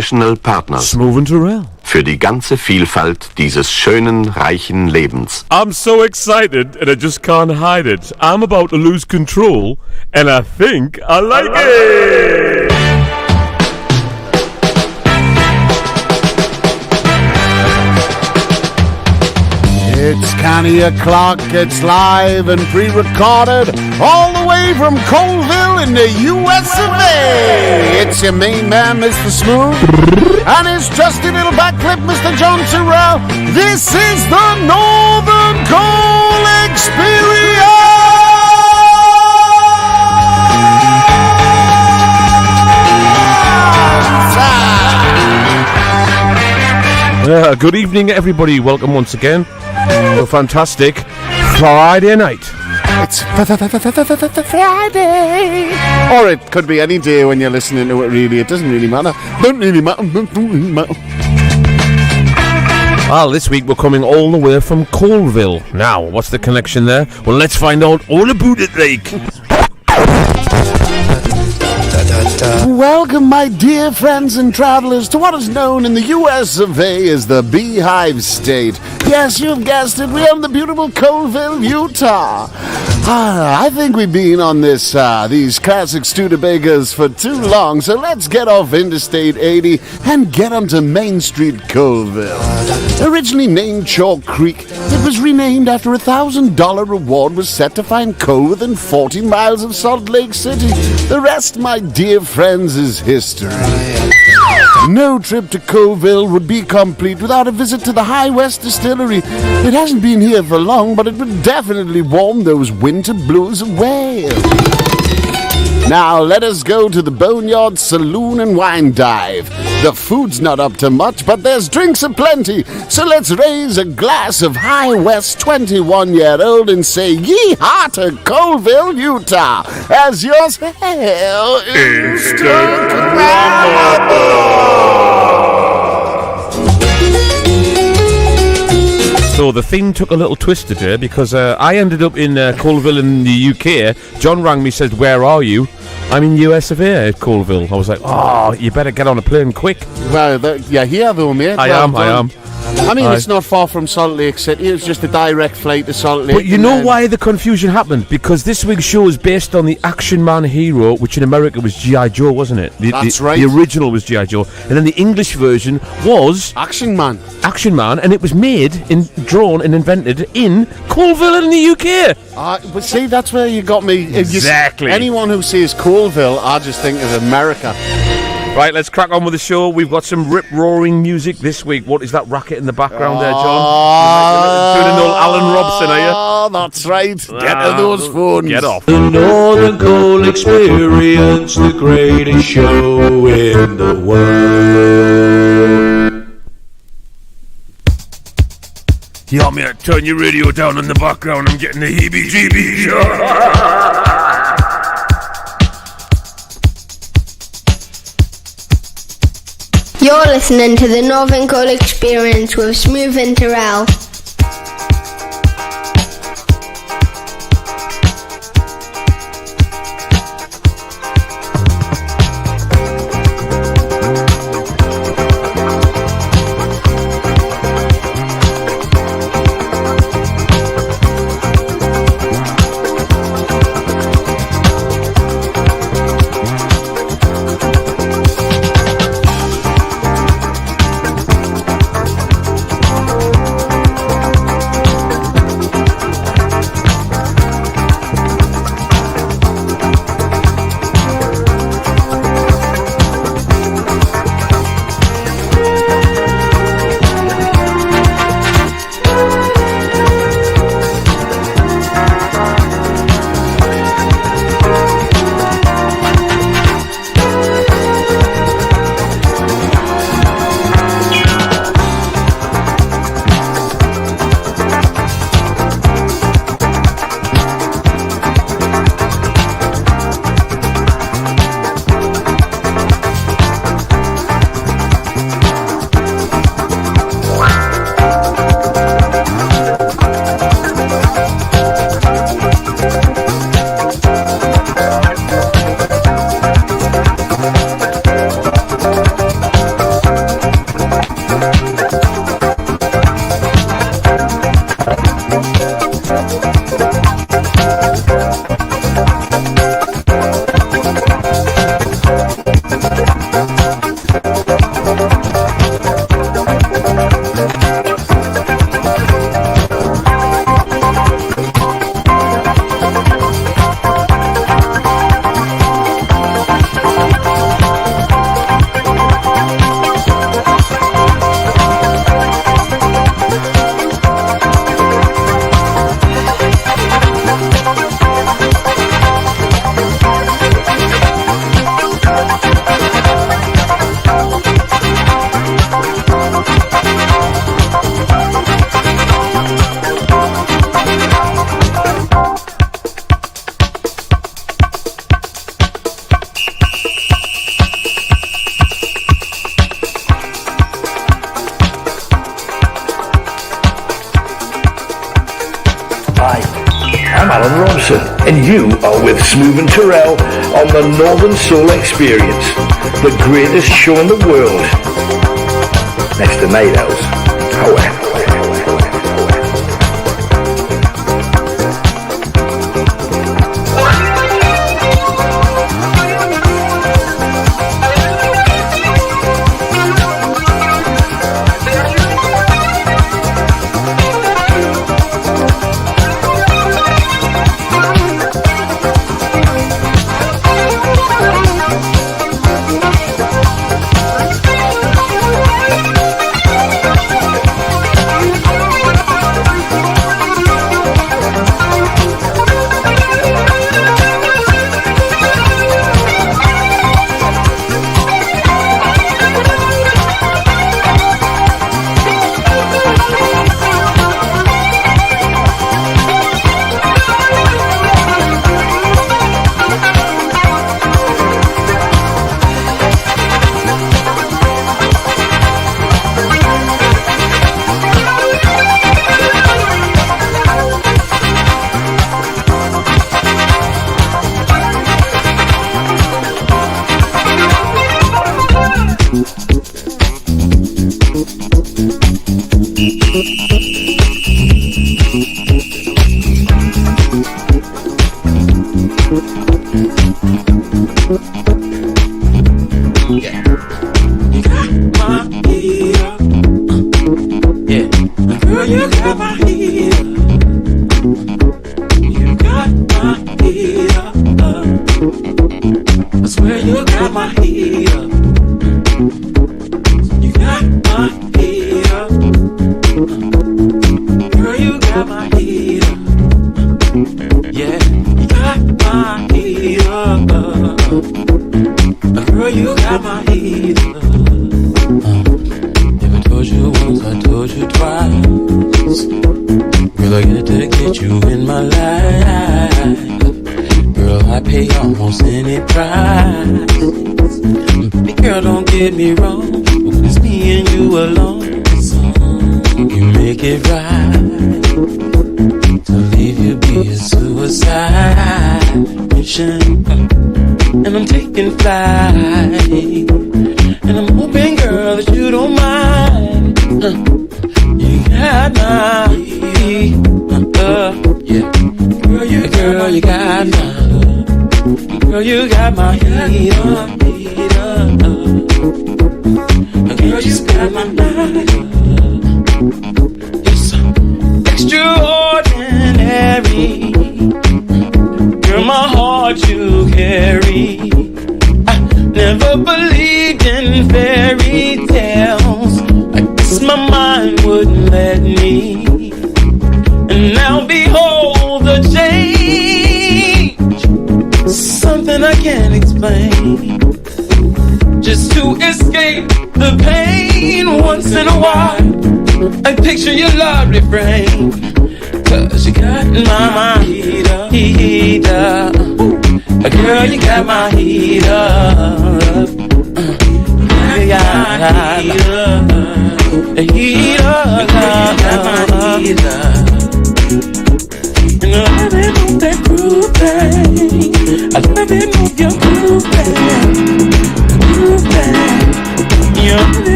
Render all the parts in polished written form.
Professional Partners. Smoove und Turrell. Für die ganze Vielfalt dieses schönen, reichen Lebens. I'm so excited and I just can't hide it. I'm about to lose control and I think I like it. It's Canny O'Clock, it's live and pre-recorded all the way from Coalville in the US of A. It's your main man, Mr. Smoove, and his trusty little backflip, Mr. John Turrell. This is the Northern Coal Experience! Good evening, everybody. Welcome once again to a fantastic Friday night. It's Friday. Or it could be any day when you're listening to it, really. It doesn't really matter. Don't really matter. Well, this week we're coming all the way from Coalville. Now, what's the connection there? Well, let's find out all about it, like. Welcome, my dear friends and travelers, to what is known in the US of A as the Beehive State. Yes, you've guessed it, we are in the beautiful Coalville, Utah. I think we've been on these classic Studebakers for too long, so let's get off Interstate 80 and get onto Main Street, Coalville. Originally named Chalk Creek, it was renamed after a $1,000 reward was set to find coal within 40 miles of Salt Lake City. The rest, my dear friends, is history. No trip to Coalville would be complete without a visit to the High West Distillery. It hasn't been here for long, but it would definitely warm those winter blues away. Now let us go to the Boneyard Saloon and Wine Dive. The food's not up to much, but there's drinks aplenty. So let's raise a glass of High West 21-year-old and say yee-haw to Coalville, Utah, as yours hell is So the thing took a little twist today because I ended up in Coalville in the UK. John rang me, said, "Where are you?" I'm in US of A at Coalville. I was like, "Oh, you better get on a plane quick." Well, you're here though, mate. I am. I mean, it's not far from Salt Lake City. It's just a direct flight to Salt Lake. But you know why the confusion happened? Because this week's show is based on the Action Man hero, which in America was G.I. Joe, wasn't it? That's right. The original was G.I. Joe. And then the English version was Action Man, and it was made, drawn and invented in Coalville in the UK. But see, that's where you got me. Exactly. Anyone who says Coalville, I just think of America. Right, let's crack on with the show. We've got some rip-roaring music this week. What is that racket in the background there, John? Doing an old Alan Robson, are you? Oh, that's right. Get to those phones. Get off. The Northern Coal Experience, the greatest show in the world. Yeah, mate, turn your radio down in the background. I'm getting the heebie-jeebies. You're listening to the Northern Coal Experience with Smoove and Turrell. Hi, I'm Alan Robson, and you are with Smoove and Turrell on the Northern Soul Experience, the greatest show in the world. Next to Night Owls. However.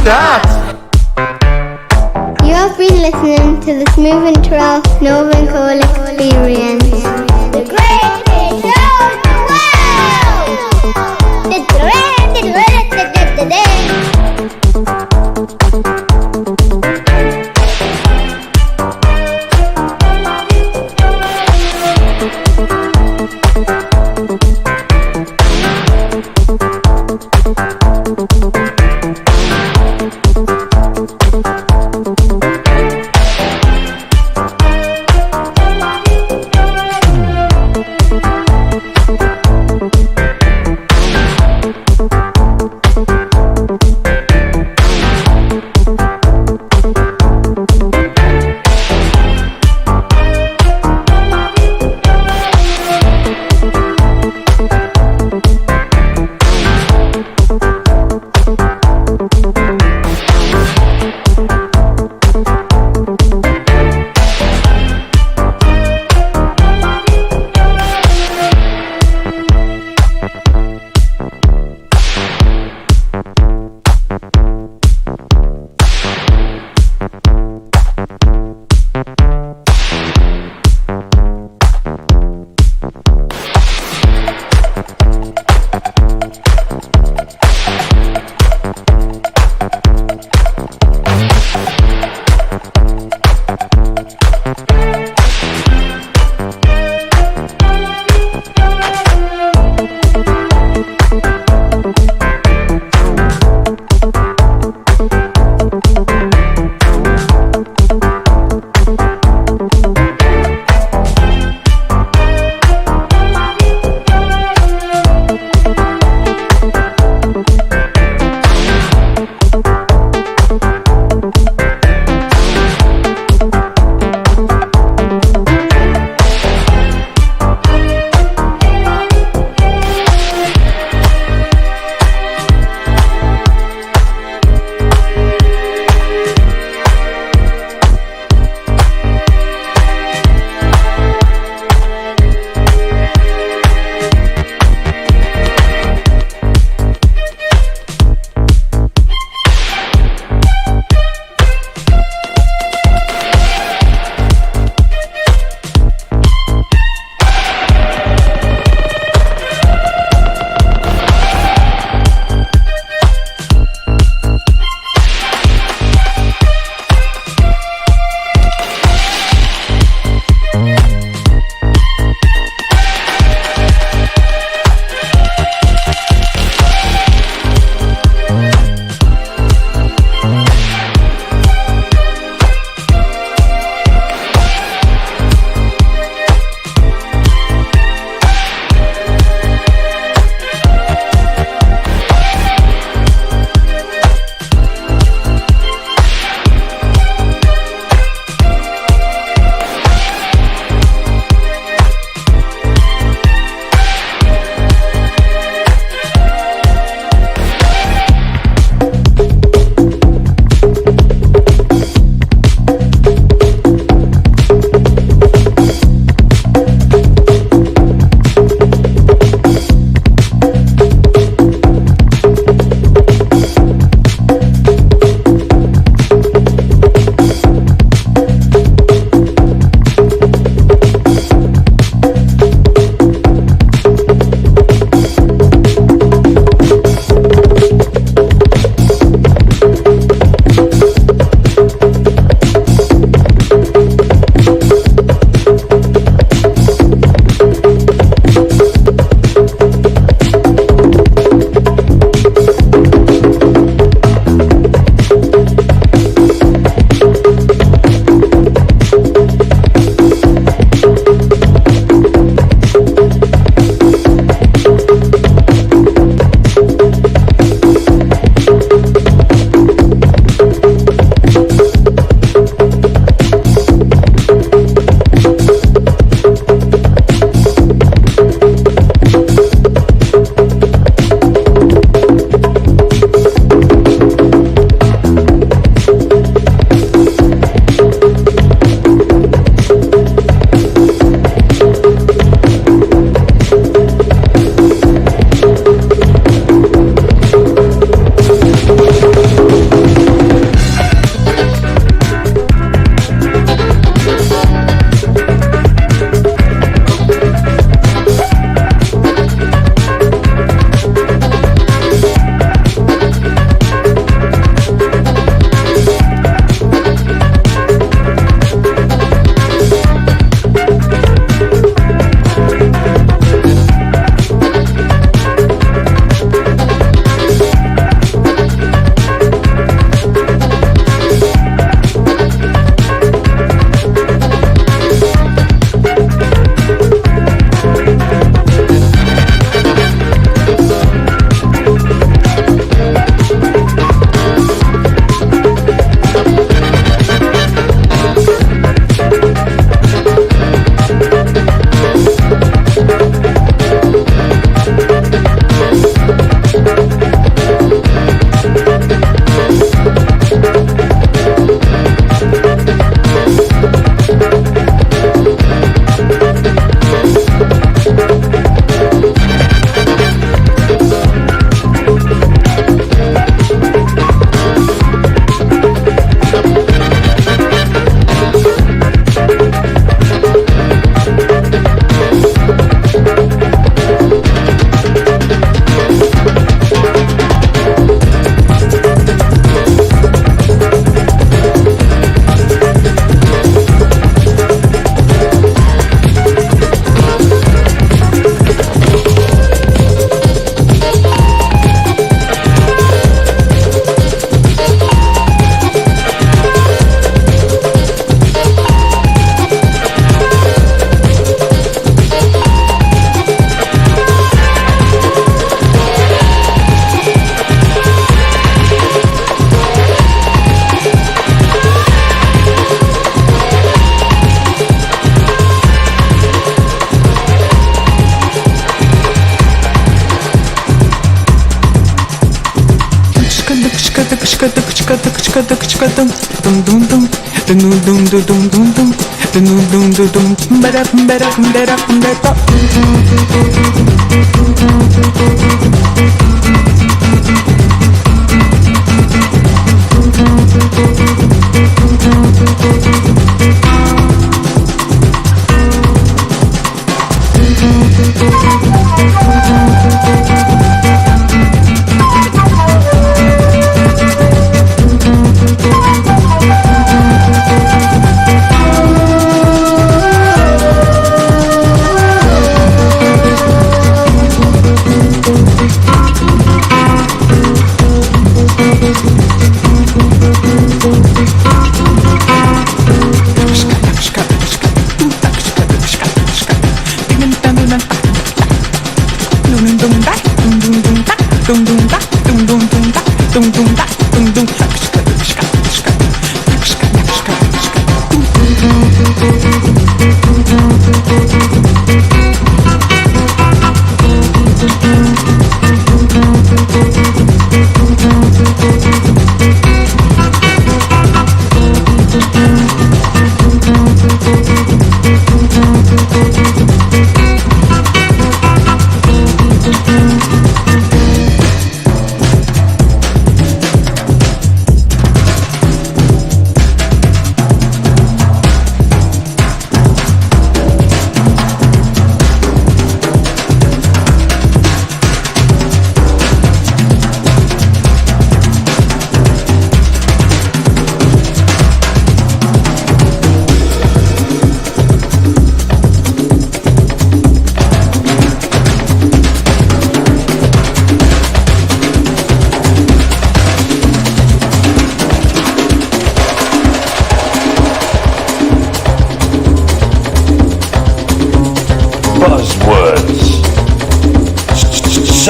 that? You have been listening to the Smoove and Turrell Northern Coal Experience. The greatest show in the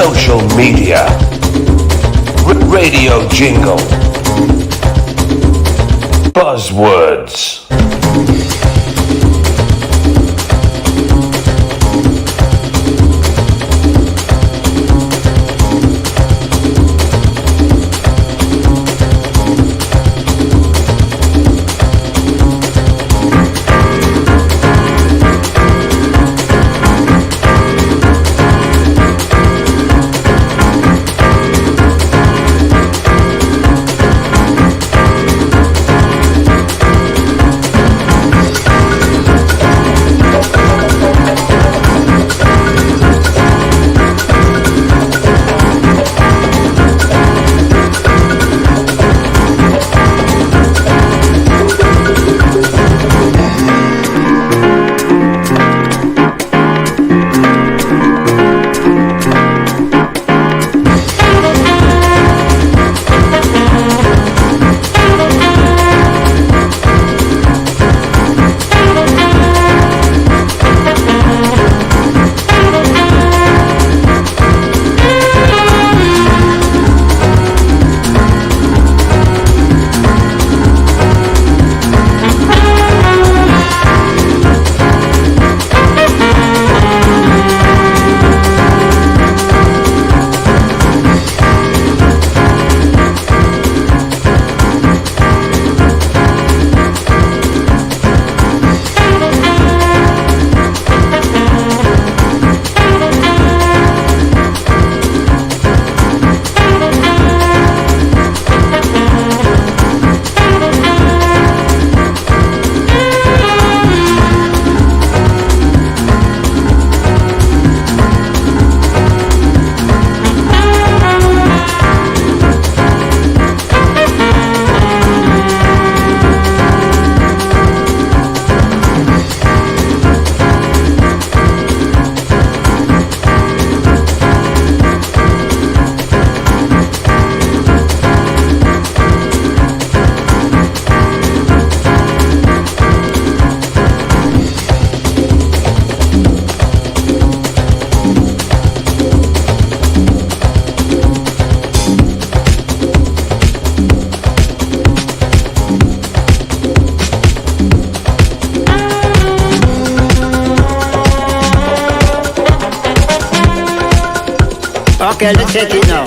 Social media, radio jingle, buzzwords. Okay, let's take it now.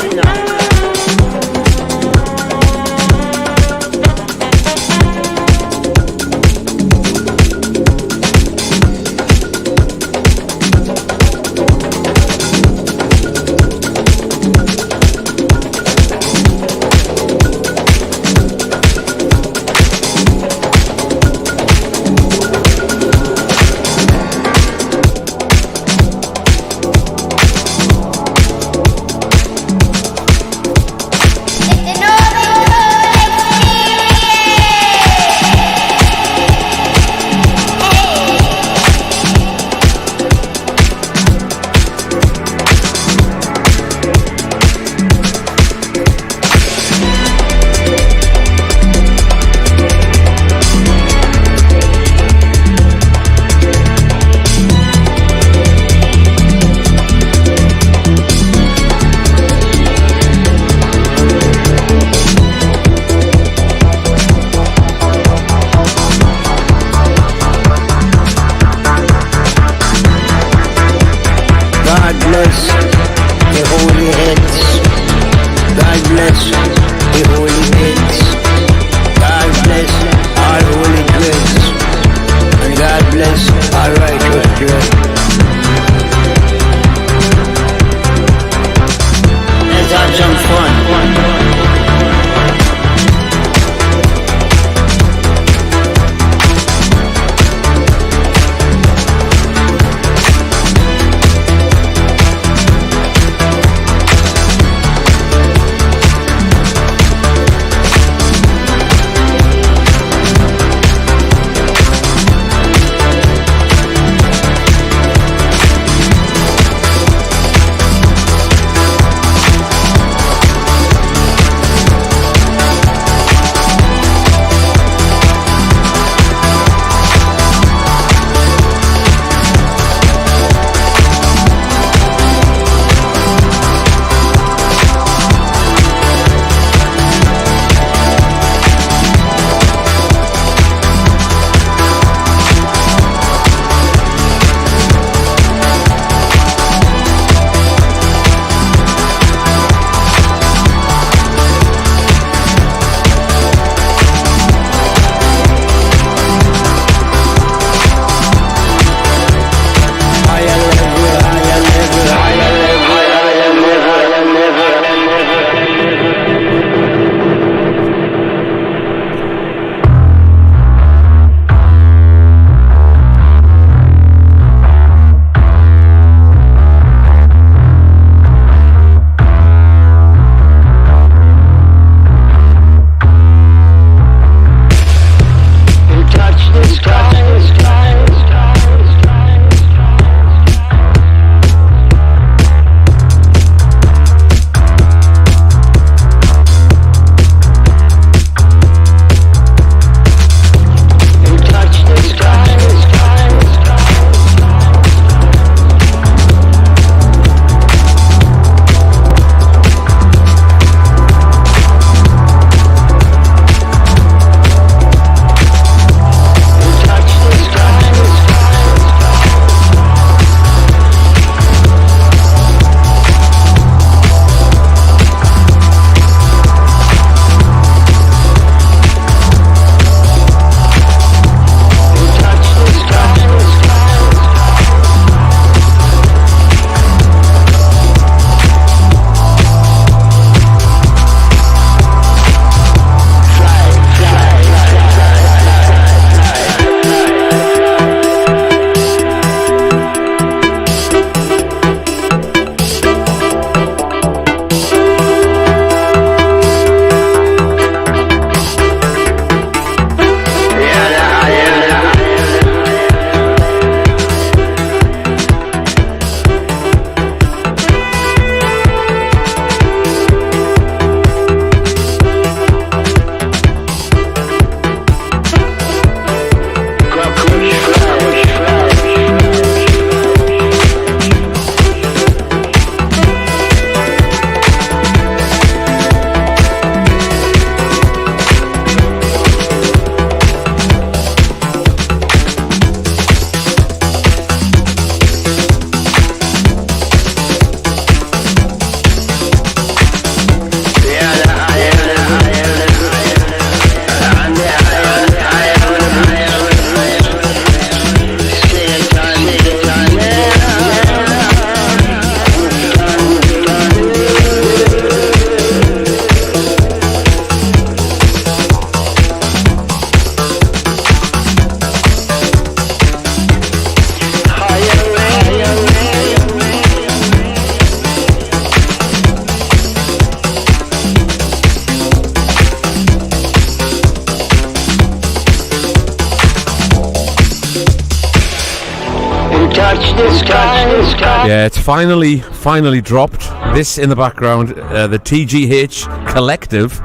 Yeah, it's finally dropped. This in the background, the TGH Collective.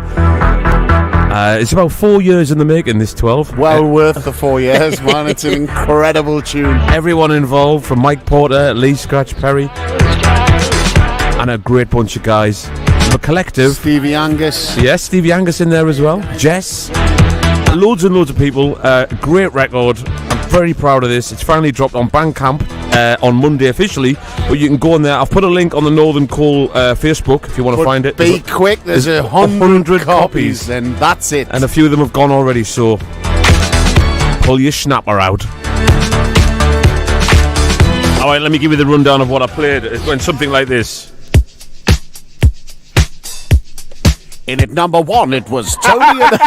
It's about 4 years in the making, this 12. Well worth the 4 years, man. It's an incredible tune. Everyone involved, from Mike Porter, Lee Scratch Perry, and a great bunch of guys. The Collective. Stevie Angus. Yes, Stevie Angus in there as well. Jess. Loads and loads of people. Great record. I'm very proud of this. It's finally dropped on Bandcamp on Monday officially, but you can go on there. I've put a link on the Northern Coal Facebook if you want to find it. Be quick, there's 100 copies, and that's it. And a few of them have gone already, so pull your snapper out. Alright, let me give you the rundown of what I played. It went something like this. In at number 1, it was Tony and the...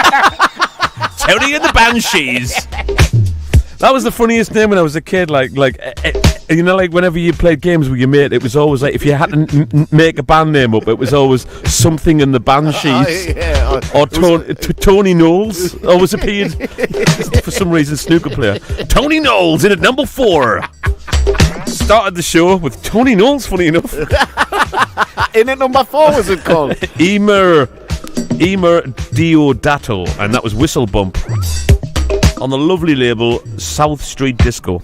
Tony and the Banshees. That was the funniest name when I was a kid. Like you know, like whenever you played games with your mate, it was always like if you had to make a band name up, it was always something in the Banshees. Or Tony Knowles always appeared. For some reason, snooker player. Tony Knowles in at number 4. Started the show with Tony Knowles, funny enough. In at number 4 was it called? Emer Deodato, and that was Whistle Bump. On the lovely label South Street Disco.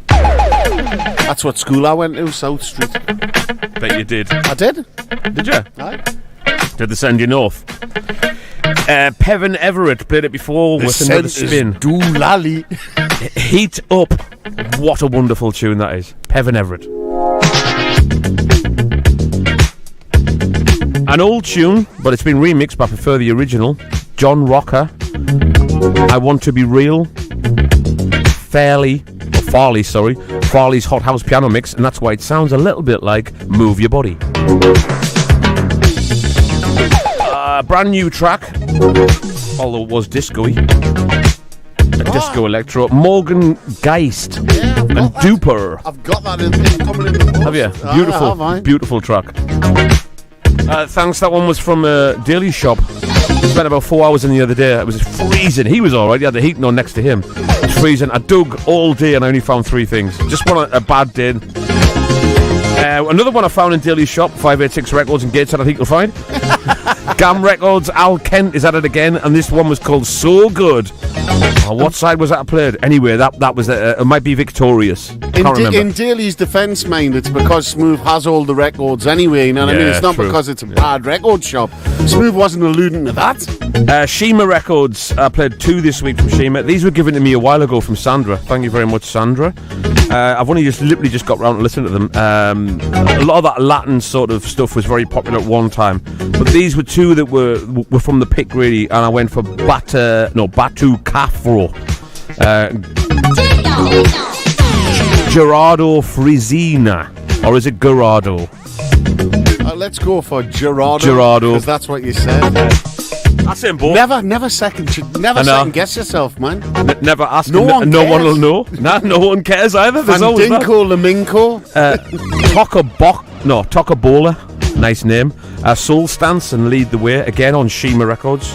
That's what school I went to, South Street. Bet you did. I did. Did you? Aye. Did they send you north? Pevin Everett played it before with another spin. Doolally. Heat Up. What a wonderful tune that is. Pevin Everett. An old tune, but it's been remixed, but I prefer the original. John Rocker. I Want to Be Real. Farley's Hot House Piano Mix, and that's why it sounds a little bit like Move Your Body. Brand new track, although it was disco-y. A disco electro. Morgan Geist and Duper. I've got that coming in the post. Have you? Beautiful, beautiful track. Thanks, that one was from Daily Shop. Spent about 4 hours in the other day. It was freezing. He was alright. He had the heating on next to him. It's freezing. I dug all day and I only found 3 things. Just one a bad day. Another one I found in Daily Shop, 586 Records in Gateshead, I think you'll find. Gam Records, Al Kent is at it again, and this one was called So Good. What side was that I played? Anyway, that was it might be Victorious. Can't remember. In Daly's defence, mind, it's because Smoove has all the records anyway, you know what I mean? It's not because it's a bad record shop. Smoove wasn't alluding to that. Shima Records, I played 2 this week from Shima. These were given to me a while ago from Sandra. Thank you very much, Sandra. I've only literally just got round to listening to them. A lot of that Latin sort of stuff was very popular at one time, but these were 2 that were from the pick really, and I went for Batu Cafro, Gerardo Frisina, or is it Gerardo? Let's go for Gerardo, because that's what you said. That's him, boy. Never second guess yourself, man. Never ask. No one will know. No one cares either. There's always that. Laminko. Tokabola. Nice name. Soul Stance and Lead the Way again on Shima Records.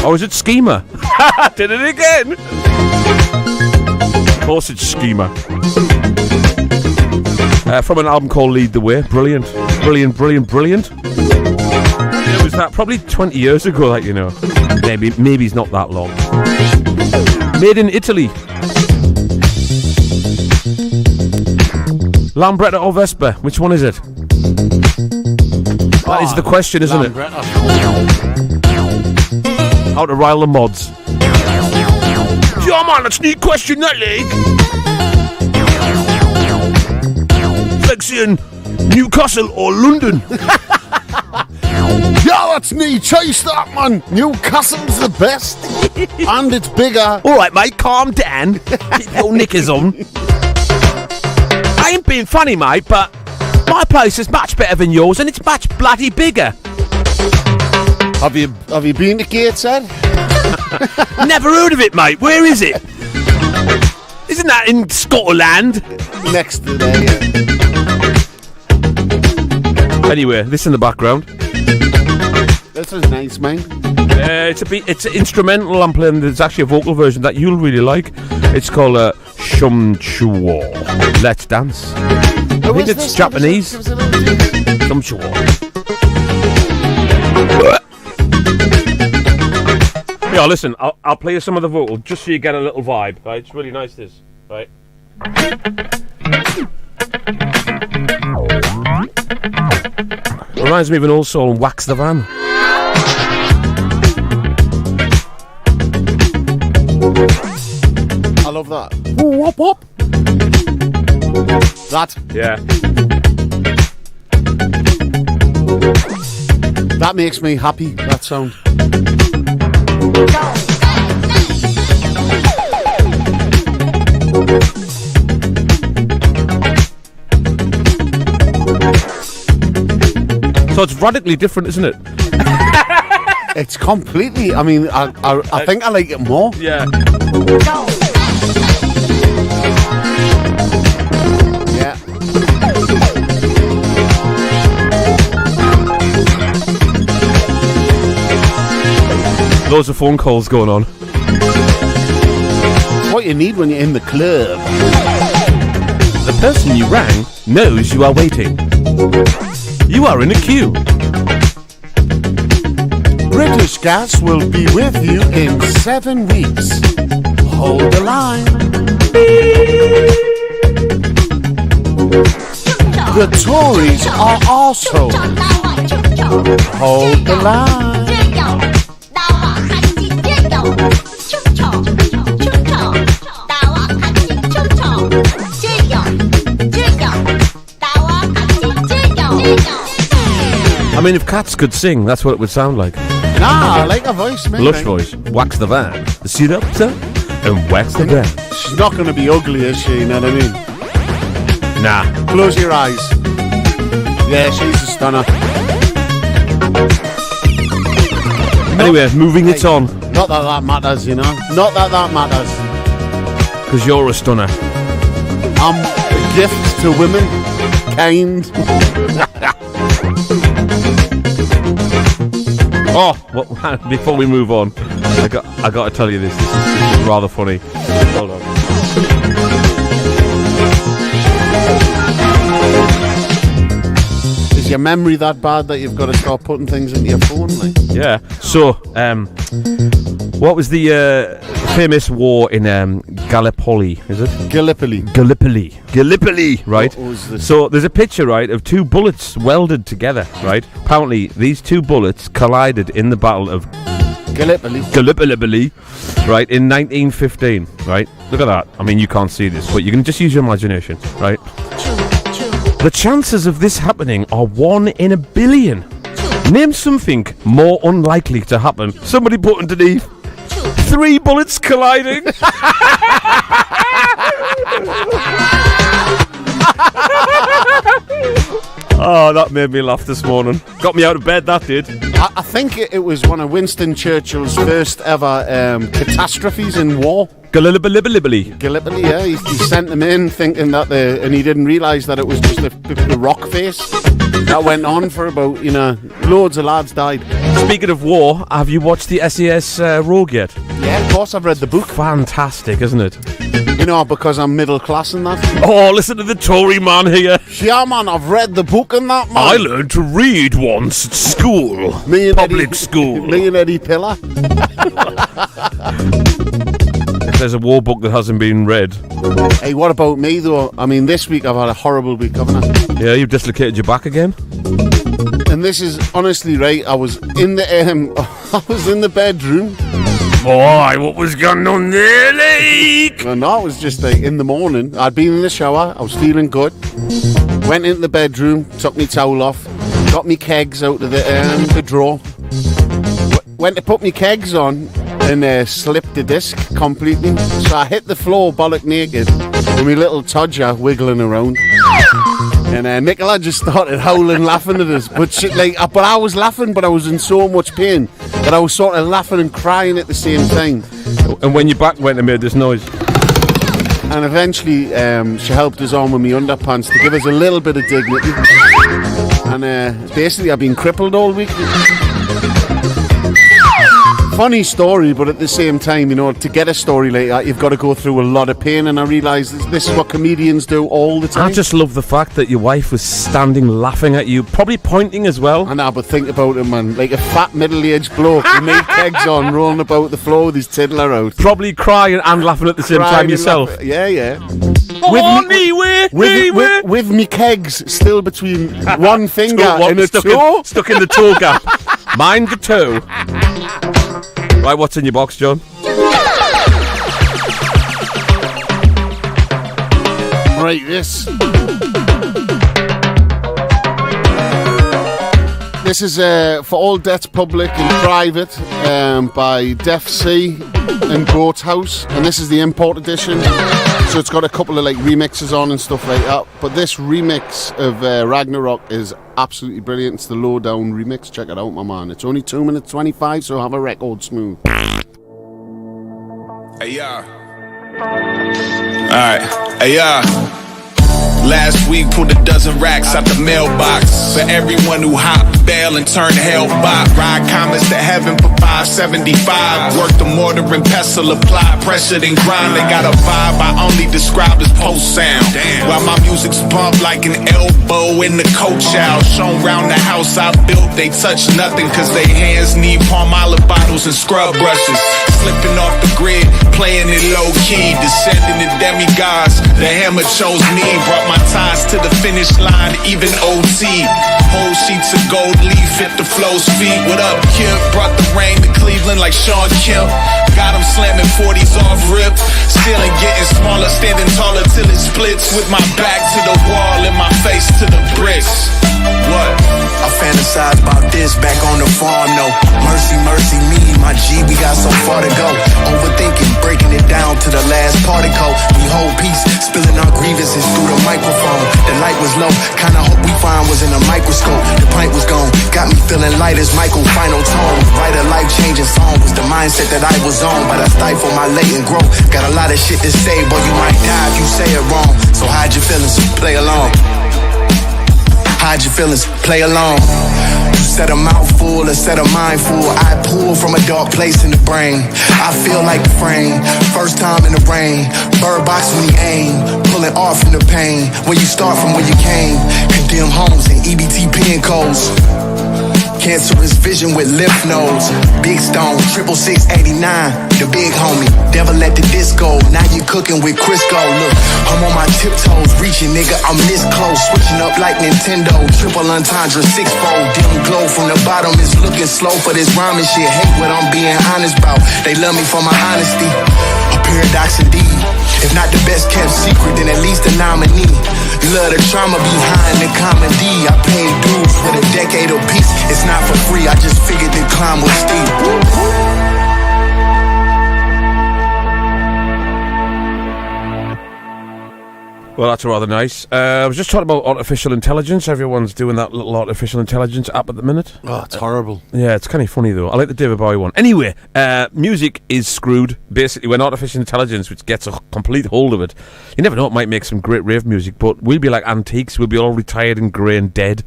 Or is it Schema? Did it again. Of course it's Schema. From an album called Lead the Way. Brilliant. It was that probably 20 years ago, like, you know. Maybe it's not that long. Made in Italy. Lambretta or Vespa? Which one is it? That is the question, isn't it? How to rile the mods. Yeah, man, that's a neat question, that, League. It's like saying Newcastle or London. Yeah, that's neat. Chase that, man. Newcastle's the best. And it's bigger. Alright, mate, calm down. Keep your knickers on. I ain't being funny, mate, but my place is much better than yours and it's much bloody bigger. Have you been to Gateshead? Never heard of it, mate. Where is it? Isn't that in Scotland? Next to there, yeah. Anyway, this in the background. This is nice, man. It's an instrumental I'm playing. There's actually a vocal version that you'll really like. It's called Shumchuo. Let's Dance. I think it's Japanese. Shumchuo. Yeah, listen, I'll play you some of the vocal just so you get a little vibe. Right, it's really nice. This, right. Reminds me of an old song, Wax the Van. I love that. Whoop, whoop. That. Yeah. That makes me happy, that sound. So it's radically different, isn't it? It's completely. I mean, I think I like it more. Yeah. Yeah. Loads of phone calls going on. What you need when you're in the club. The person you rang knows you are waiting. You are in a queue. British Gas will be with you in 7 weeks. Hold the line. The Tories are also. Hold the line. I mean, if cats could sing, that's what it would sound like. Nah, I like her voice, man. Lush voice. Wax the van. The seat up, sir, and wax the van. She's not going to be ugly, is she? You know what I mean? Nah. Close your eyes. Yeah, she's a stunner. Anyway, moving it on. Not that that matters, you know. Not that that matters. Because you're a stunner. I'm a gift to women. Kind. Oh, well, before we move on, I got to tell you this. This is rather funny. Hold on. Is your memory that bad that you've got to start putting things into your phone? Like? Yeah. So, what was the famous war in Gallipoli? Is it Gallipoli? Gallipoli, right? What was this? So there's a picture, right, of two bullets welded together, right? Apparently, these two bullets collided in the Battle of Gallipoli. Right, in 1915, right? Look at that. I mean, you can't see this, but you can just use your imagination, right? The chances of this happening are 1 in a billion. Name something more unlikely to happen. Somebody put underneath 3 bullets colliding. Oh, that made me laugh this morning. Got me out of bed, that did. I think it was one of Winston Churchill's first ever catastrophes in war. Gallipoli. Gallipoli, yeah. He sent them in thinking that and he didn't realise that it was just the rock face. That went on for about, loads of lads died. Speaking of war, have you watched the SAS Rogue yet? Yeah, of course, I've read the book. Fantastic, isn't it? Because I'm middle class and that. Oh, listen to the Tory man here. Yeah, man, I've read the book and that, man. I learned to read once at school. Public school. Me and Eddie Pillar. If there's a war book that hasn't been read. Hey, what about me, though? I mean, this week I've had a horrible week, haven't I? Yeah, you've dislocated your back again? And this is honestly right. I was in the bedroom. Boy, what was going on there, like? Well, no, it was just like in the morning. I'd been in the shower. I was feeling good. Went into the bedroom, took my towel off, got me kegs out of the drawer. Went to put me kegs on and slipped the disc completely. So I hit the floor bollock naked with my little todger wiggling around. And Nicola just started howling, laughing at us. But I was laughing, but I was in so much pain that I was sort of laughing and crying at the same time. And when your back went and made this noise? And eventually she helped us on with my underpants to give us a little bit of dignity. And basically I've been crippled all week. Funny story, but at the same time, to get a story like that, you've got to go through a lot of pain, and I realise this is what comedians do all the time. I just love the fact that your wife was standing laughing at you, probably pointing as well. And but think about it, man, like a fat middle-aged bloke with made kegs on, rolling about the floor with his tiddler out. Probably crying and laughing at the same time yourself. Yeah. With me kegs still between one finger and a toe. Stuck in the toe gap. Mind the toe. Right, what's in your box, John? Right, this. This is for all debts public and private by Def C and Goat House, and this is the import edition. So it's got a couple of remixes on and stuff like that. But this remix of Ragnarok is absolutely brilliant. It's the Lowdown remix. Check it out, my man. It's only 2 minutes 25, so have a record, Smoove. Hey, yeah. Alright. Hey, yeah. Last week pulled a dozen racks out the mailbox for everyone who hopped bail and turned hell bot. Ride comets to heaven for $5.75. Work the mortar and pestle, apply pressure then grind. They got a vibe I only describe as post sound. While my music's bumped like an elbow in the coach out. Shown round the house I built, they touch nothing cause they hands need palm olive bottles and scrub brushes. Slipping off the grid, playing it low key, descending to demigods. The hammer chose me, brought my ties to the finish line, even OT. Whole sheets of gold leaf hit the flow's feet. What up, Kip? Brought the rain to Cleveland like Sean Kemp. Got him slamming 40s off rip. Still ain't getting smaller, standing taller till it splits. With my back to the wall and my face to the bricks. What? I fantasize about this back on the farm, no. Mercy, mercy me, my G, we got so far to go. Overthinking, breaking it down to the last particle. We hold peace, spilling our grievances through the microphone. The light was low, kinda hope we find was in a microscope. The pint was gone, got me feeling light as Michael final tone. Write a life-changing song was the mindset that I was on. But I stifle my latent growth. Got a lot of shit to say, boy, you might die if you say it wrong. So hide your feelings, play along. Hide your feelings, play along. You said a mouthful, a set of mindful. I pull from a dark place in the brain. I feel like the frame, first time in the rain. Bird box when he aim, pulling off from the pain. When you start from where you came, condemn homes and EBT pin codes. Cancerous vision with lymph nodes. Big stone, 66689, the big homie. Devil at the disco, now you cooking with Crisco. Look, I'm on my tiptoes, reaching, nigga, I'm this close. Switching up like Nintendo, triple entendre, six-fold. Dim glow from the bottom, it's looking slow for this rhyming shit. Hate what I'm being honest about, they love me for my honesty. A paradox indeed, if not the best kept secret, then at least a nominee. You love the trauma behind the comedy. I paid dues for the decade of peace. It's not for free, I just figured the climb was steep. Well, that's rather nice. I was just talking about artificial intelligence. Everyone's doing that little artificial intelligence app at the minute. Oh, it's horrible. Yeah, it's kind of funny, though. I like the David Bowie one. Anyway, music is screwed, basically, when artificial intelligence, which gets a complete hold of it. You never know, it might make some great rave music, but we'll be like antiques. We'll be all retired and grey and dead.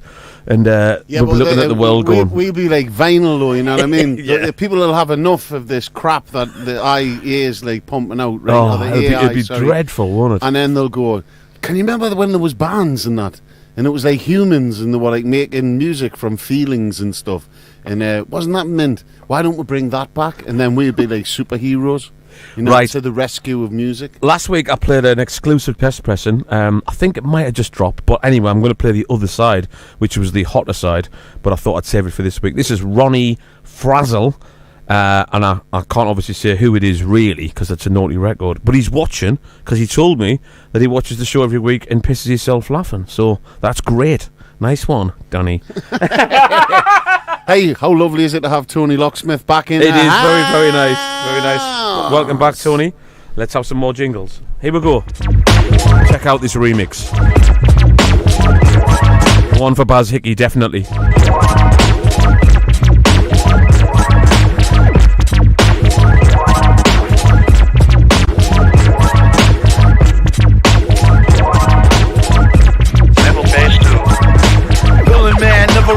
And we'll be looking at the world going... We'll be like vinyl, though, you know what I mean? Yeah. People will have enough of this crap that the IA is like pumping out, right? Oh, it'll be dreadful, won't it? And then they'll go... Can you remember when there was bands and that? And it was like humans and they were like making music from feelings and stuff. And wasn't that mint? Why don't we bring that back? And then we'd be like superheroes. You know, right. To the rescue of music. Last week I played an exclusive test pressing. I think it might have just dropped. But anyway, I'm going to play the other side, which was the hotter side. But I thought I'd save it for this week. This is Ronnie Frazzle. And I can't obviously say who it is really because it's a naughty record, but he's watching because he told me that he watches the show every week and pisses himself laughing, so that's great. Nice one, Danny. Hey, how lovely is it to have Tony Locksmith back in? It is very, very nice. Very nice. Welcome back, Tony. Let's have some more jingles. Here we go. Check out this remix. One for Baz Hickey, definitely.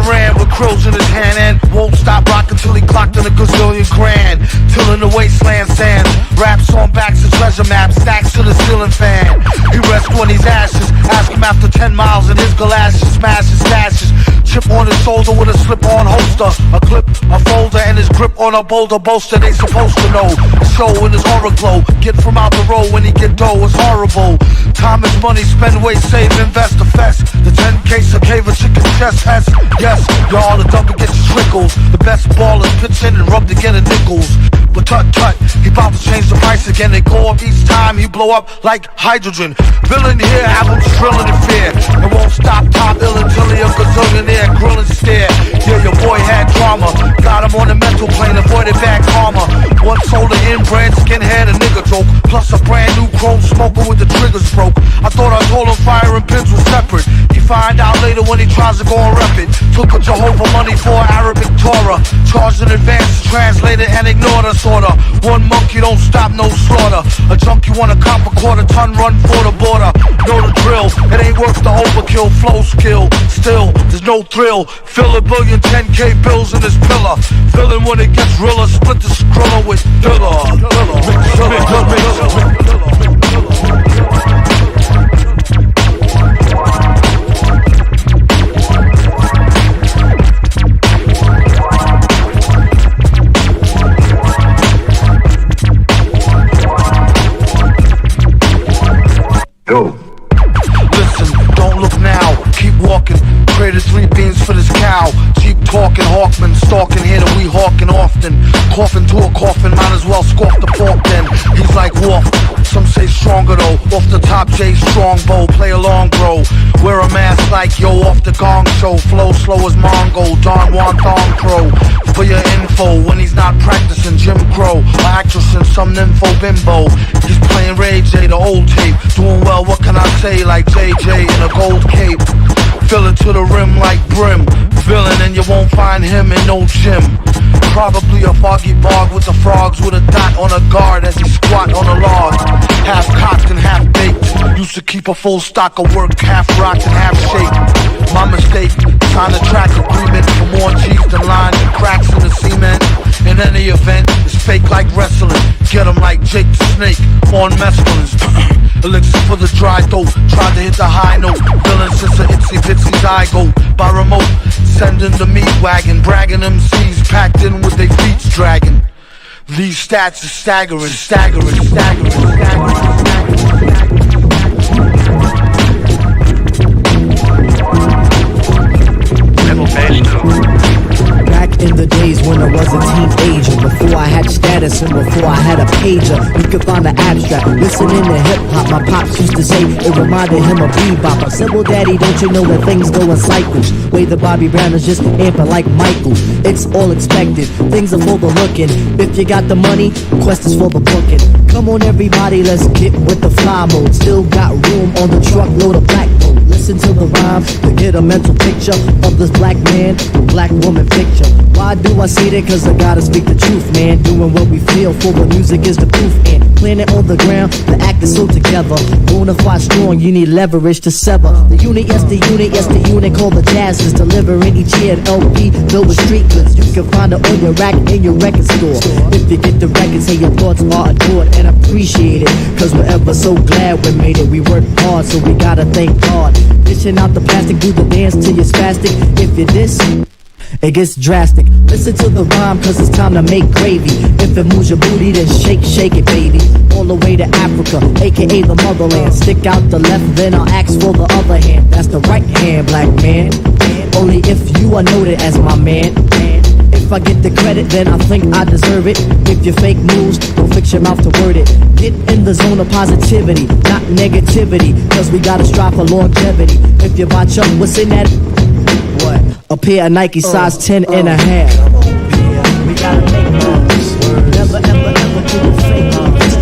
Ran with crows in his hand and won't stop rocking till he clocked in a gazillion grand. Till in the wasteland sand, raps on backs of treasure maps, stacks to the ceiling fan. He rests on his ashes, ask him after 10 miles in his galoshes, smash his stashes. Chip on his shoulder with a slip-on holster, a clip, a folder, and his grip on a boulder bolster. They supposed to know. Show in his aura glow. Get from out the road when he get dough. It's horrible. Time is money. Spend, wait, save, invest, a fest. The 10 case of cave, a chicken chest has. Yes, y'all the double get your trickles. The best ballers pitch in and rub together nickels. But tut, he bout to change the price again. They go up each time, he blow up like hydrogen. Villain here, have him drilling in fear. It won't stop top ill until he a gazillionaire. Grilling stare, yeah, your boy had drama. Got him on the mental plane, avoided bad karma. One sold an inbred skinhead, a nigga joke. Plus a brand new chrome smoker with the triggers broke. I thought I told him fire and pins was separate. He find out later when he tried Gaza gon' rep it. Took a Jehovah money for Arabic Torah. Charged in advance, translated and ignored us order. One monkey don't stop, no slaughter. A junkie wanna cop a quarter-ton, run for the border. Know the drill, it ain't worth the overkill. Flow skill, still, there's no thrill. Fill a billion 10K bills in this pillar. Feeling when it gets realer, split the scroller with Dilla. Go. Listen, don't look now, keep walking. Traded 3 beans for this cow. Cheap talking, Hawkman, stalking here that we hawking often. Coughing to a coffin, might as well squawk the pork then. He's like Wolf, some say stronger though. Off the top, J Strongbow, play along bro. Wear a mask like yo off the gong show. Flow slow as Mongo, Don Juan Thong Crow. For your info, when he's not practicing Jim Crow, or actress in some nympho bimbo. He's playing Ray J, the old tape. Doing well, what can I say, like JJ in a gold cape. Fill it to the rim like brim. Villain and you won't find him in no gym. Probably a foggy bog with the frogs with a dot on a guard as he squat on a log. Half cocked and half baked. Used to keep a full stock of work, half rocked and half shaped. My mistake, signed a track agreement for more cheese than line and cracks in the cement. In any event, it's fake like wrestling. Get him like Jake the Snake on mescalines. Elixir for the dry throat, tried to hit the high note. Villain since a itsy bitsy zygote. By remote, sending the meat wagon. Bragging MCs packed in with their feet dragging. These stats are staggering, staggering, staggering, staggering. Back in the days when I was a teenager, before I had status and before I had a pager, you could find the abstract. Listening to hip-hop, my pops used to say it reminded him of bebop. I said, well daddy, don't you know that things go in cycles? Way the Bobby Brown is just amping like Michael. It's all expected, things are for the looking. If you got the money, quest is for the booking. Come on everybody, let's get with the fly mode. Still got room on the truckload of black gold. Listen to the rhyme to get a mental picture of this black man, black woman picture. Why do I say that? Cause I gotta speak the truth, man. Doing what we feel for the music is the proof. And planet on the ground, the act is so together. Bonafide strong, you need leverage to sever. The unit, yes the unit, yes the unit called the Jazz is delivering each year an LP filled with street goods. You can find it on your rack in your record store. If you get the record, say your thoughts are adored and appreciated. Cause we're ever so glad we made it. We worked hard, so we gotta thank God. Dishing out the plastic, do the dance till you're spastic. If you diss, it gets drastic. Listen to the rhyme cause it's time to make gravy. If it moves your booty then shake, shake it baby. All the way to Africa, aka the motherland. Stick out the left then I'll ask for the other hand. That's the right hand, black man. Only if you are noted as my man. If I get the credit then I think I deserve it. If you fake moves, don't fix your mouth to word it. Get in the zone of positivity, not negativity. Cause we gotta strive for longevity. If you botch up, what's in that? What? A pair of Nike size 10 and a half. We gotta make moves. Never ever ever do a fake moves.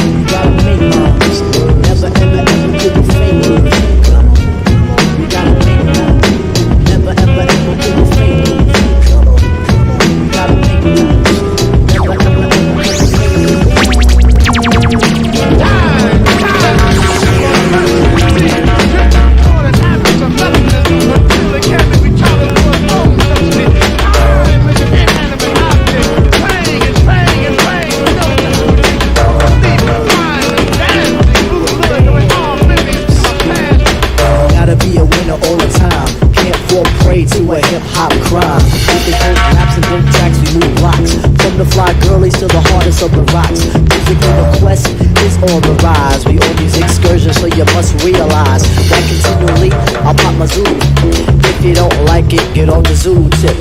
We gotta make moves. Never ever ever do a fake moves. We gotta make moves. Never ever ever do a fake moves. We gotta make moves. Never ever ever do a fake moves. To a hip-hop crime. We can hold raps and dope tracks, we move blocks. From the fly girlies to the hardest of the rocks. Musical request is on the rise. We on these excursions so you must realize that continually I'll pop my zoo. If you don't like it, get on the zoo tip.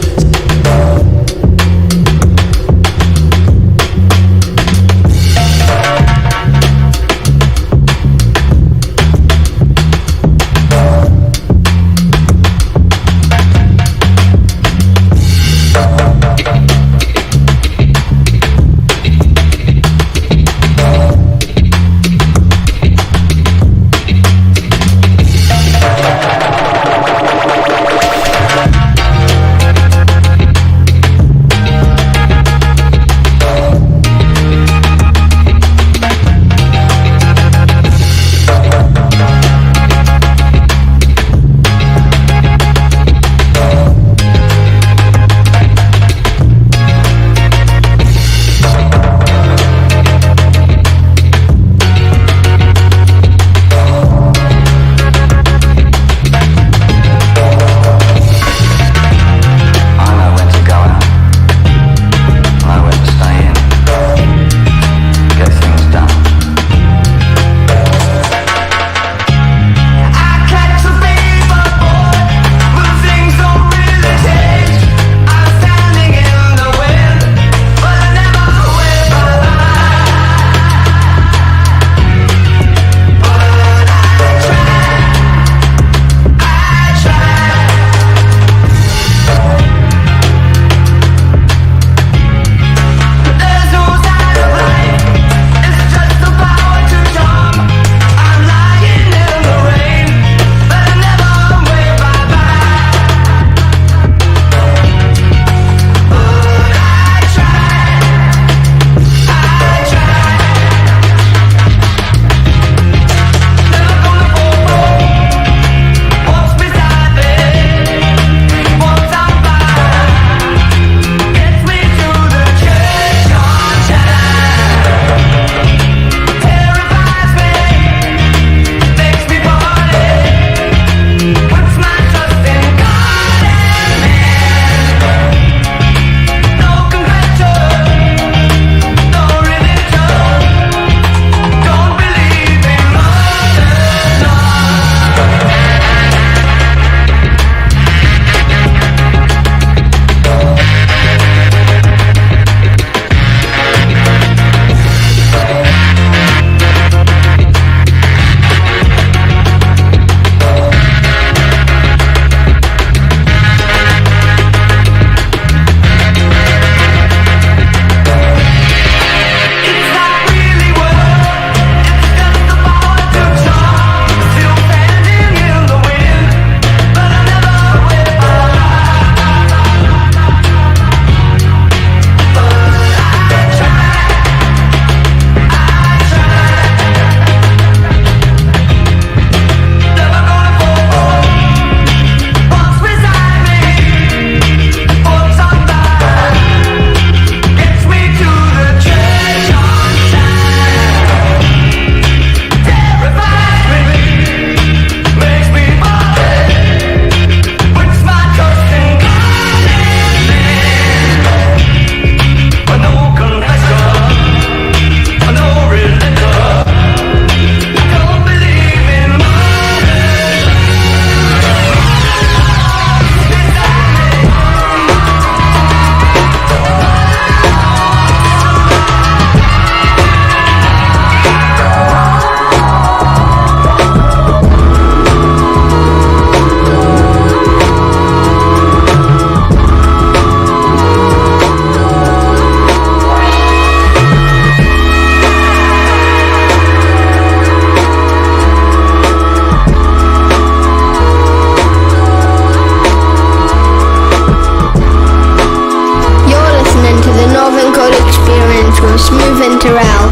Smoove and Turrell.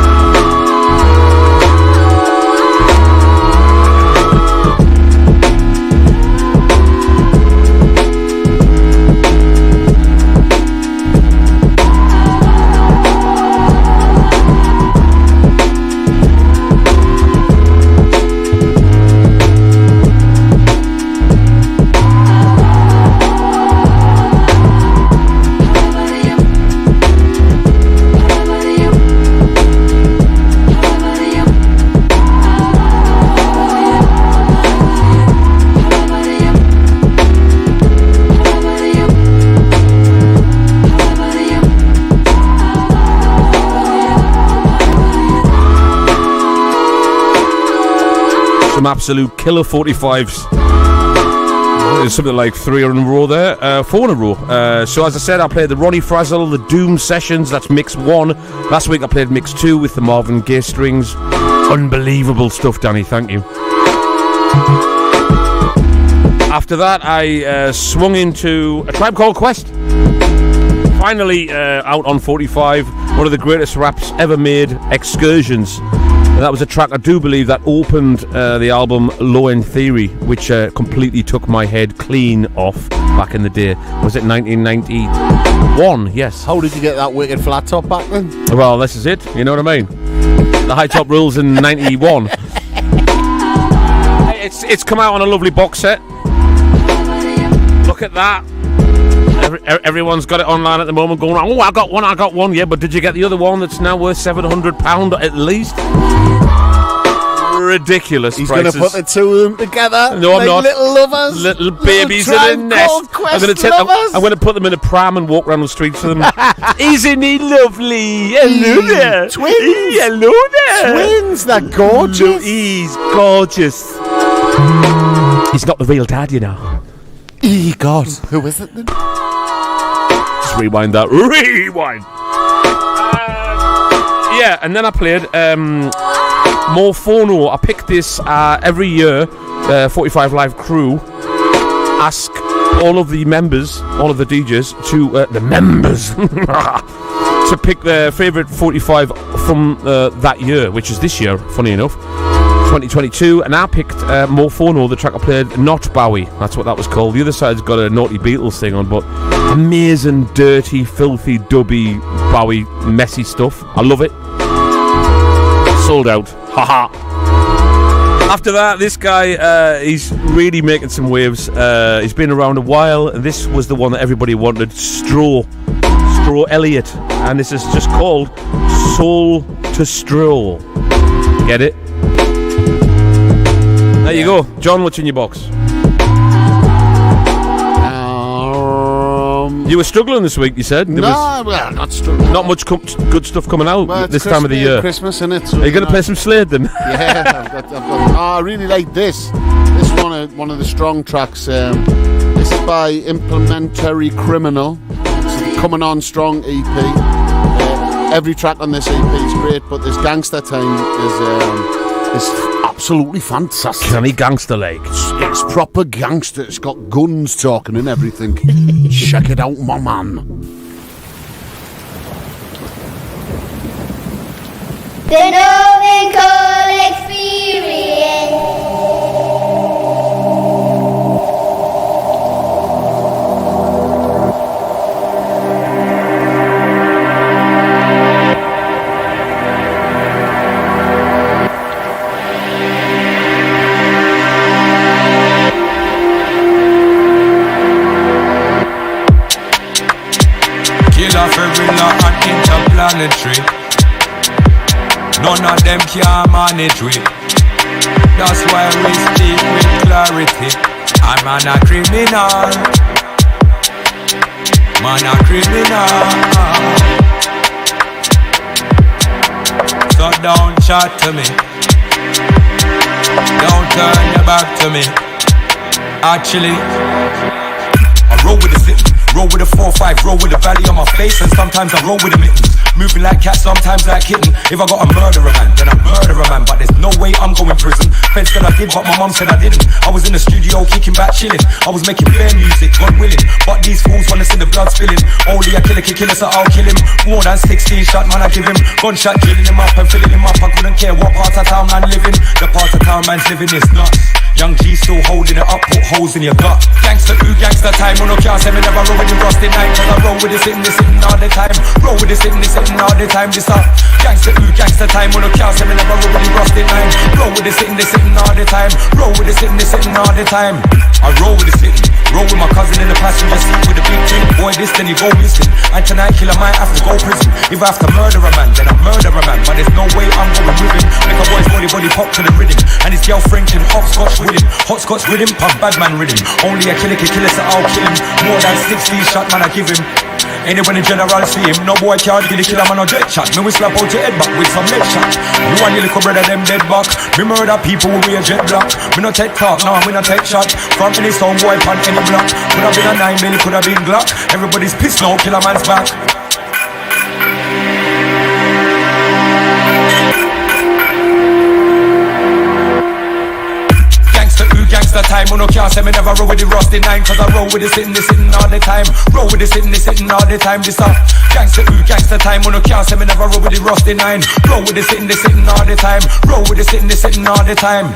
Some absolute killer 45s. There's something like 3 in a row there, 4 in a row. So as I said, I played the Ronnie Frazzle, the Doom Sessions, that's mix 1. Last week I played mix 2 with the Marvin Gaye strings. Unbelievable stuff, Danny, thank you. After that, I swung into A Tribe Called Quest. Finally out on 45, one of the greatest raps ever made, Excursions. And that was a track I do believe that opened the album Low End Theory, which completely took my head clean off back in the day. Was it 1991? Yes. How did you get that wicked flat top back then? Well, this is it. You know what I mean? The high top rules in 91. It's come out on a lovely box set. Look at that. Everyone's got it online at the moment going, oh, I got one, yeah, but did you get the other one that's now worth £700 at least? Ridiculous He's prices. He's going to put the two of them together. No, I'm not. Little lovers. Little babies in a nest. I'm going to put them in a pram and walk around the streets with them. Isn't he lovely? Hello there. Twins. Hello there. Twins, they're gorgeous. No, he's gorgeous. He's not the real dad, you know. God. Who is it then? Just rewind that. Rewind. Yeah, and then I played more phono. I picked this every year. 45 Live crew ask all of the members, all of the DJs, to the members to pick their favourite 45 from that year, which is this year, funny enough, 2022. And I picked more phono, the track I played, Not Bowie. That's what that was called. The other side's got a Naughty Beatles thing on, but amazing, dirty, filthy, dubby, Bowie, messy stuff. I love it. Sold out. Haha. After that, this guy, he's really making some waves. He's been around a while, and this was the one that everybody wanted, Straw Elliott. And this is just called Soul to Stroll. Get it? There you go. John, what's in your box? You were struggling this week, you said? Not struggling. Not much good stuff coming out this time of the year. Christmas, innit? So are you going to play some Slade then? Yeah, I've got. I really like this. This is one of the strong tracks. This is by Implementary Criminal. It's coming on strong EP. Every track on this EP is great, but this Gangster Time is absolutely fantastic. Can he gangster like? It's proper gangster. It's got guns talking and everything. Check it out, my man. The Northern Coal Experience. Interplanetary. None of them can manage with. That's why we speak with clarity. I'm a criminal. Man a criminal. So don't chat to me. Don't turn your back to me. Actually, I roll with the city. Roll with a 4-5, roll with a valley on my face, and sometimes I roll with the mittens. Moving like cat, sometimes like kitten. If I got a murderer man, then I murder a man. But there's no way I'm going prison. Feds said I did, but my mum said I didn't. I was in the studio kicking back, chilling. I was making bare music, God willing. But these fools wanna see the blood spilling. Only a killer can kill us, so I'll kill him. More than 16 shot, man, I give him. Gunshot, killing him up and filling him up. I couldn't care what part of town man living. The part of town man's living is nuts. Young G still holding it up, put holes in your gut. Gangster who, gangster time. When I can't say me never roll with the rusty night. Cause I roll with the sitting all the time. Roll with the sitting all the time. This up. Gangster who, gangster time. When I can't say me never roll with the rusty night. Roll with the sitting all the time. Roll with the sitting all the time. I roll with the sitting. Roll with my cousin in the passenger seat with a big thing. Boy, this then he go missing. And tonight killer might have to go prison. If I have to murder a man, then I murder a man. But there's no way I'm going with him. Make a boy's body pop to the rhythm. And his girlfriend can hopscotch with him. Hopscotch with him, pump bad man rhythm. Only a killer can kill us, so I'll kill him. More than 16 shot man I give him. Anyone in general see him. No boy can't get the killer man no jet shot. Me we slap out your head back with some lead shot. You and your little brother them dead back. Me murder people with a jet block. Me no take talk, no me no take shot. From any sound boy pan any block. Could have been a 9 mil, could have been Glock. Everybody's pissed now, killer man's back. Gangster time, when I can't say me never roll with the rusty nine. Cause I roll with the sitting all the time. Roll with the sitting all the time. This up. Gangster time, when I can't say me never roll with the rusty nine. Roll with the sitting all the time. Roll with the sitting all the time.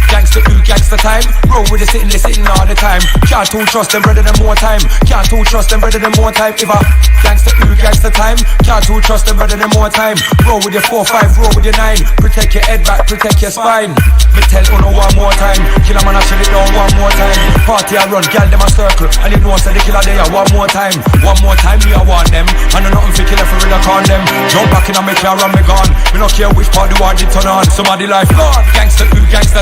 Gangster time, roll with the sitting all the time. Can't too trust them better than more time. Can't too trust them better than more time. If I gangster time, can't too trust them better than more time. Roll with your 4-5, roll with your 9. Protect your head back, protect your spine. Me tell Uno one more time. Killer man I shut it down one more time. Party I run, gal them a circle. And you know say the killer there one more time. One more time me I want them. I know nothing for killer for real I con them. Jump back in and make car and me gone. Me no care which part the war did turn on. Somebody life gone. Gangster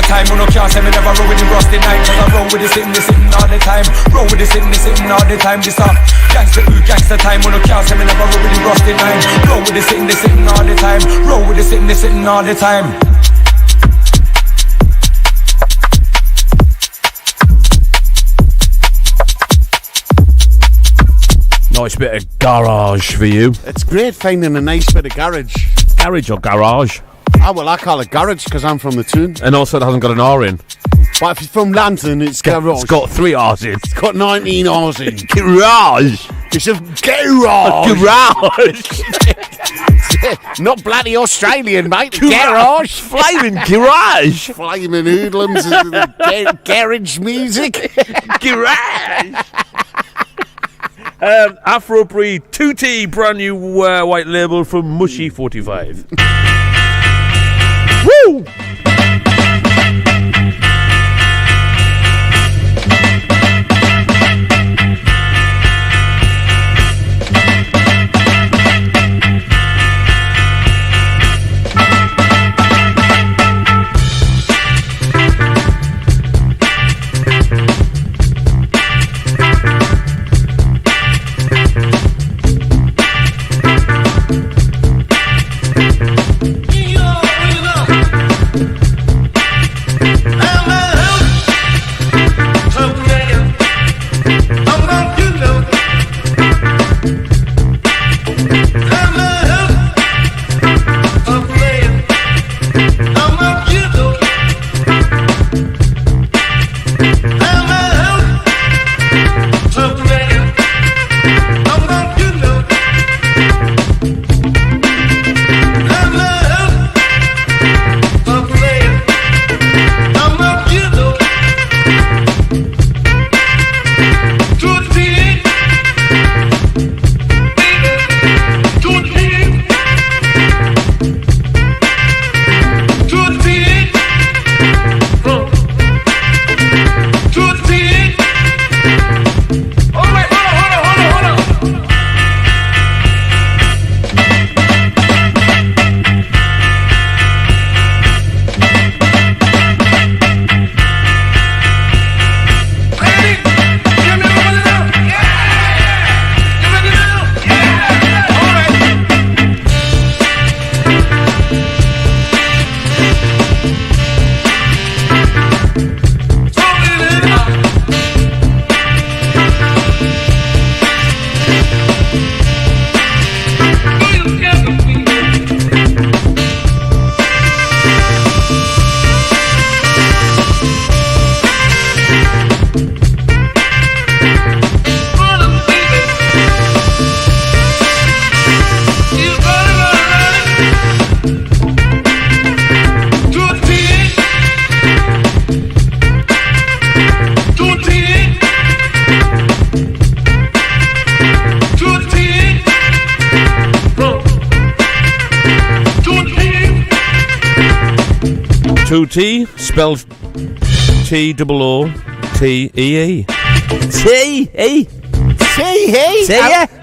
time. No can't say me never roll with the rusty night. Cause I roll with the sitting all the time. Roll with the sitting all the time. This up. Gangster time. No can't say me never roll with the rusty night. Roll with the sitting all the time. Roll with the sitting all the time. Nice bit of garage for you. It's great finding a nice bit of garage. Garage or garage? Ah, well, I call it garage because I'm from the tune. And also it hasn't got an R in. But if you're from London, it's garage. It's got 3 R's in. It's got 19 R's in. Garage. It's a garage. Garage. Not bloody Australian, mate. Garage. Flaming garage. Flaming hoodlums. Garage music. Garage. Afro Breed 2T, brand new white label from Mushy 45. Woo! 2T, spelled T-O-O-T-E-E. T-E. Tee-hee?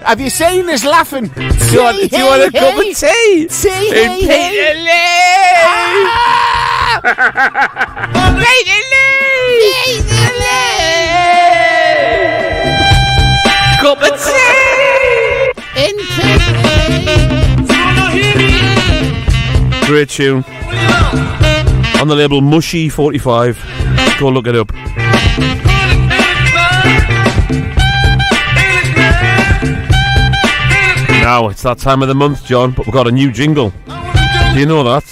Have you seen us laughing? Do you want a cup of tea? Tee-hee? Cup of tea! Great tune. On the label Mushy 45. Go look it up. Now, it's that time of the month, John, but we've got a new jingle. Do you know that?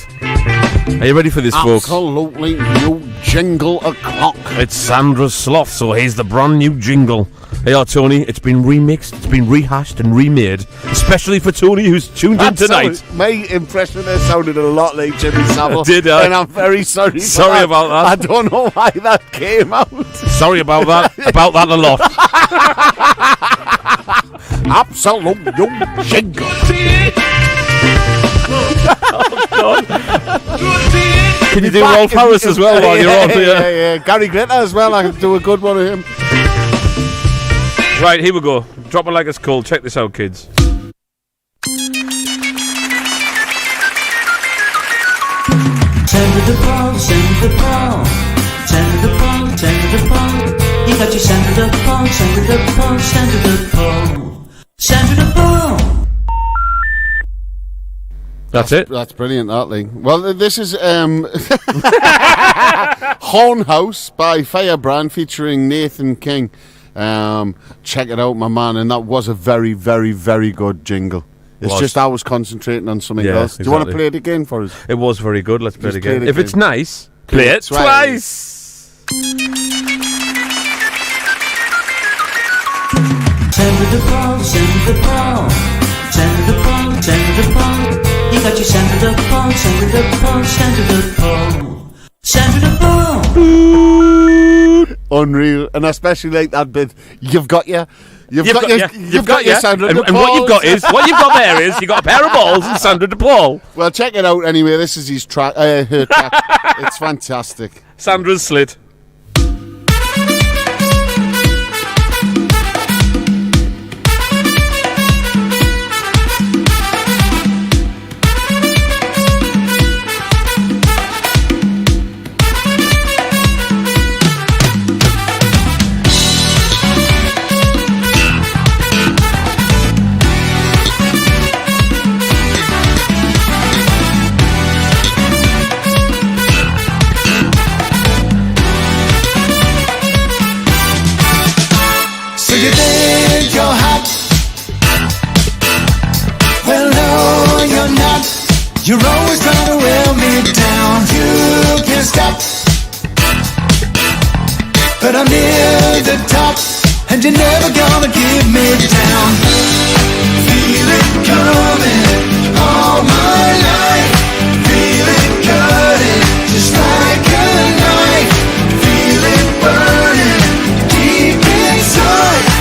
Are you ready for this, folks? Absolutely new jingle o'clock. It's Sandra's Sloth, so here's the brand new jingle. Hey, Tony, it's been remixed, it's been rehashed and remade, especially for Tony, who's tuned in tonight. My impression there sounded a lot like Jimmy Savile. Did I? And I'm very sorry. Sorry about that. I don't know why that came out. Sorry about that. About that a lot. Absolute new jingle. Oh, God. Can you do Rolf Harris as well while you're on here? Yeah. Gary Glitter as well. I can do a good one of him. Right, here we go. Drop it like it's cold. Check this out, kids. Sandra the Paul, Sandra the Paul, Sandra the Paul, Sandra the Paul. You got your Sandra the Paul, Sandra the Paul, Sandra the Paul, Sandra the Paul. That's it. That's brilliant, that Lee. Well, this is Horn House by Firebrand featuring Nathan King. Check it out, my man. And that was a very, very, very good jingle. It's just I was concentrating on something else. Do you want to play it again for us? It was very good. Let's play it again. If it's nice, play it twice. Sandra the Paul, Sandra the Paul, Sandra the Paul, Sandra the Paul. You got your Sandra the Paul, Sandra the Paul, Sandra the Paul, Sandra the Paul. Unreal, and I especially like that bit. You've got your Sandra and the Paul. And what you've got there is you got a pair of balls and Sandra the Paul. Well, check it out anyway. This is his track, her track. It's fantastic. Sandra's Slit. You think you're hot? Well, no, you're not. You're always trying to wear me down. You can't stop, but I'm near the top, and you're never gonna give me down. Feel it coming all my life. Feel it cutting just like a knife. Feel it burning deep inside.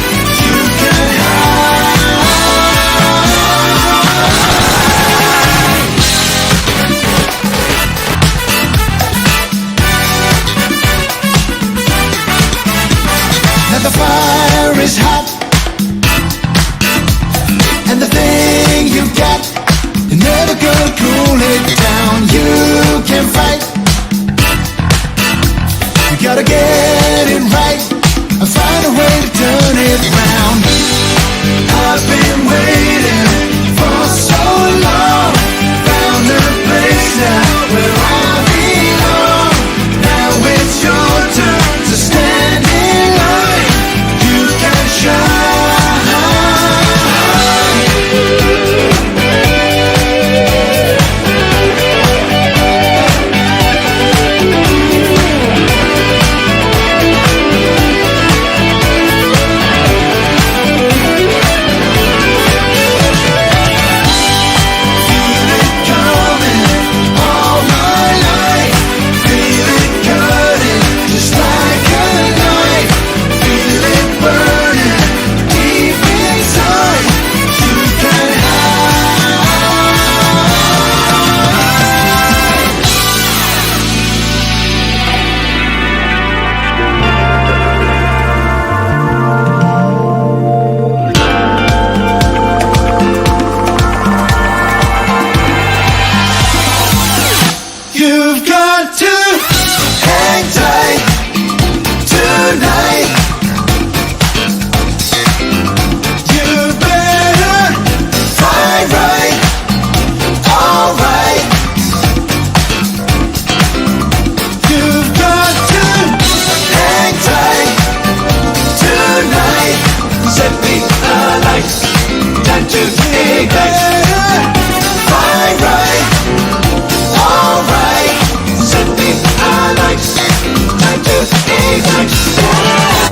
The fire is hot, and the thing you got, you're never gonna cool it down. You can fight, you gotta get it right, and find a way to turn it round. I've been waiting for so long, found a place now where I belong. Now it's your turn to stand in line.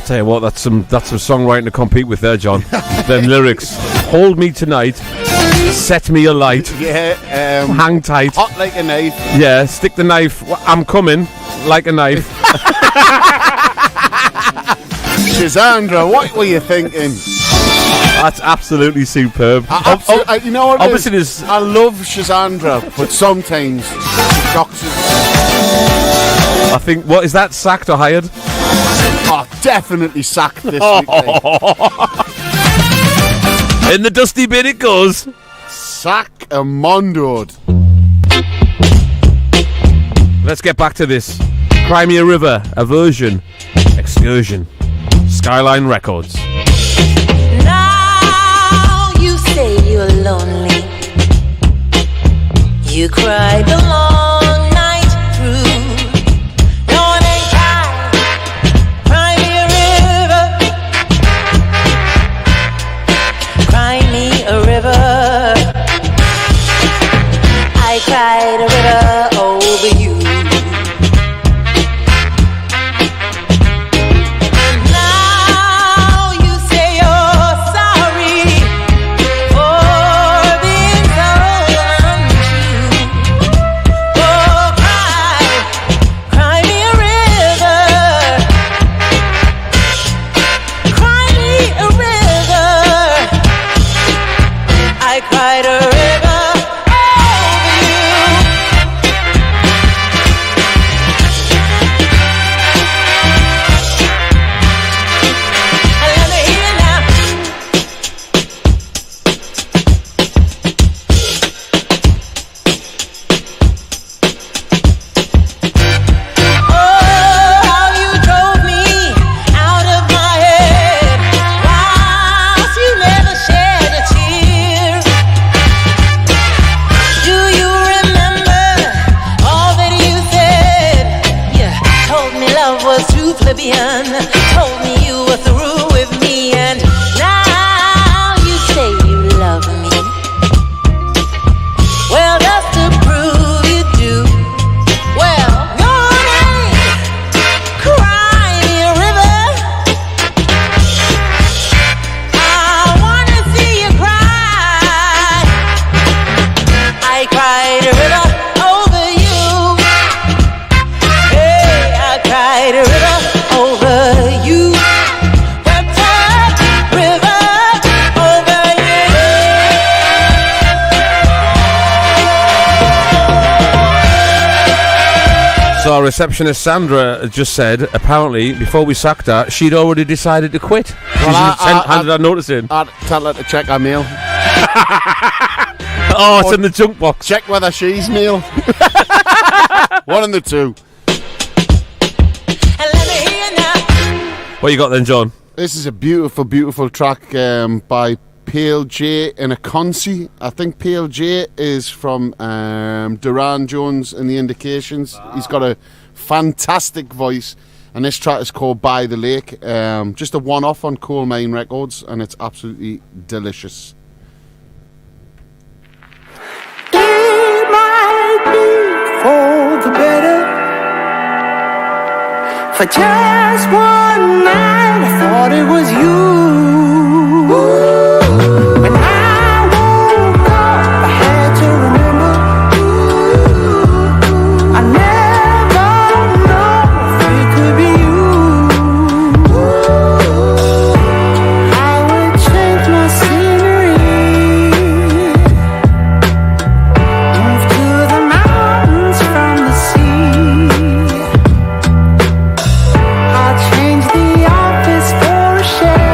Tell you what, that's some songwriting to compete with there, John. Them lyrics. Hold me tonight. Set me alight. Yeah. Hang tight. Hot like a knife. Yeah, stick the knife. I'm coming like a knife. Shazandra, what were you thinking? That's absolutely superb. You know what? Opposite is. I love Shazandra, but sometimes she shocks us. I think. What is that? Sacked or hired? Oh, definitely sacked this week. In the dusty bin it goes. Sack a mondoed. Let's get back to this. Crimea River, Aversion, Excursion, Skyline Records. Now you say you're lonely. You cried the long night through. No one ain't cried. Cry me a river. Cry me a river. I cried a river over you. Told me you were through with me, and now you say you love me. Well, just to prove you do, well, go ahead, cry me a river. I wanna see you cry. I cried a river over you. Hey, I cried a river over you. Wept a river over you. So our receptionist Sandra just said, apparently, before we sacked her, she'd already decided to quit. Handed her notice in. I'd tell her to check her mail. Oh, it's in the junk box. Check whether she's mail. One and the two. What you got then, John? This is a beautiful, beautiful track by Pale J in a Concy. I think Pale J is from Duran Jones and the Indications. He's got a fantastic voice, and this track is called By the Lake. Just a one-off on Coal Mine Records, and it's absolutely delicious. It might be for the better. For just one night, I thought it was you. When I woke up, I had to remember. I never know if it could be you. I would change my scenery, move to the mountains from the sea. I'll change the office for a shed.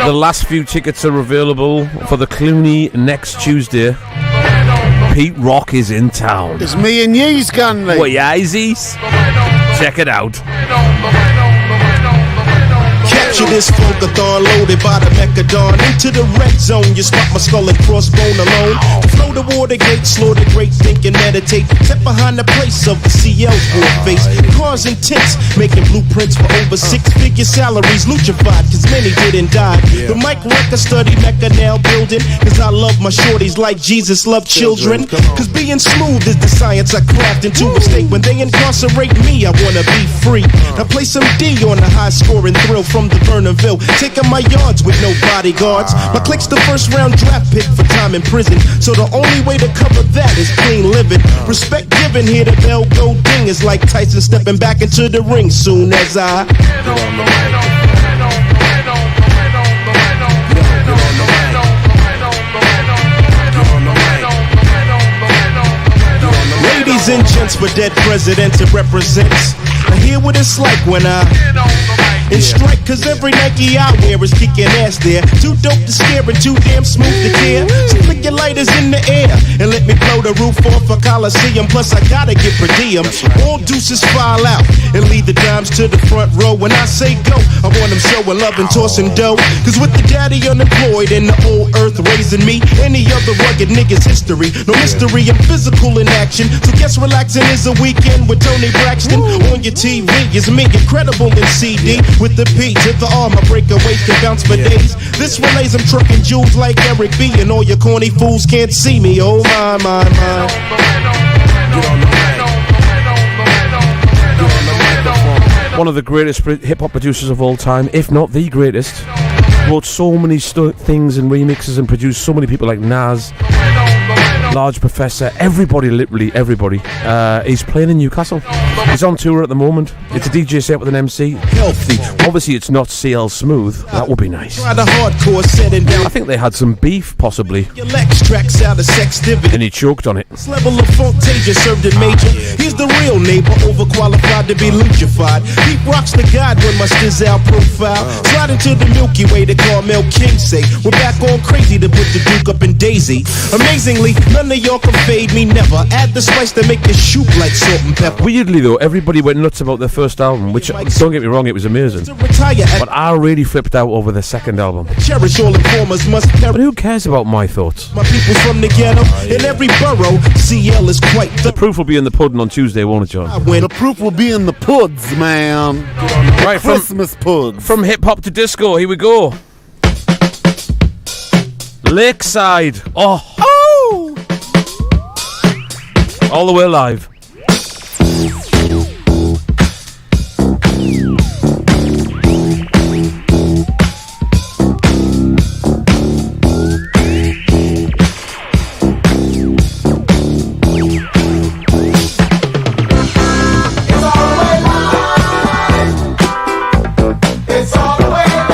The last few tickets are available for the Clooney next Tuesday. Pete Rock is in town. It's me and ye's Gunley. Well, yezies. Check it out. Capture this funkathon loaded by the Mechadon. Into the red zone, you spot my skull and crossbone alone. Flow the water gate, slow the great, think and meditate. Step behind the place of the CL's war face. Cars and tents, making blueprints for over 6-figure salaries. Lutrified, cause many didn't die. The mic record study Mecca now building. Cause I love my shorties like Jesus loved children. Cause being smooth is the science I craft into a state. When they incarcerate me, I wanna be free. Now play some D on the high scoring thrill from the Vernonville, taking my yards with no bodyguards. My clique's the first round draft pick for time in prison, so the only way to cover that is clean living. Respect given, here the bell go ding. It's like Tyson stepping back into the ring soon as I get on the mic. Ladies and gents, for dead presidents it represents. Now hear what it's like when I and strike, cause every Nike I wear is kicking ass there. Too dope to scare and too damn smooth to care. So flick your lighters in the air and let me blow the roof off a Coliseum. Plus I gotta get per diem. All deuces file out and lead the dimes to the front row. When I say go, I want them showing love and tossing dough. Cause with the daddy unemployed and the old earth raising me, any other rugged nigga's history. No mystery, I'm physical in action. So guess relaxing is a weekend with Tony Braxton. On your TV is me, incredible in CD. With the P to the R, my breakaways can bounce for days. This relays, I'm trucking jewels like Eric B. And all your corny fools can't see me, oh my, my, my. One of the greatest hip-hop producers of all time, if not the greatest. Wrote so many things and remixes and produced so many people like Nas, Large Professor, everybody, literally everybody. He's playing in Newcastle. He's on tour at the moment. It's a DJ set with an MC. Healthy. Obviously, it's not CL Smoove. That would be nice. Try the hardcore setting down. I think they had some beef, possibly. Your Lex tracks out of sextivity. And he choked on it. This level of Fantasia served in major. He's the real neighbor, overqualified to be luchified. Deep rocks the god when my stizzle profile. Slide into the Milky Way to Carmel King say. We're back on crazy to put the Duke up in Daisy. Amazingly, none of y'all can fade me never. Add the spice to make it shoot like salt and pepper. Weirdly though, everybody went nuts about their first album, which, don't get me wrong, it was amazing. But I really flipped out over the second album. Cherish all informers must perish. But who cares about my thoughts? My people from the ghetto, in every borough, CL is quite the proof will be in the pudding on Tuesday, won't it, John? The proof will be in the puds, man. Right, Christmas puds. From hip-hop to disco, here we go. Lakeside. Oh. All the way live. It's all the way live.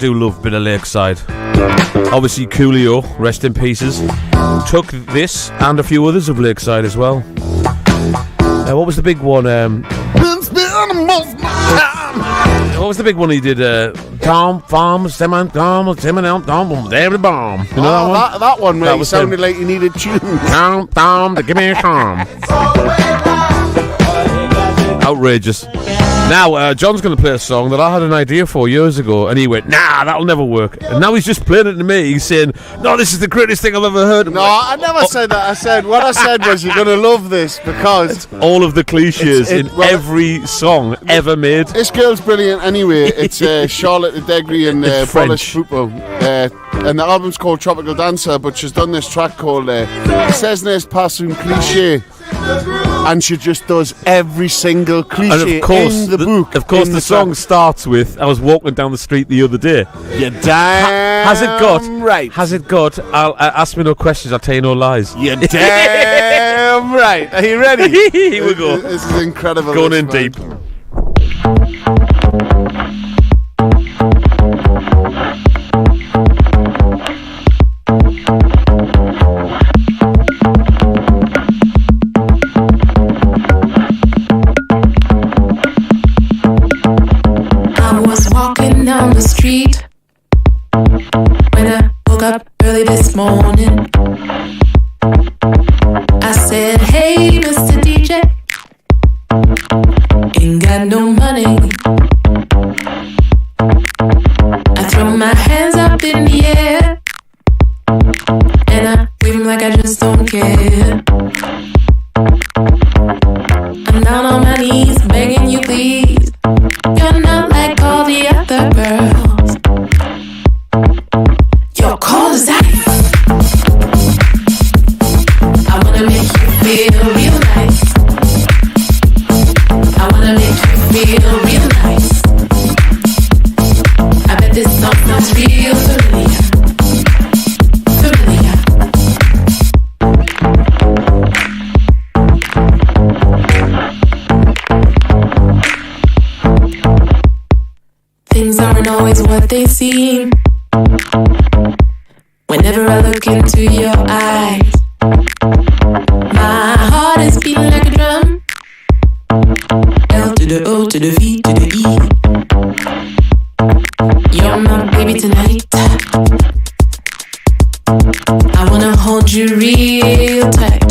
do love a bit of Lakeside. Obviously, Coolio, rest in pieces, took this and a few others of Lakeside as well. What was the big one? What was the big one he did? Tom Farm, Seman, Tom, Seman, Tom, David Bomb. You know that one? That one where you sounded like you needed tune. Tom, give me a calm. Outrageous. Now, John's going to play a song that I had an idea for years ago, and he went, nah, that'll never work. And now he's just playing it to me. He's saying, no, this is the greatest thing I've ever heard. No, I never said that. What I said was, you're going to love this because... all of the cliches in every song ever made. This girl's brilliant anyway. It's Charlotte Degri and Polish Fupo. And the album's called Tropical Dancer, but she's done this track called C'est n'est pas un cliché. And she just does every single cliche in the book. Of course, the song starts with, I was walking down the street the other day. You're damn Has it got? right. Has it got? Ask me no questions, I'll tell you no lies. You're damn right. Are you ready? Here we go. This is incredible. Going in deep. Down the street when I woke up early this morning. I said, hey, Mr. DJ, ain't got no money. I throw my hands up in the air and I wave them like I just don't care. I'm down on my knees begging you please. You're not like all the other girls. You're cold as ice. I wanna make you feel real nice. I wanna make you feel real nice. I bet this song sounds real familiar. Things aren't always what they seem. Whenever I look into your eyes, my heart is beating like a drum. L to the O to the V to the E. You're my baby tonight. I wanna hold you real tight.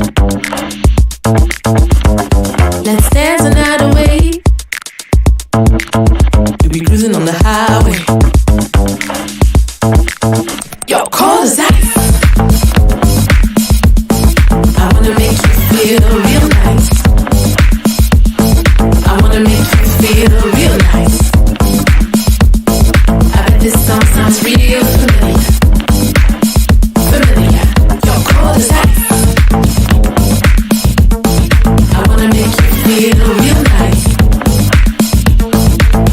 Let's dance the night away. We'll be cruising on the highway. You're cold as ice. I wanna make you feel real nice. I wanna make you feel real nice. I bet this song sounds real familiar. Familiar. You're cold as ice. I wanna make you feel real nice.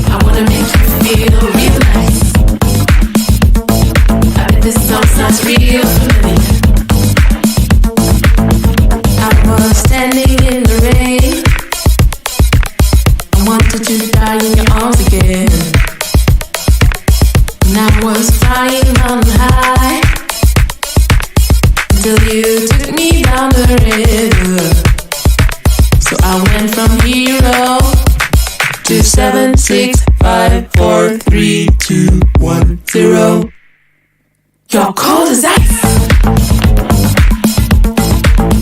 I wanna make you feel real nice. I bet this song sounds real familiar. I was standing in the rain. I wanted to die in your arms again. And I was flying on high until you took me down the river. So I went from hero to 7, 6, 5, 4, 3, 2, 1, 0. You're cold as ice.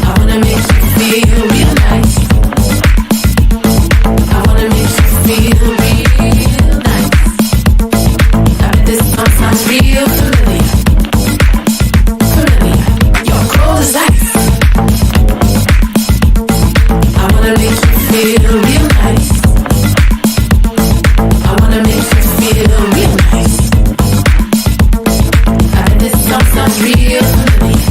I wanna make you feel real nice. I wanna make you feel real nice. I bet this song sounds real familiar. Familiar. You're cold as ice. I wanna make you feel real nice. I wanna make you feel real nice. I bet this song sounds real familiar.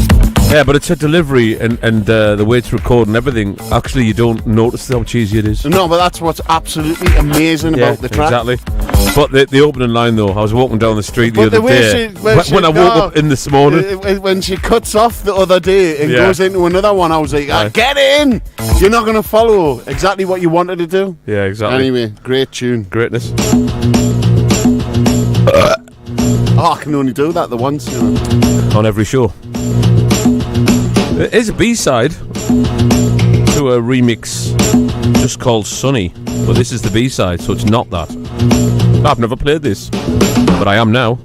Yeah, but it's a delivery and the way it's recorded and everything. Actually, you don't notice how cheesy it is. No, but that's what's absolutely amazing about the track. Exactly. But the opening line, though, I was walking down the street the other day. When I woke up in this morning. When she cuts off the other day and goes into another one, I was like, get in! You're not going to follow exactly what you wanted to do. Yeah, exactly. Anyway, great tune. Greatness. Oh, I can only do that the once, you know. On every show. There is a B-side to a remix just called Sunny, but this is the B-side, so it's not that. I've never played this, but I am now.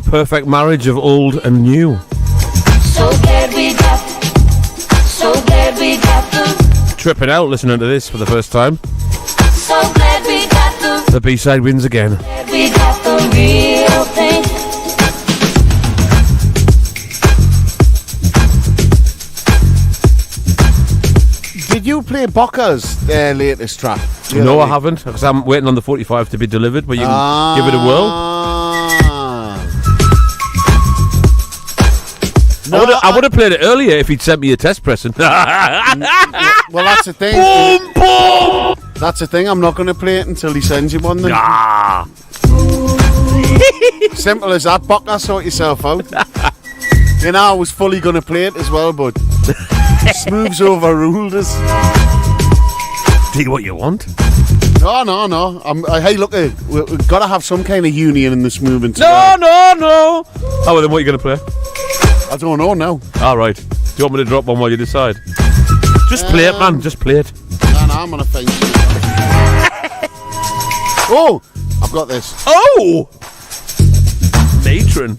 perfect marriage of old and new. So glad we got the. Tripping out listening to this for the first time. So glad we got The B-side wins again. We got the real thing. Did you play Bocca's latest track? No, I haven't, because I'm waiting on the 45 to be delivered, but you can give it a whirl. No, I would have played it earlier if he'd sent me a test pressing. Well, that's the thing. Boom, boom! That's the thing. I'm not going to play it until he sends you one. Then. Ah. Simple as that. Bocca, sort yourself out. You know, I was fully going to play it as well, but Smoove's overruled us. Do what you want. No. Hey, look, we've got to have some kind of union in this movement. No. Oh, well, then what are you going to play? I don't know now. All right. Do you want me to drop one while you decide? Just play it, man. Just play it. No, I'm going to find you. Oh, I've got this. Oh! Matron.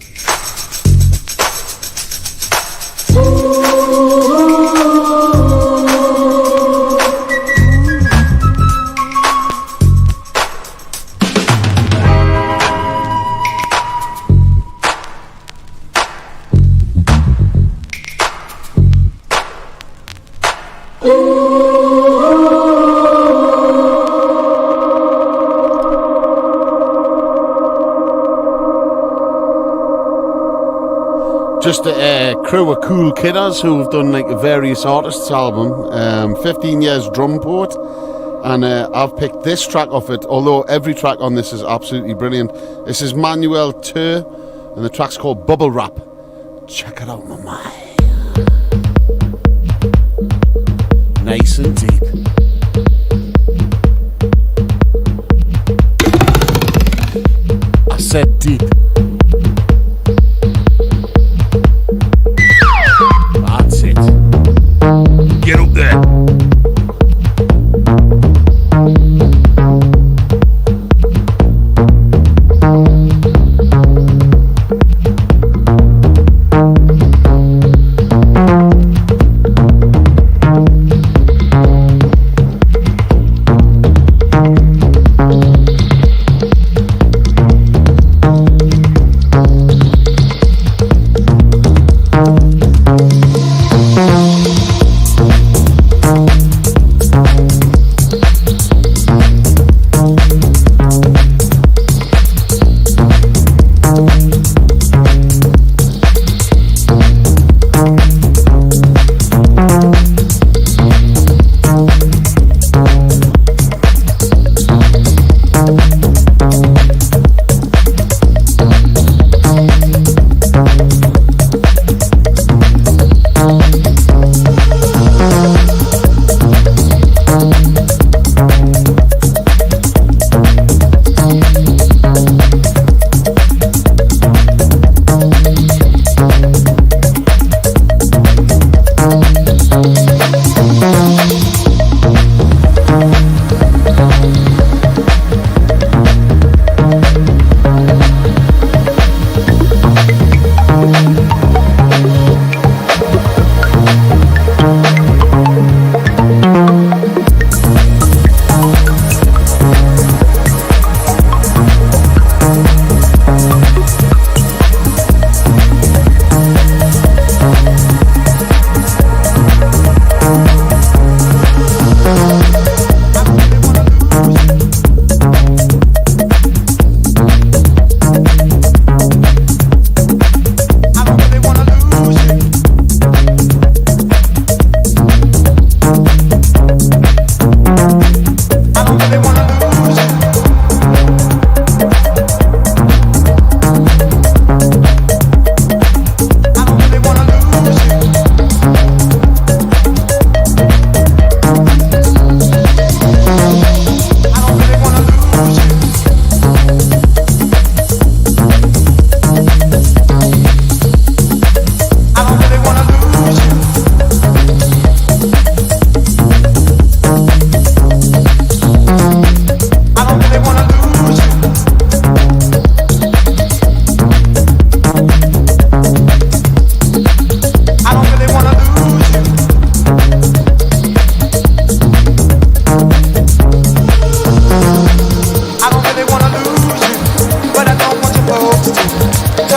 Just a crew of cool kidders who've done like a various artists album, 15 years drum port, and I've picked this track off it, although every track on this is absolutely brilliant. This is Manuel Tur, and the track's called Bubble Wrap. Check it out, my man. Nice and deep. I said deep. That's it. Get up there.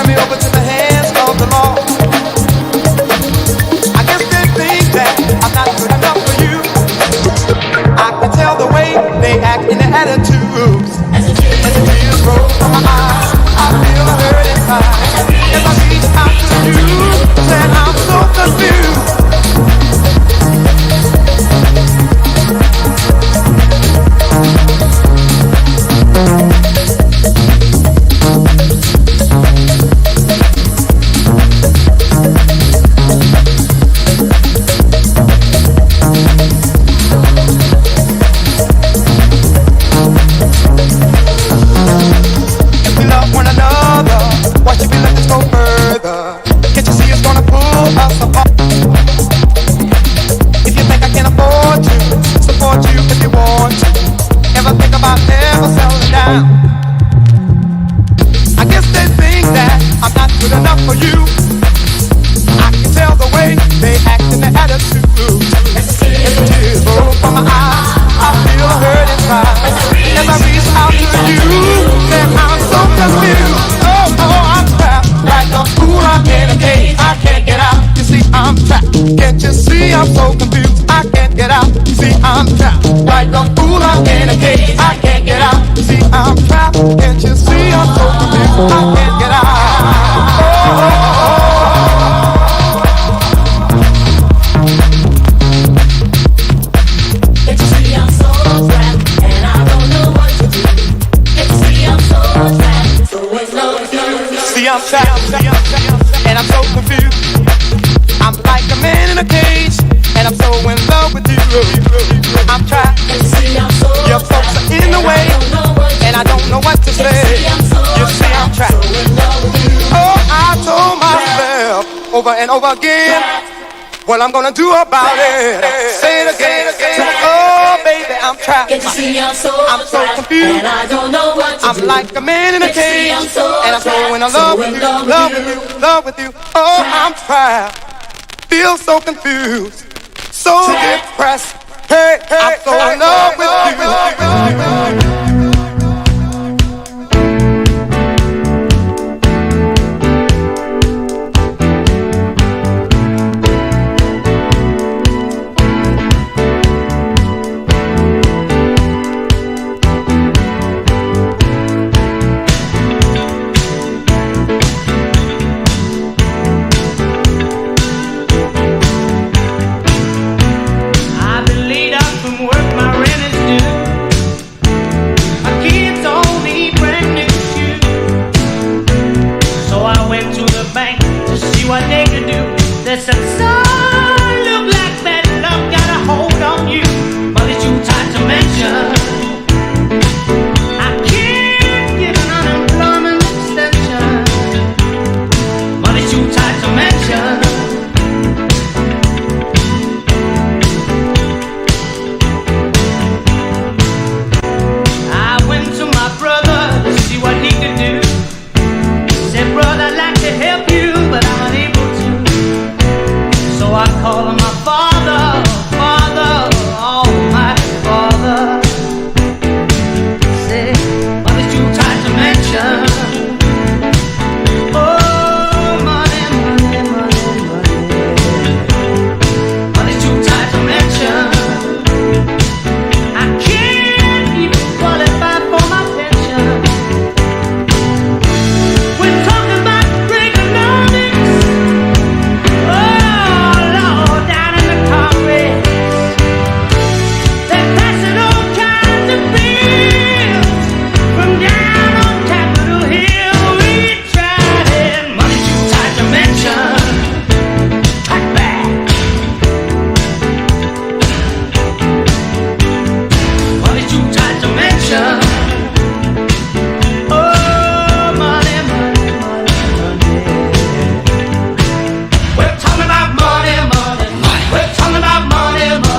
turn me over to the hands of the law. I guess they think that I'm not good enough for you. I can tell the way they act in their attitudes. As the tears roll from my eyes, I feel a hurt inside. As I reach out to you, said I'm so confused. I guess they think that I'm not good enough for you. I can tell the way they act in their attitude. As the tears roll from my eyes, I feel a hurt inside. As I reach out to you, then I'm so confused. Oh, I'm trapped like a fool. I'm in a cage. I can't get out. You see, I'm trapped. Can't you see I'm so confused? I can't get out. You see, I'm trapped like a fool. I'm in a cage. I can't get out. You see, I'm trapped. Can't you see I'm so confused? I can't get out. Can't you see I'm so trapped and I don't know what to do? Can't you see I'm so trapped? So it's no excuse. See I'm trapped and I'm so confused. I'm like a man in a cage and I'm so in love with you. I'm trapped. Your folks are in the way and I don't know what to say. You see I'm trapped. Oh, I told myself over and over again what I'm gonna do about it. Say it again. Oh, baby, I'm trapped. I'm so confused and I don't know what to do. I'm like a man in a cage and I'm so in love with you, love with you. Oh, I'm trapped. Feel so confused, so depressed. Hey, I'm so in love with you.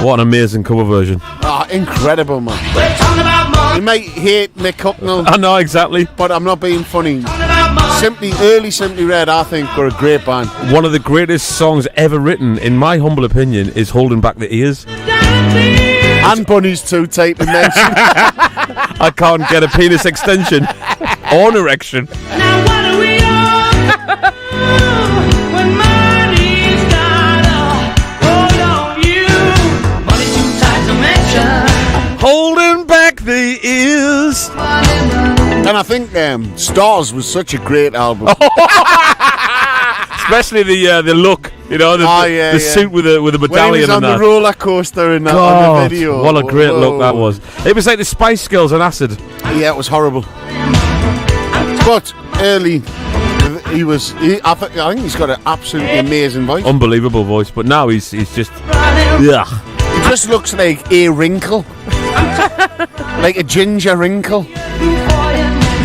What an amazing cover version. Oh, incredible, man. You might hate Mick Hucknall. I know, exactly. But I'm not being funny. Simply Red, I think, were a great band. One of the greatest songs ever written, in my humble opinion, is Holding Back the Ears. And Bunny's too tight to mention. I can't get a penis extension or an erection. Now what are we on? And I think Stars was such a great album. Especially the look, the suit with the medallion when he was on and that. the roller coaster in that God, on the video. what a great look that was. It was like the Spice Girls on acid. Yeah, it was horrible. But early, I think he's got an absolutely amazing voice. Unbelievable voice, but now he's just, yeah. He just looks like a wrinkle, like a ginger wrinkle.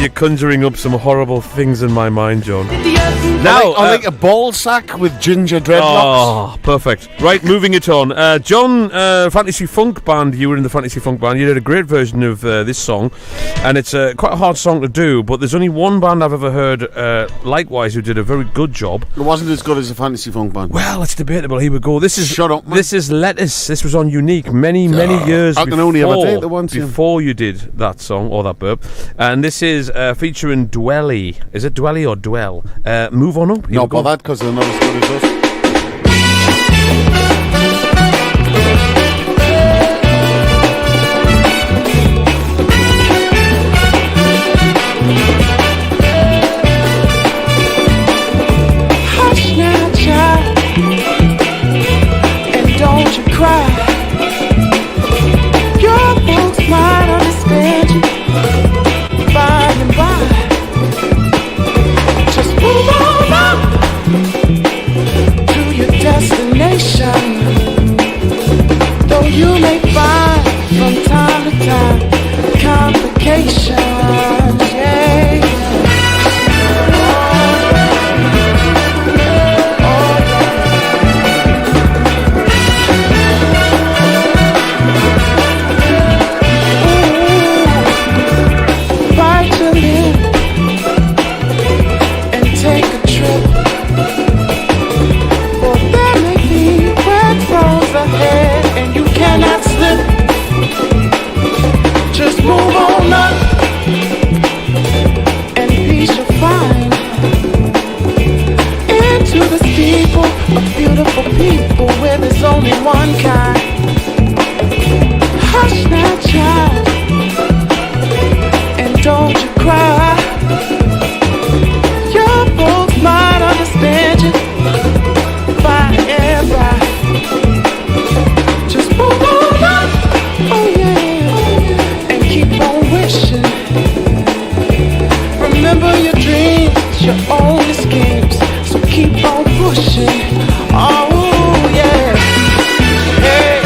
You're conjuring up some horrible things in my mind, John. Now, I like a ball sack with ginger dreadlocks. Oh, perfect. Right, moving it on. John, Fantasy Funk Band, you were in the Fantasy Funk Band. You did a great version of this song, and it's quite a hard song to do, but there's only one band I've ever heard likewise who did a very good job. It wasn't as good as the Fantasy Funk Band. Well, it's debatable. Here we go. This is Shut up, man. This is Lettuce. This was on Unique many years I can only ever take the ones before you did that song or that burp. And this is featuring Dwelly. Is it Dwelly or Dwell? Move on up. Not bothered because they're not as good as us. Hush now, child, and don't you cry. Your folks might understand you by and by. Just move on up to your destination. Though you may find from time to time complications, yeah. Bite your lip and take a trip. For there may be wet roads ahead and you cannot slip. Just move on up and peace you'll find. Into the steeple of beautiful people where there's only one kind. Hush now, child, and don't you cry. Your folks might understand you by and by. Just move on up, oh yeah, and keep on wishing. Remember your dreams, your only schemes, so keep on pushing. Oh yeah, hey.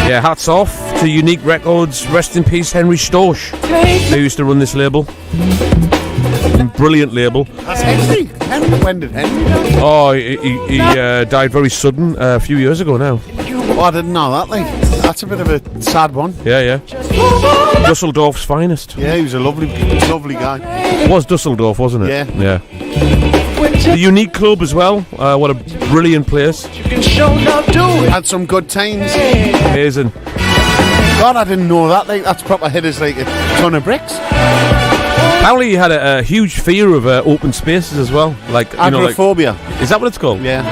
Yeah, hats off to Unique Records. Rest in peace, Henry Storch, who used to run this label. Brilliant label. That's Henry. When did Henry die? Oh, he died very sudden a few years ago now. Oh, I didn't know that. Like, that's a bit of a sad one. Yeah. Dusseldorf's finest. Yeah, he was a lovely guy. It was Dusseldorf, wasn't it? Yeah. The Unique Club as well. What a brilliant place. Had some good times. Amazing. God, I didn't know that. Like, that's proper hit us like a ton of bricks. Apparently, you had a huge fear of open spaces as well. Like agoraphobia. Is that what it's called? Yeah.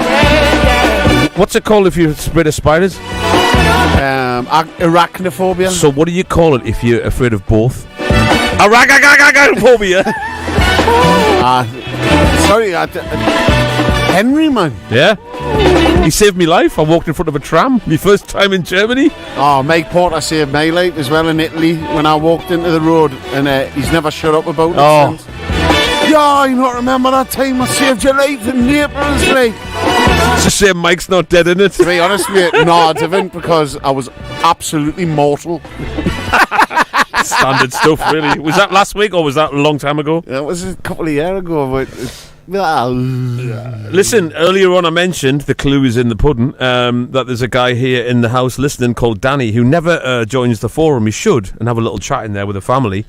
What's it called if you're afraid of spiders? Arachnophobia. So what do you call it if you're afraid of both? Arachnophobia. Sorry, Henry, man. Yeah. He saved me life. I walked in front of a tram. My first time in Germany. Oh, Mike Porter saved my life as well in Italy when I walked into the road, and he's never shut up about it since. Yeah, you not remember that time I saved your life in Naples, like? It's a shame Mike's not dead, in it. To be honest with you, no, I didn't, because I was absolutely mortal. Standard stuff, really. Was that last week or was that a long time ago? Yeah, it was a couple of years ago, but Listen, earlier on I mentioned, the clue is in the pudding, that there's a guy here in the house listening called Danny who never joins the forum. He should, and have a little chat in there with the family.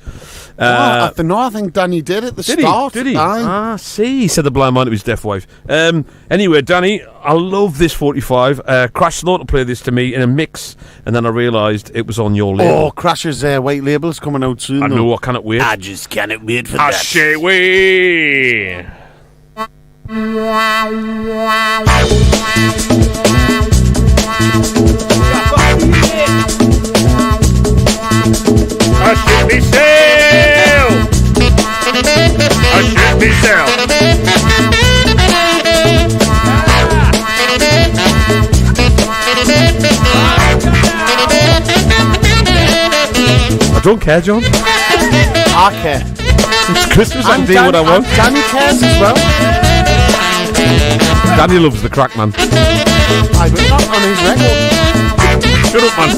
I think Danny did at the start. Did he? Aye. See, he said the blind man to his deaf wife. Anyway, Danny, I love this 45. Crash Slaughter played this to me in a mix, and then I realised it was on your label. Oh, Crash's white label's coming out soon. I know, I cannot wait. I just cannot wait for I that. say wait. I should be sail. I should be sail. I don't care, John. I care. It's Christmas. I'm doing what I want. Danny cares as well. Danny loves the crack, man. I but not on his record. Shut up, man.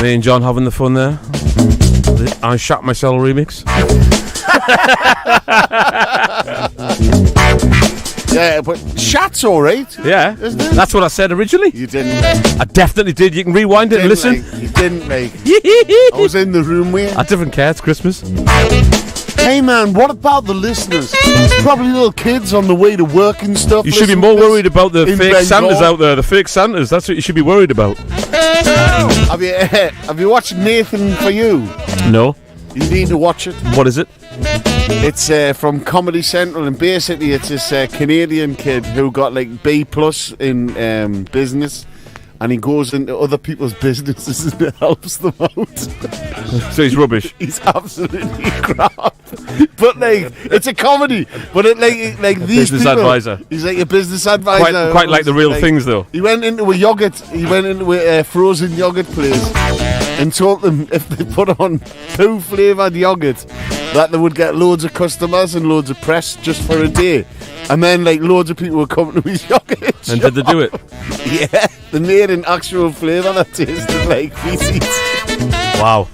Me and John having the fun there. I Shot Myself remix. Yeah, but Shat's alright. Yeah, isn't it? That's what I said originally. You didn't. I definitely did. You can rewind it and listen. You didn't, mate. I was in the room with you. I didn't care. It's Christmas. Hey man, what about the listeners? Probably little kids on the way to work and stuff. You should be more worried about the fake Santas out there. The fake Santas. That's what you should be worried about. Have you watched Nathan For You? No. You need to watch it. What is it? It's from Comedy Central, and basically it's this Canadian kid who got like B+ in business, and he goes into other people's businesses and it helps them out. So he's rubbish. He's absolutely crap. But like, it's a comedy. But it like these business people, advisor. He's like a business advisor. Quite like the real things though. He went into a frozen yogurt place and told them if they put on poo flavoured yogurt that they would get loads of customers and loads of press just for a day. And then like loads of people would come to his yogurt And shop. did they do it? Yeah, they made an actual flavour that tasted like feces. Wow.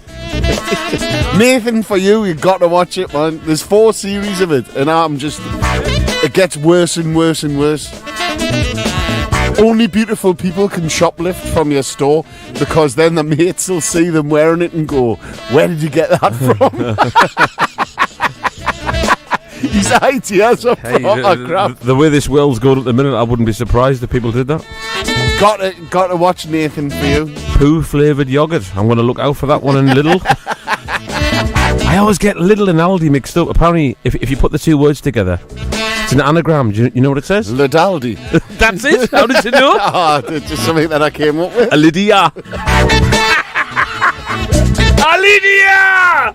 Nathan, for you, you've got to watch it, man. There's 4 series of it, and it gets worse and worse and worse. Only beautiful people can shoplift from your store, because then the mates will see them wearing it and go, "Where did you get that from?" These ideas are proper crap. The way this world's going at the minute, I wouldn't be surprised if people did that. Got to watch Nathan for you. Poo flavoured yogurt. I'm going to look out for that one in Lidl. I always get Lidl and Aldi mixed up. Apparently, if you put the 2 words together, it's an anagram. Do you know what it says? Lidaldi. That's it? How did you know? It's just something that I came up with. A Lydia. A Lydia!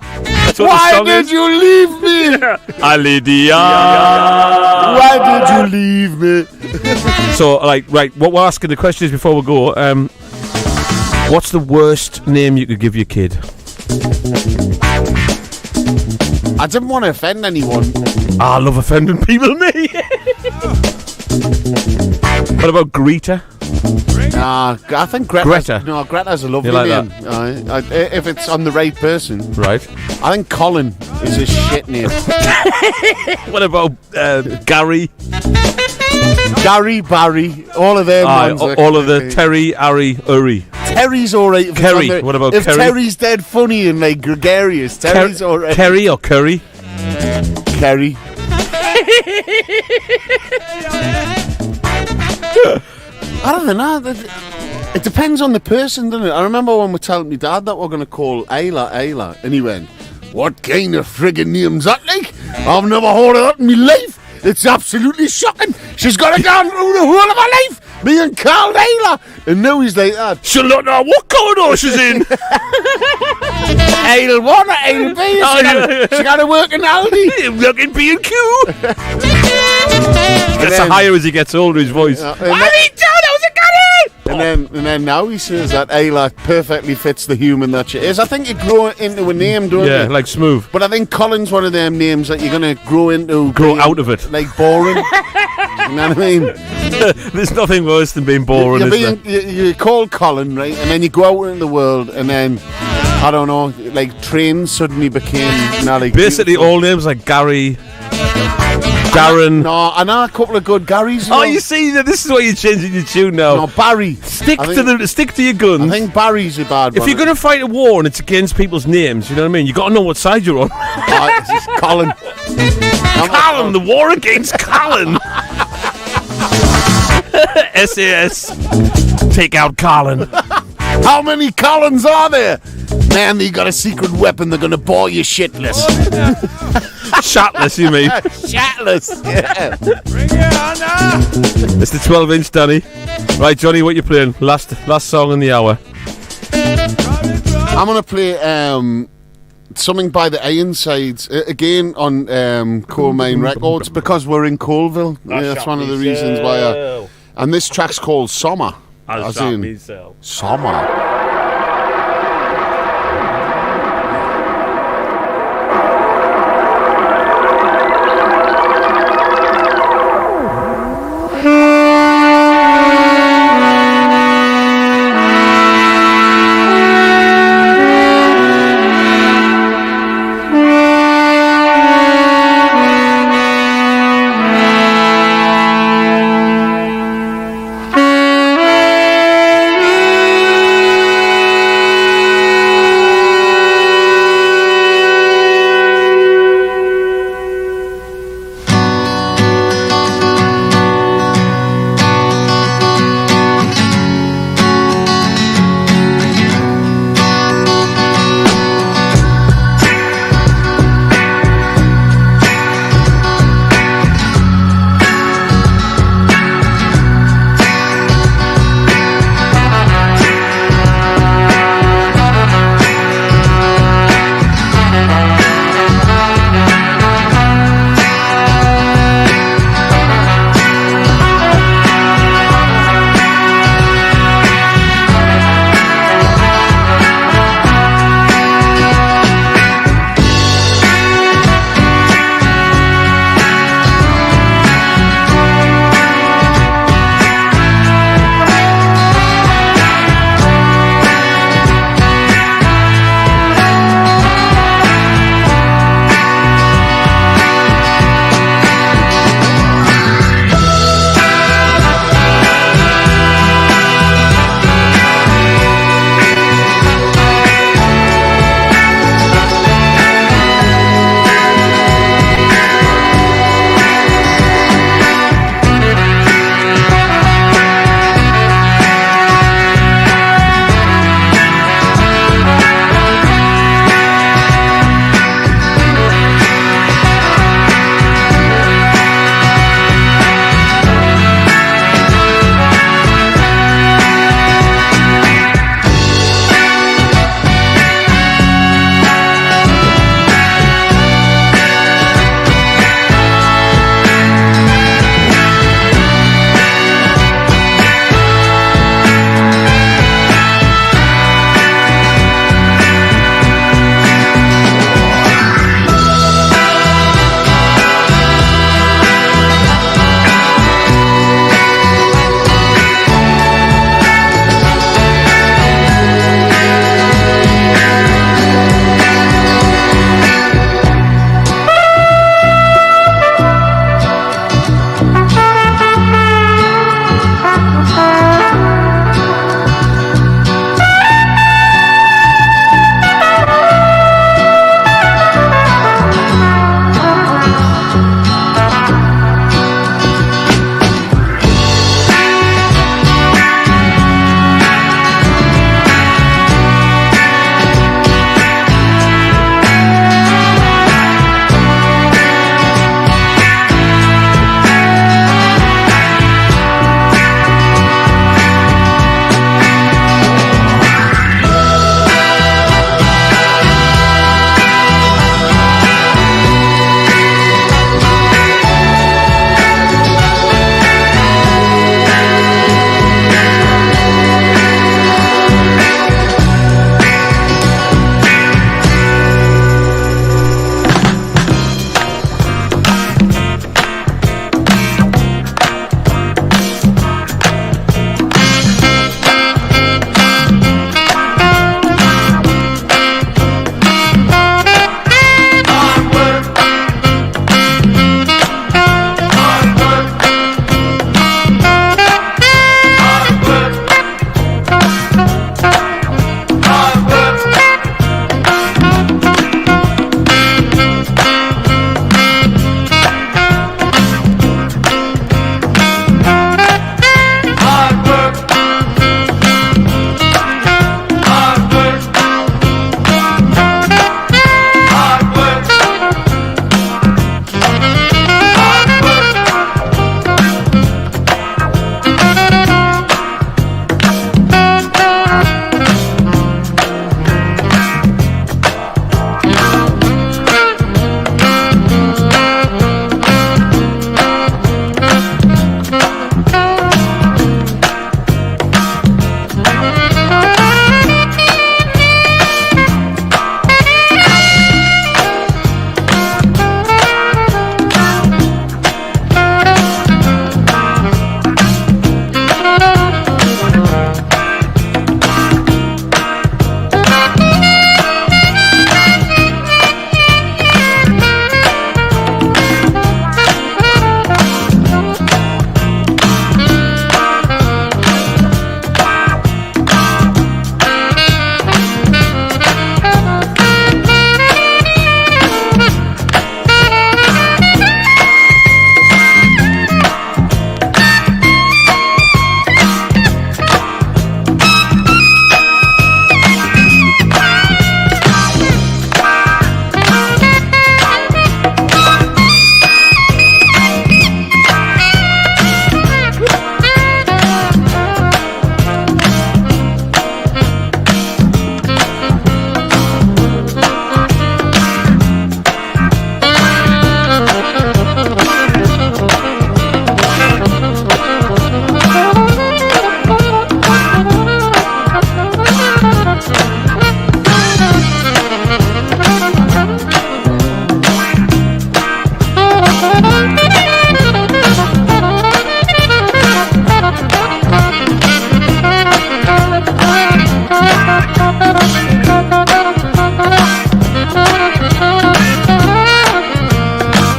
Why did you leave me? A Lydia. Why did you leave me? So, right, what we're asking the question is, before we go, what's the worst name you could give your kid? I didn't want to offend anyone. I love offending people, me. What about Greta? I think Greta. No, Greta's a lovely like name. If it's on the right person. Right. I think Colin is a shit name. What about Gary? Gary, Barry, all of them. All of the Terry, Harry, Uri. Terry's alright. Kerry. What about if Kerry? Terry's dead funny and like gregarious, Terry's alright. Kerry or Curry? Kerry. I don't know. It depends on the person, doesn't it? I remember when we told my dad that we're going to call Ayla, and he went, "What kind of friggin' name's that like? I've never heard of that in my life. It's absolutely shocking. She's got to go through the whole of her life being called Ayla." And now he's like that. She'll not know what corridor she's in. Ayla 1 or Ayla B. She got to work in Aldi. Work in B&Q. Gets higher as he gets older, his voice. And then now he says that Ayla perfectly fits the human that she is. I think you grow into a name, don't you? Yeah, like Smoove. But I think Colin's one of them names that you're going to grow into. Grow out of it. Like boring. You know what I mean? There's nothing worse than being boring, is there? You're called Colin, right? And then you go out into the world, and then, I don't know, like trains suddenly became... Basically all names like Gary... Darren. No, I know a couple of good Garys. Oh, you see, this is why you're changing your tune now. No, Barry. Stick to your guns. I think Barry's a bad one. If you're going to fight a war and it's against people's names, you know what I mean? You got to know what side you're on. It's Colin. Colin, the war against Colin. SAS. Take out Colin. How many Collins are there? Man, they got a secret weapon. They're going to bore you shitless. Shatless, you mean? Shatless, yeah. Bring it on now. It's the 12-inch, Danny. Right, Johnny, what you playing? Last song in the hour. I'm going to play something by the Ironsides, again on Coal Mine Records, because we're in Coalville. That's one of the reasons why. And this track's called Summer. Summer.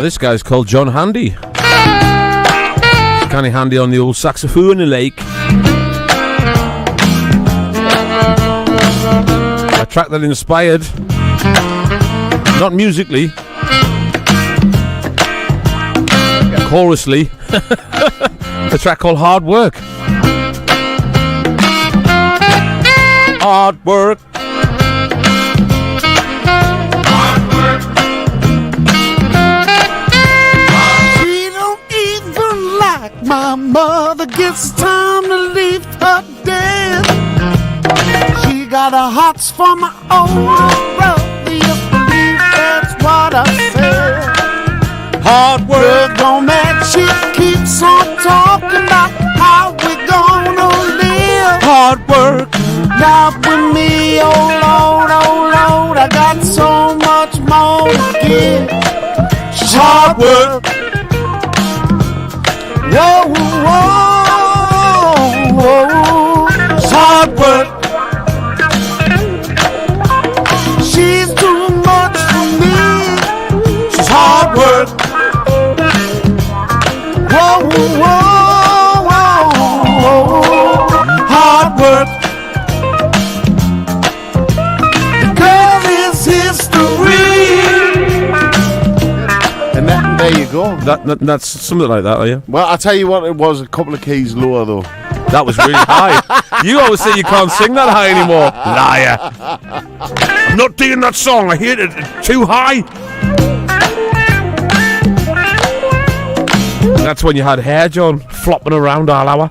This guy's called John Handy. Kind of handy on the old saxophone, like. A track that inspired, not musically, chorusly, a track called Hard Work. Hard work. My mother gets time to leave her dead. She got a hots for my older brother. You believe that's what I said. Hard work on that. She keeps on talking about how we gonna live. Hard work. Not with me, oh Lord, I got so much more to give. She's hard work. Whoa, whoa, whoa, it's hard work. She's too much for me. She's hard work. Whoa, whoa, whoa, hard work. The girl is history. And there you go. That's something like that, are you? Well, I'll tell you what, it was a couple of keys lower though. That was really high. You always say you can't sing that high anymore. Liar. I'm not doing that song. I hear it too high. That's when you had hair, John, flopping around all hour.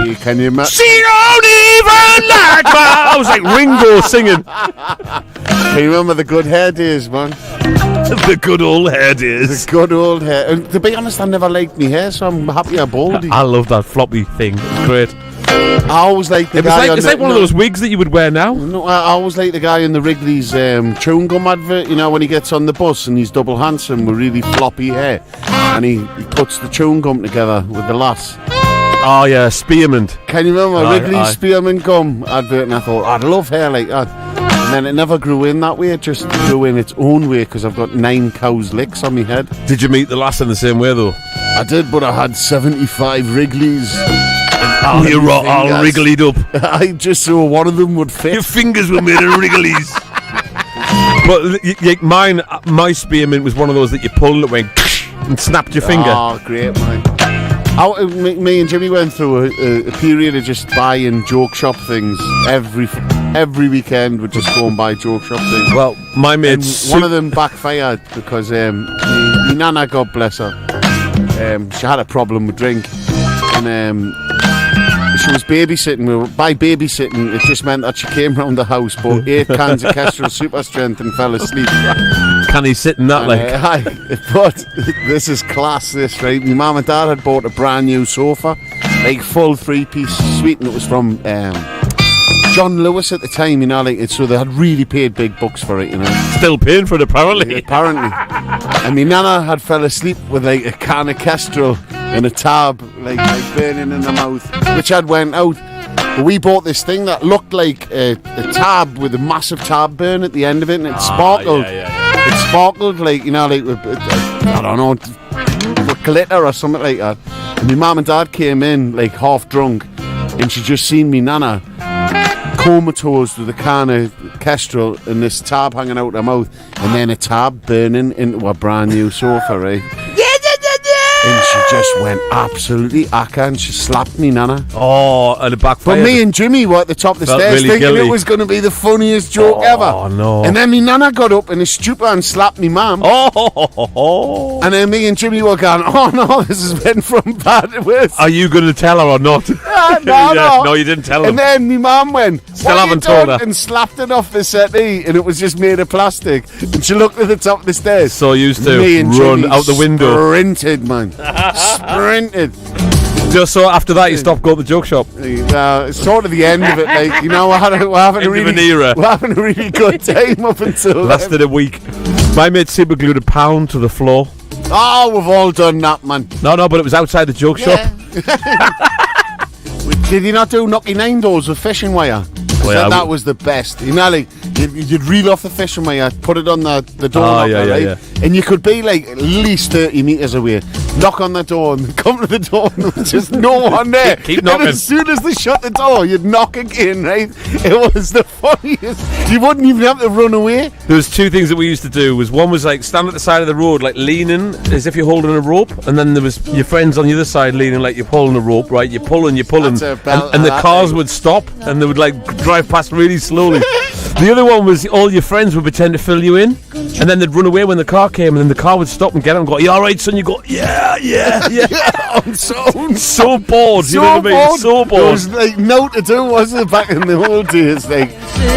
Yeah, can you imagine? She don't even like my... I was like Ringo singing. Can you remember the good hair days, man? The good old hair days. The good old hair. And to be honest, I never liked my hair, so I'm happy I bald it. I love that floppy thing. It's great. I always liked the guy. It's like one of those wigs that you would wear now. No, I always like the guy in the Wrigley's chewing gum advert. You know, when he gets on the bus and he's double handsome with really floppy hair, and he puts the chewing gum together with the lass. Oh yeah, spearmint. Can you remember Wrigley's spearmint gum advert? And I thought I'd love hair like that. And then it never grew in that way. It just grew in its own way because I've got 9 cow's licks on my head. Did you meet the lass in the same way though? I did, but I had 75 Wrigley's. You're all wriggled up. I just so one of them would fit. Your fingers were made of Wrigley's. But my spearmint was one of those that you pulled and it went and snapped your finger. Oh, great, man. Me and Jimmy went through a period of just buying joke shop things every weekend. We'd just go and buy joke shop things. Well, my mates, one of them backfired because my nana, God bless her, she had a problem with drink, and she was babysitting. By babysitting, it just meant that she came round the house, bought 8 cans of Kestrel Super Strength and fell asleep. Can he sit in that but this is class, this, right? My mum and dad had bought a brand new sofa, like full 3-piece suite, and it was from John Lewis at the time, you know, like so they had really paid big bucks for it, you know. Still paying for it, apparently. Apparently. And my nana had fell asleep with like a can of Kestrel and a tab, like burning in the mouth, which had went out. But we bought this thing that looked like a tab with a massive tab burn at the end of it, and it sparkled. It sparkled like, you know, like with, I don't know, with glitter or something like that. And my mum and dad came in like half drunk, and she just seen me nana comatose with a can of Kestrel and this tab hanging out her mouth, and then a tab burning into a brand new sofa, right? And she just went absolutely acca and she slapped me nana. Oh, and it backfired. But me and Jimmy were at the top of the stairs really thinking guilty. it was going to be the funniest joke ever. Oh, no. And then me nana got up in a stupor and slapped me mum. Oh. And then me and Jimmy were going, oh no, this has been from bad to worse. Are you going to tell her or not? No. No, you didn't tell her. And then me mum went, still haven't told her. And slapped it off the settee, and it was just made of plastic. And she looked at the top of the stairs. So used to me and run Jimmy out the window. Sprinted, man. Sprinted. Just so after that you stopped going to the joke shop. It's sort of the end of it, like, you know, we're having a really good time up until lasted a week. My mate super glued a pound to the floor. Oh, we've all done that, man. No, but it was outside the joke shop. Did you not do knocky 9 doors with fishing wire? boy, that was the best. You know, like you'd reel off the fishing wire, put it on the door knocker, right? And you could be like at least 30 metres away, knock on the door and come to the door and there was just no one there. Keep knocking. And as soon as they shut the door, you'd knock again, right? It was the funniest. You wouldn't even have to run away. There was two things that we used to do. One was like stand at the side of the road, like leaning as if you're holding a rope, and then there was your friends on the other side leaning like you're holding a rope, right? You're pulling, and the cars would stop and they would like drive past really slowly. The other one was all your friends would pretend to fill you in, and then they'd run away when the car came, and then the car would stop and get them and go, "Are you all right, son?" You go, "Yeah." I'm so bored. You know what I mean? So bored. There was like no to do, wasn't it, back in the old days? Like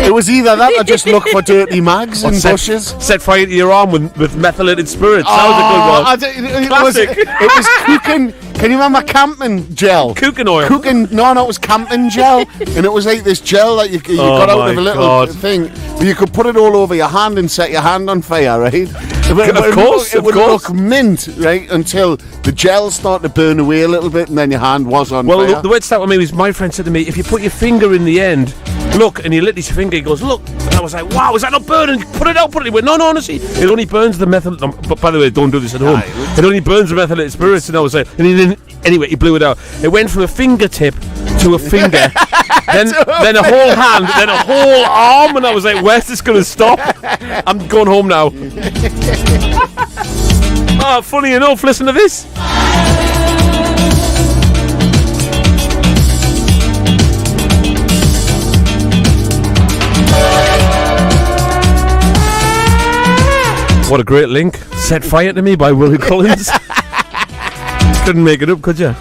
it was either that or just look for dirty mags and bushes. Set fire to your arm with methylated spirits. That was a good one. Classic. It was cooking. Can you remember camping gel? Cooking oil. No, it was camping gel, and it was like this gel that you got out of a little thing. But you could put it all over your hand and set your hand on fire, right? Of course. It would look mint, right, until the gel started to burn away a little bit, and then your hand was on fire. Well, the way it started with me was my friend said to me, if you put your finger in the end, look, and he lit his finger, he goes, look. And I was like, wow, is that not burning? Put it out, He went, no, honestly, it only burns the methyl. But by the way, don't do this at home. It only burns the methylated spirits. And I was like, and he didn't. Anyway, he blew it out. It went from a fingertip to a finger, then a whole hand, then a whole arm, and I was like, where's this going to stop? I'm going home now. Oh, funny enough, listen to this. What a great link. Set Fire to Me by Willie Collins. Couldn't make it up, could you?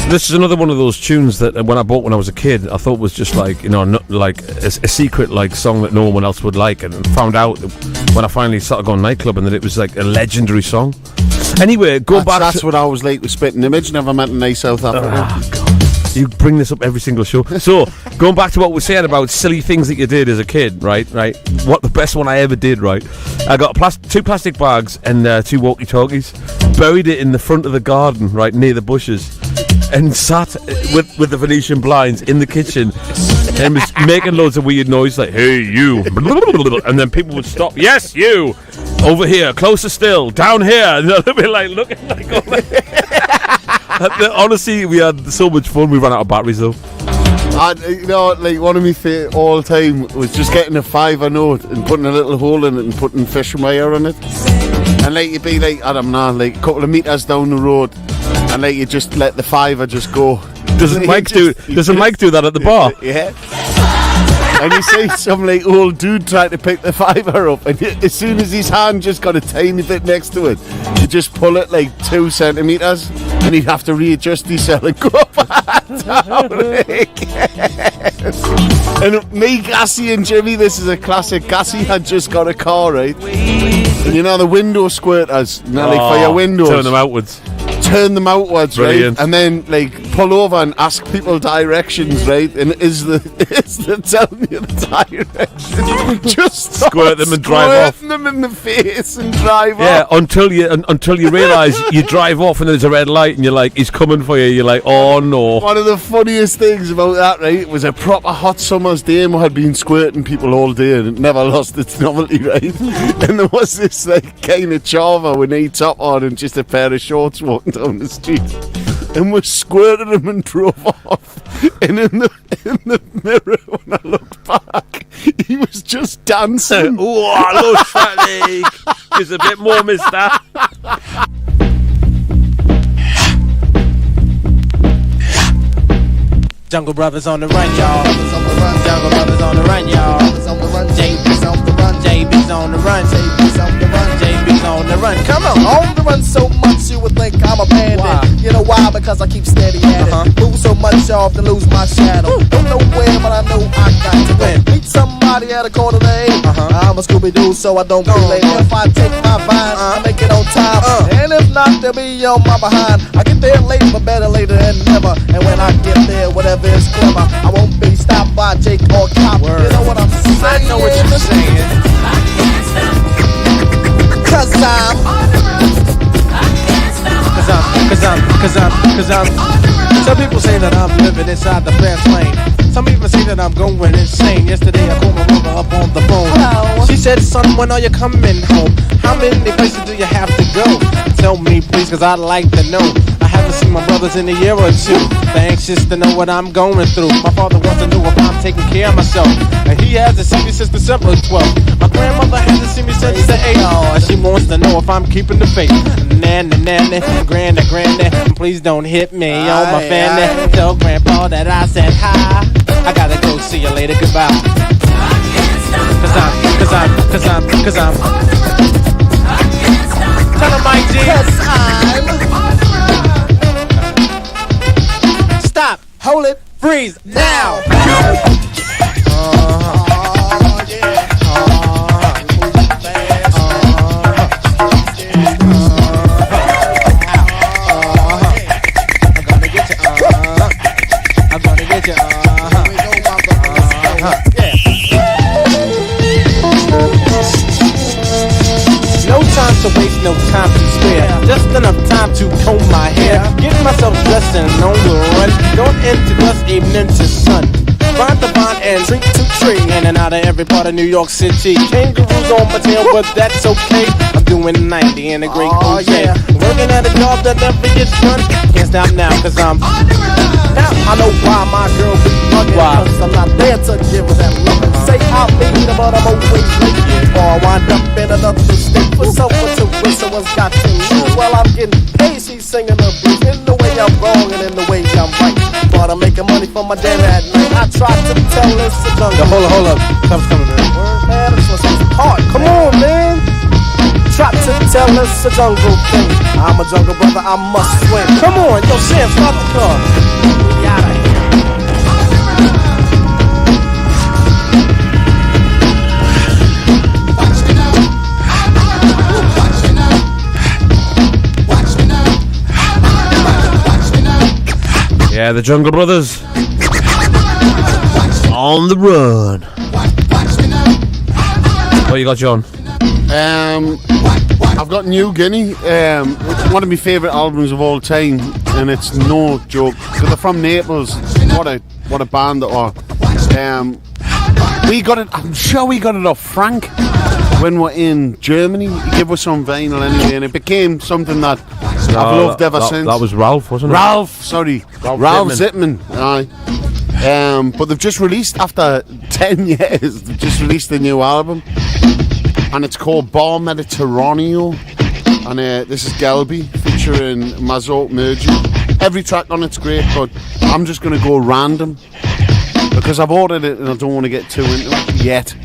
This is another one of those tunes that when I bought when I was a kid, I thought was just like, you know, not like a secret like song that no one else would like, and found out when I finally started going nightclubbing that it was like a legendary song. Anyway, that's what I was like with Spitting Image. Never met a nice South Africa. Oh, God. You bring this up every single show. So, going back to what we were saying about silly things that you did as a kid, right? What the best one I ever did, right? I got two plastic bags and 2 walkie-talkies, buried it in the front of the garden, right, near the bushes. and sat with the Venetian blinds in the kitchen and was making loads of weird noise like, hey, you. And then people would stop. Yes, you. Over here. Closer still. Down here. And they'd be like, looking like all that. Honestly, we had so much fun. We ran out of batteries, though. And, you know, like, one of my favourite all time was just getting a $5 note and putting a little hole in it and putting fish wire on it. And, like, you'd be like, I don't know, like, a couple of metres down the road, and, like, you just let the $5 just go. Doesn't Mike do that at the bar? Yeah. And you see some like old dude trying to pick the $5 up, and as soon as his hand just got a tiny bit next to it, you just pull it like 2 centimetres, and he'd have to readjust himself and go back down again. And me, Gassy, and Jimmy, this is a classic. Gassy had just got a car, right? And you know the window squirters, you know, like for your windows. Turn them outwards. Turn them outwards, Brilliant. right? And then like pull over and ask people directions, right? And is the telling you the direction? Just squirt them and drive off. Squirt them in the face and drive off. Yeah, until you realise you drive off and there's a red light and you're like, he's coming for you. You're like, oh no. One of the funniest things about that, right, was a proper hot summer's day and we had been squirting people all day and it never lost its novelty, right? And there was this like kind of chava with no top on and just a pair of shorts walking down the street, and we squirted him and drove off. And in the mirror, when I looked back, he was just dancing. Oh, I love that leg. There's a bit more, mister. Jungle Brothers on the run, y'all. Jungle Brothers on the run, y'all. JB's on the run. JB's on the run. JB's on the run. JB's on the run. Come on. On the run so much you would think I'm a bandit. Why? You know why? Because I keep steady at it. Move so much off to lose my shadow. Don't know where, but I know I got to win. Meet somebody at a quarter to 8. I'm a Scooby-Doo, so I don't be late. If I take my vine, I make it on time. And if not, they'll be on my behind. I get there late, but better later than never. And when I get there, whatever is clever, I won't be stopped by Jake or Cop. You know what I'm saying? I know what you're saying. Cause I'm Some people say that I'm living inside the fast lane. Some even say that I'm going insane. Yesterday I called my mother up on the phone. Hello. She said, son, when are you coming home? How many places do you have to go? Tell me please, cause I'd like to know. I haven't seen my brothers in a year or two. They're anxious to know what I'm going through. My father wants to know if I'm taking care of myself, and he hasn't seen me since December 12th. My grandmother hasn't seen me since the 8th. And she wants to know if I'm keeping the faith. Nanny, granny, please don't hit me on my fanny. Tell grandpa that I said hi. I gotta go, see you later, goodbye. Cause I'm Tell him, Mike G. Stop, hold it, freeze, now. To waste, no time to spare. Just enough time to comb my hair. Getting myself dressed and on the run. Going into dusk, evening to sun. Find the bond and drink to tree. In and out of every part of New York City. Kangaroos on my tail, but that's okay. I'm doing 90 in a great OJ. Working at a job that never gets done. Can't stop now, cause I'm now I know why my girl be bugging. Cause I'm not there to give her that love. Say I'll meet her, but I'm always late. Or I wind up in another state. For someone to win, someone's got to lose. While I'm getting paid, she's singing the blues. In the way I'm wrong and in the way I'm right. But I'm making money for my daddy at night. I tried to tell this to jungle. Hold up. Time's coming, man. Man, this one's hard. Come on, man. Try to tell us a jungle thing. I'm a jungle brother, I must swing. Come on, yo, Sam, start the car. Get out of here. Yeah, the Jungle Brothers on the run. What you got, John? I've got New Guinea. It's one of my favourite albums of all time, and it's no joke because they're from Naples. What a band that are. We got it. I'm sure we got it off Frank when we're in Germany. He gave us some vinyl anyway, and it became something that I've loved ever since. That was Ralph, wasn't it? Ralph Zittman. Aye. But they've just released, after 10 years, they've just released a new album, and it's called Bar Mediterraneo, and this is Gelby featuring Mazot Mergi. Every track on it's great, but I'm just going to go random because I've ordered it and I don't want to get too into it yet.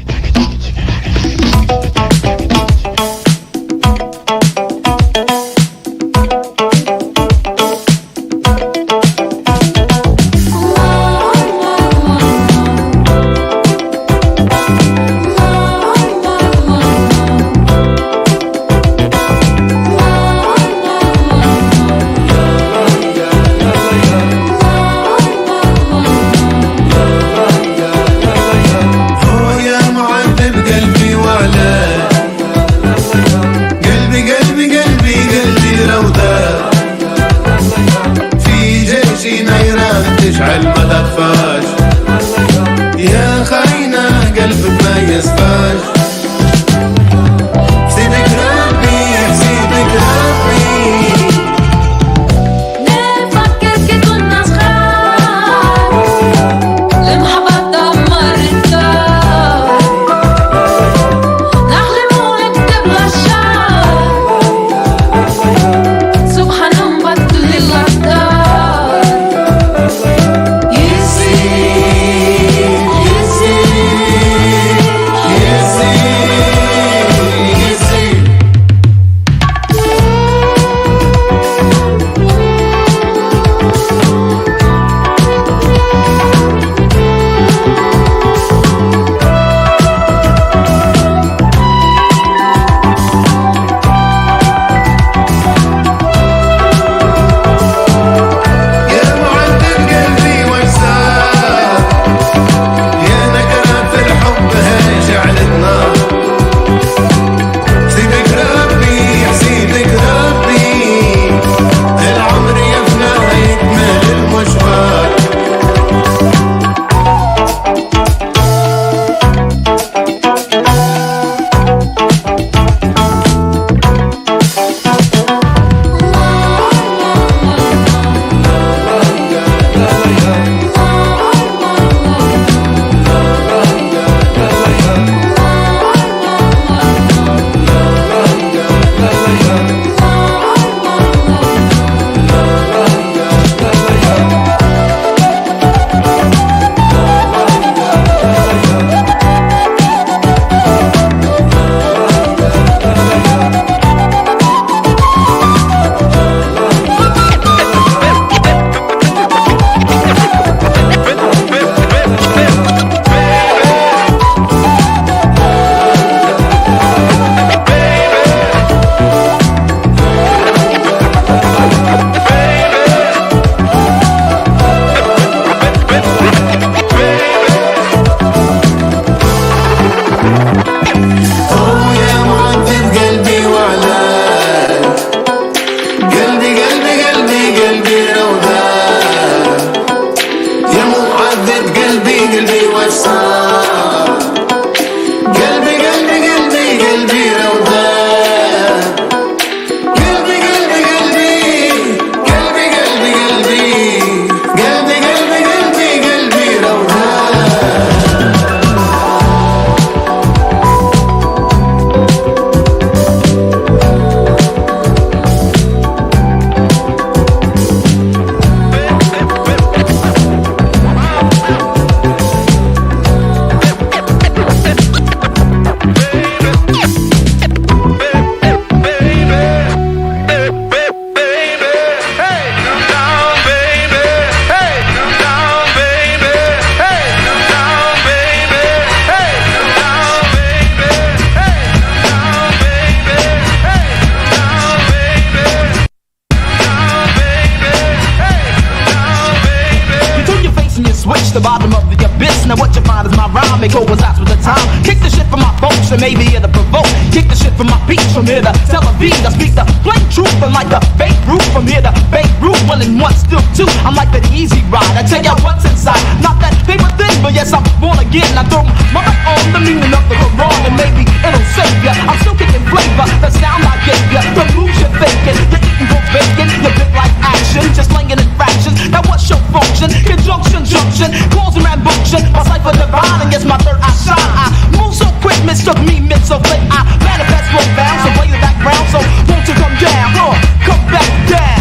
تشعل ما دفاش يا خاينة قلبك ما يصفاش سيبك ربي سيبك ربي نفكر كي كنا صغار المحبة تدمر الدار نحلم ونكتب للشعر سبحان نبدل الأقدار The bottom of the abyss. Now what you find is my rhyme. Make coincides with the time. Kick the shit shit for my folks and maybe it'll provoke. Kick the shit from my beats from here to Tel Aviv. I speak the plain truth, but like the fake roof from here to Beirut. 1 and 1, still 2. I'm like the easy ride. I tell you what's inside. Not that favorite thing, but yes, I'm born again. I throw my right on the meaning of the Quran and maybe it'll save ya. I'm still kicking flavor, the sound I gave ya. The moves you're faking, you're eating both bacon. You bit like action, just slinging in fractions. Now what's your function? Conjunction, junction, cause and rambunctious. My cipher divine and yes, my third eye shine. I move so quick, mistook me, so quick. I manifest profound, so play the background. So won't you come down, come back down.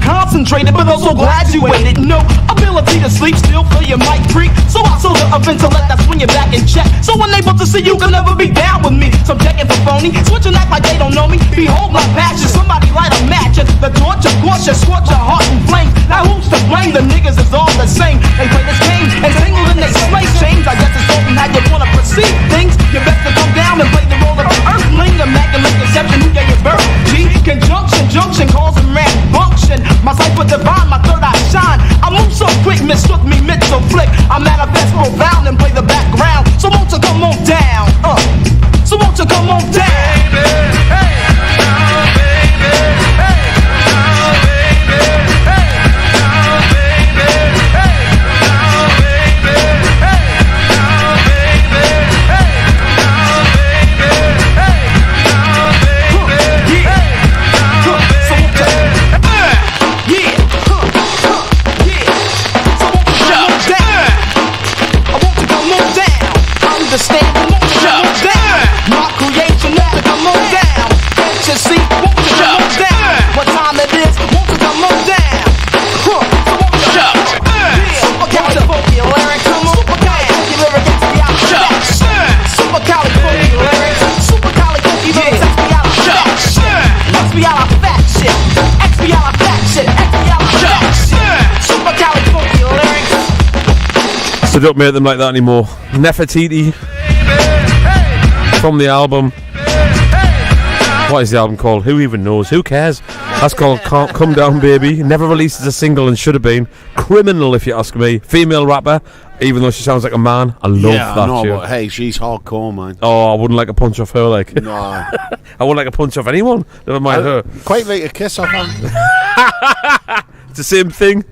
Concentrated, but also graduated. No ability to sleep, still feel your mic creep. So I sold the intellect, that's when you're back in check. So unable to see, you can never be down with me. So I'm checking for phony, switching act like they don't know me. Behold my passion, somebody light a match. And the torch, of course, you scorch your heart in flames. Now who's to blame? The niggas is all the same. They play this game and tangled in they slave chains. I guess it's open how you wanna perceive things. You best to come down and play the role of an earthling. Immaculate conception, who gave you birth? G, conjunction, junction, calls and rambunctious. My cipher divine, my third eye shine. I move so quick, mistook me, so flick. I manifest profound and play the background. So won't you come on down? So won't you come on down? So don't make them like that anymore. Nefertiti from the album. What is the album called? Who even knows? Who cares? That's called Can't Come Down Baby. Never released as a single and should have been. Criminal, if you ask me. Female rapper, even though she sounds like a man. I love that. I know, but hey, she's hardcore, man. Oh, I wouldn't like a punch off her, like. No. I wouldn't like a punch off anyone. Never mind her. Quite like a kiss off her. It's the same thing.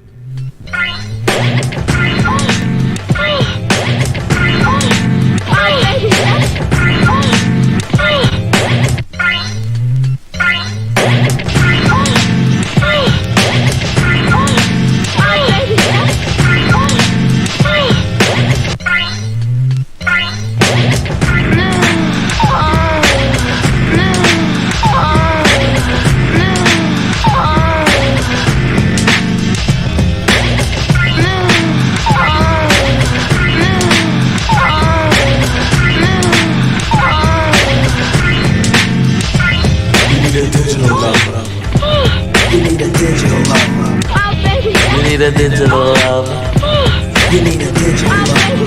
need a digital lover. You need a digital lover.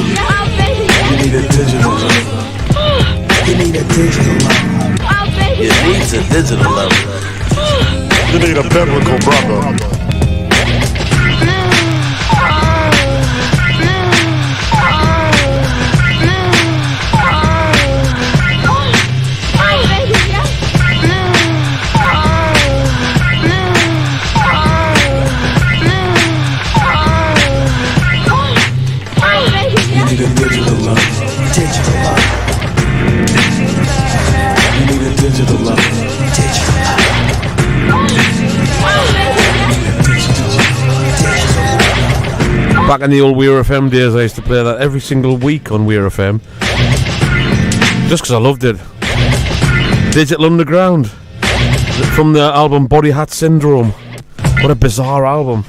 You need a digital lover. You need a digital lover. You need a digital lover. You need a biblical brother. Back in the old Weir FM days, I used to play that every single week on Weir FM. Just because I loved it. Digital Underground. From the album Body Hat Syndrome. What a bizarre album.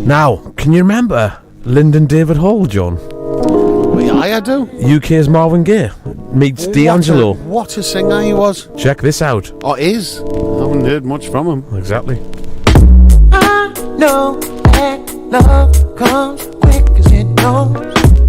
Now, can you remember Lyndon David Hall, John? Yeah, I do. UK's Marvin Gaye meets D'Angelo. What a singer he was. Check this out. Oh, is? I haven't heard much from him. Exactly. I know that love comes quick as it goes.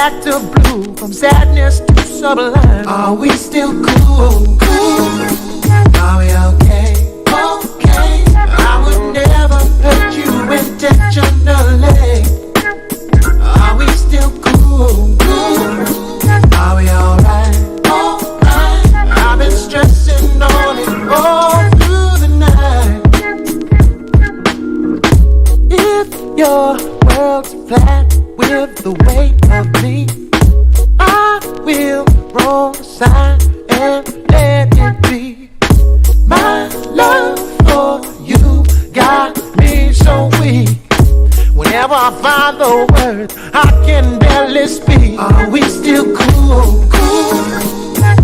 back to blue, from sadness to sublime. Are we still cool? Are we okay? Okay. I would never hurt you intentionally. Are we still cool? Are we alright? I've been stressing on it all through the night. If your world's flat with the weight of me, I will roll aside and let it be. My love for you got me so weak. Whenever I find the words, I can barely speak. Are we still cool?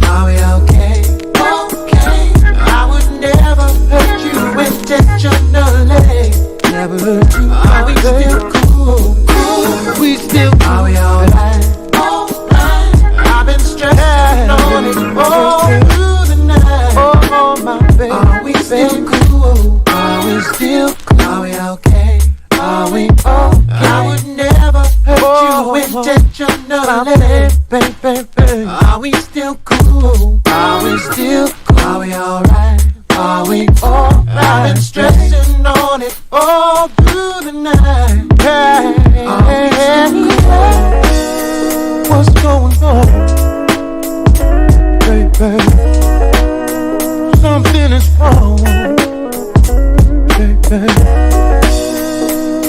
Are we okay? Okay. I would never hurt you intentionally. Never hurt you. Are we still cool? We still cool. Are we alright? I've been stressing on it all through the night. Oh my baby. Are we still cool? Are we still cool? Are we okay? Are we okay? I would never hurt you intentionally. Baby. Are we still cool? Are we still cool? Are we alright? Are we alright? I've been stressing on it all through the night. What's going on, baby? Something is wrong, baby.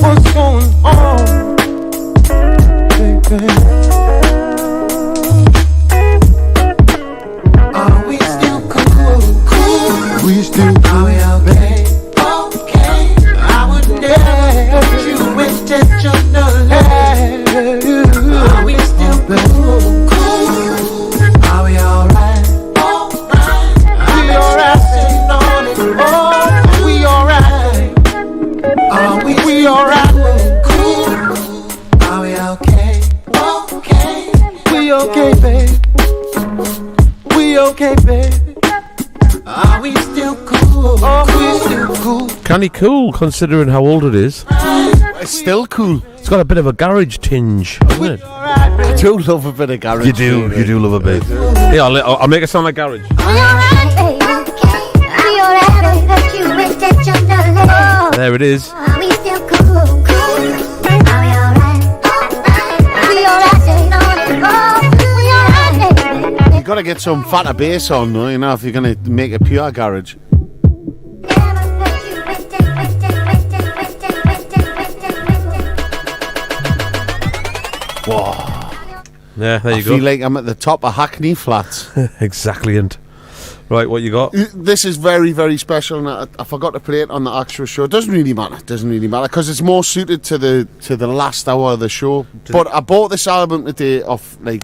What's going on, baby? Are we still cool? We still cool? Are we okay? Okay. I would never hurt you intentionally. Are we still cool? Are we alright? We alright. Sitting on it. Oh, we alright. Are we alright? Cool. Are we okay? Okay. We okay, babe. We okay, babe. Are we still cool? Are we still cool? Canny cool, considering how old it is. It's still cool. It's got a bit of a garage tinge, hasn't it? I do love a bit of garage. You do love a bit. Yeah, I'll make it sound like garage. There it is. Are we still cool? Are we alright? We alright? You gotta get some fatter bass on, though, you know, if you're gonna make a pure garage. Whoa. Yeah, there you go. I feel like I'm at the top of Hackney Flats. Exactly, and right, what you got? This is very, very special, and I forgot to play it on the actual show. It doesn't really matter. Because it's more suited to the last hour of the show. But I bought this album today off I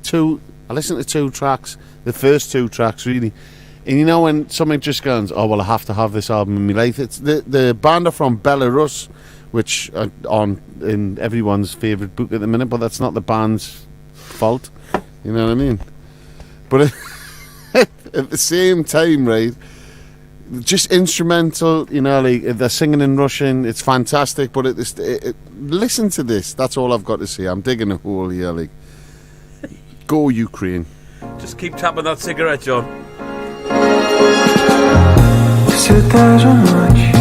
listened to 2 tracks, the first 2 tracks really. And you know when something just goes, oh well, I have to have this album in my life. It's the band are from Belarus, which are in everyone's favourite book at the minute, but that's not the band's fault. You know what I mean? But at the same time, right, just instrumental, you know, like they're singing in Russian, it's fantastic, but listen to this, that's all I've got to say. I'm digging a hole here, like, go Ukraine. Just keep tapping that cigarette, John. Все та же ночь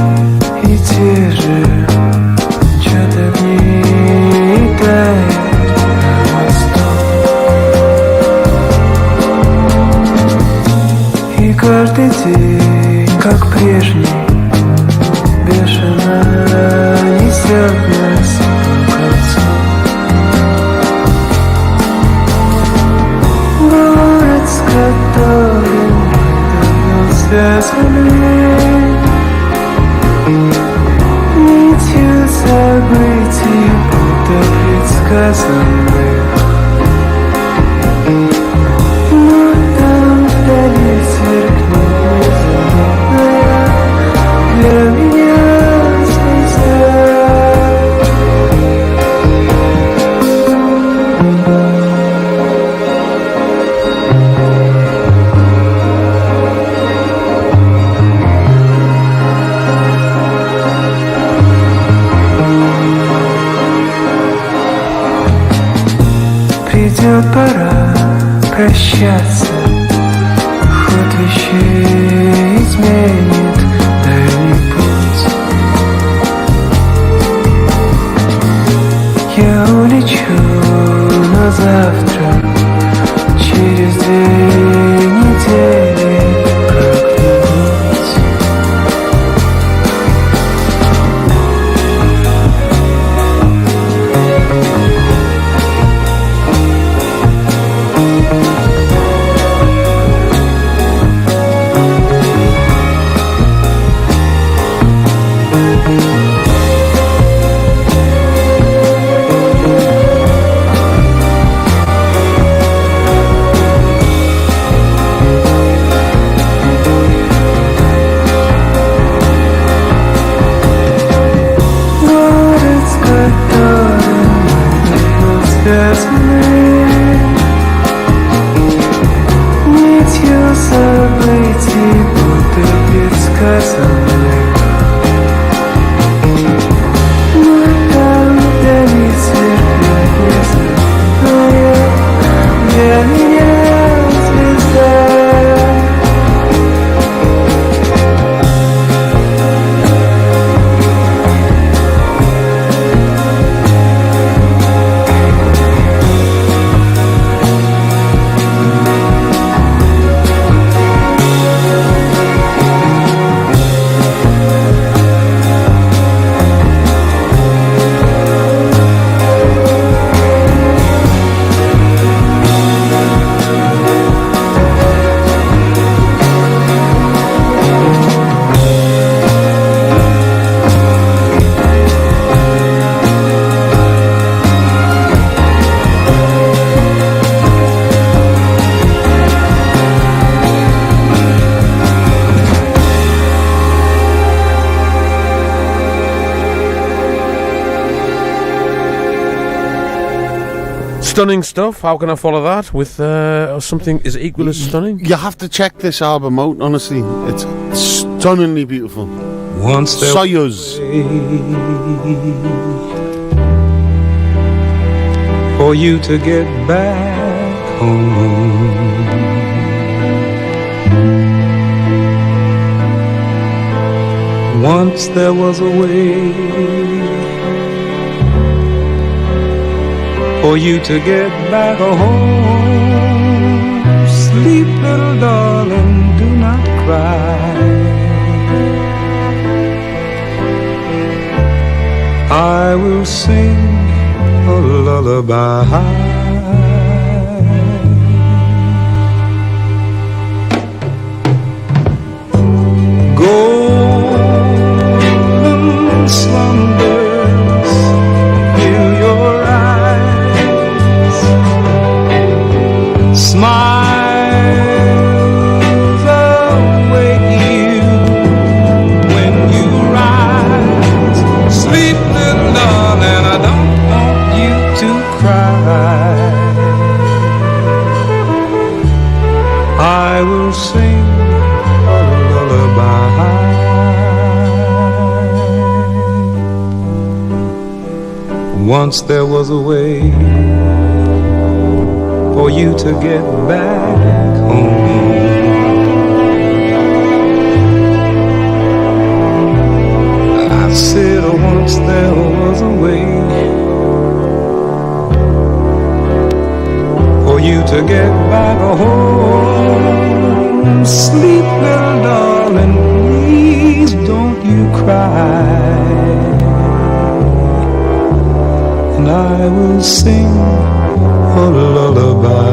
и те же чьи-то дни тает на восток. И каждый день, как прежний, бешено несет нас к концу. Город, с которым мы давно связаны, нитью событий будто предсказанных. Но там вдали сверкнет незаметная для меня звезда. прощаться. Ход вещей изменит дальний путь. Я улечу на завтра, через 2 недели как-нибудь. Нитью событий будто предсказаны. Мы там вдали сверкает незнаемая для меня звезда. Stunning stuff. How can I follow that with something as equal as stunning? You have to check this album out, honestly. It's stunningly beautiful. Once there Soyuz. For you to get back home. Once there was a way for you to get back home. Sleep, little darling, do not cry. I will sing a lullaby. Golden slumbers fill your eyes. Smiles await you when you rise. Sleep, little darling, I don't want you to cry. I will sing a lullaby. Once there was a way for you to get back home. I said once there was a way for you to get back home. Sleep, little darling, please don't you cry. And I will sing a lullaby.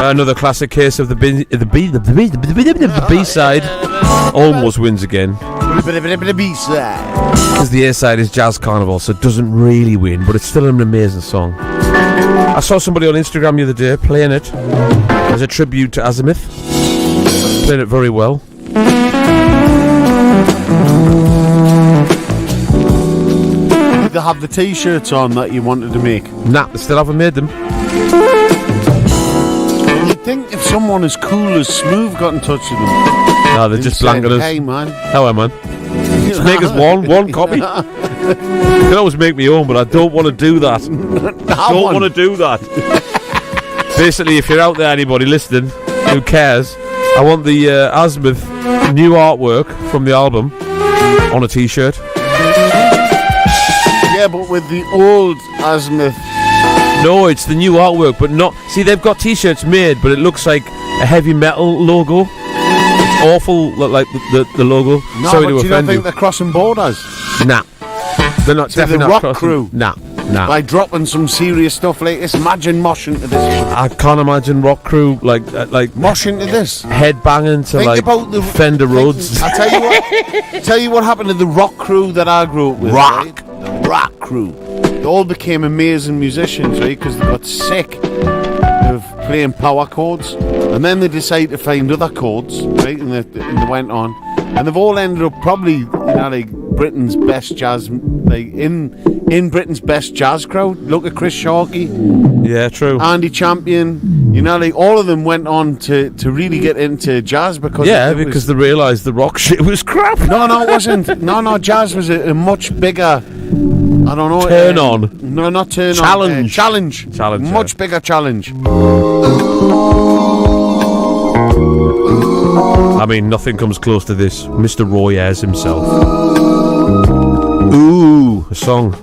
Another classic case of the B-side almost wins again. B-side. Because the A-side is Jazz Carnival, so it doesn't really win, but it's still an amazing song. I saw somebody on Instagram the other day playing it as a tribute to Azimuth. Playing it very well. Did they have the t-shirts on that you wanted to make? Nah, they still haven't made them. You'd think if someone as cool as Smoove got in touch with them. No, they're just blanking us. Hey, man. How man? Just make us one copy. You can always make me own, but I don't want to do that. Don't want to do that. Basically, if you're out there, anybody listening who cares, I want the Azimuth new artwork from the album on a t-shirt. Yeah, but with the old Azimuth. No, it's the new artwork, but not. See, they've got t-shirts made, but it looks like a heavy metal logo. It's awful, like the logo. No, Sorry but to you offend don't think they're crossing borders? Nah, they're not. So Definitely the not rock crossing. crew. Nah. By dropping some serious stuff like this, imagine moshing to this. I can't imagine rock crew like moshing to this, head banging to think like about the Fender Rhodes. I tell you what happened to the rock crew that I grew up with. Right? The rock crew. They all became amazing musicians, right? Because they got sick of playing power chords, and then they decided to find other chords, right? And they went on, and they've all ended up probably, like Britain's best jazz, like in Britain's best jazz crowd. Look at Chris Sharkey. Yeah, true. Andy Champion. Like all of them went on to really get into jazz because because they realised the rock shit was crap. No, it wasn't. No, jazz was a much bigger. I don't know. Turn on. No, not turn challenge. on. Challenge. Much bigger challenge. I mean, nothing comes close to this. Mr. Roy Ayres himself. Ooh, a song.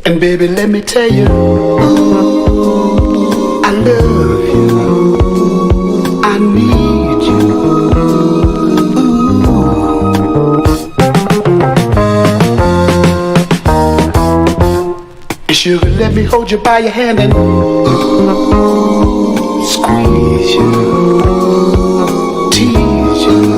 And baby, let me tell you, I love you. I need you. Sugar, let me hold you by your hand and squeeze you, tease you.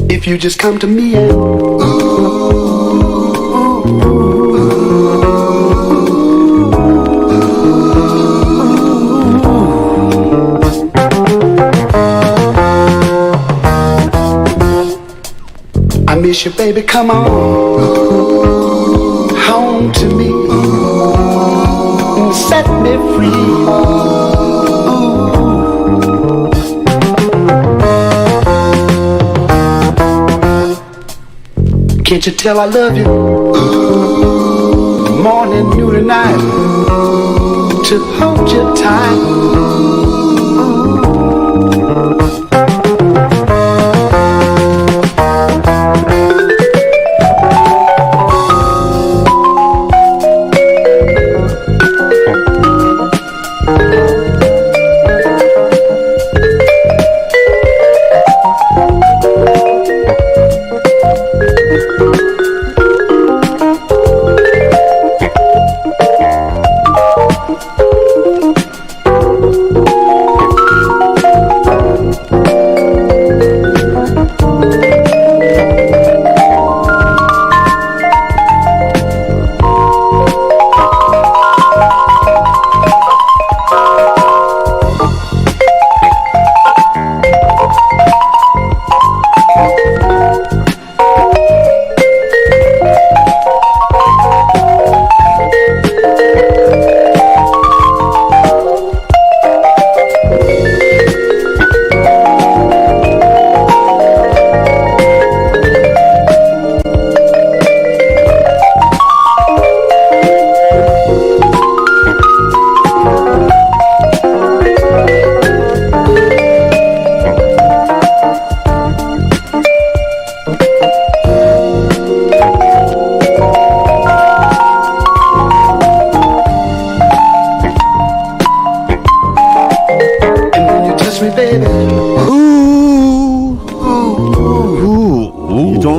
If you just come to me and I miss you, baby, come on home to me and set me free. Can't you tell I love you? Morning, noon, and night. To hold you tight.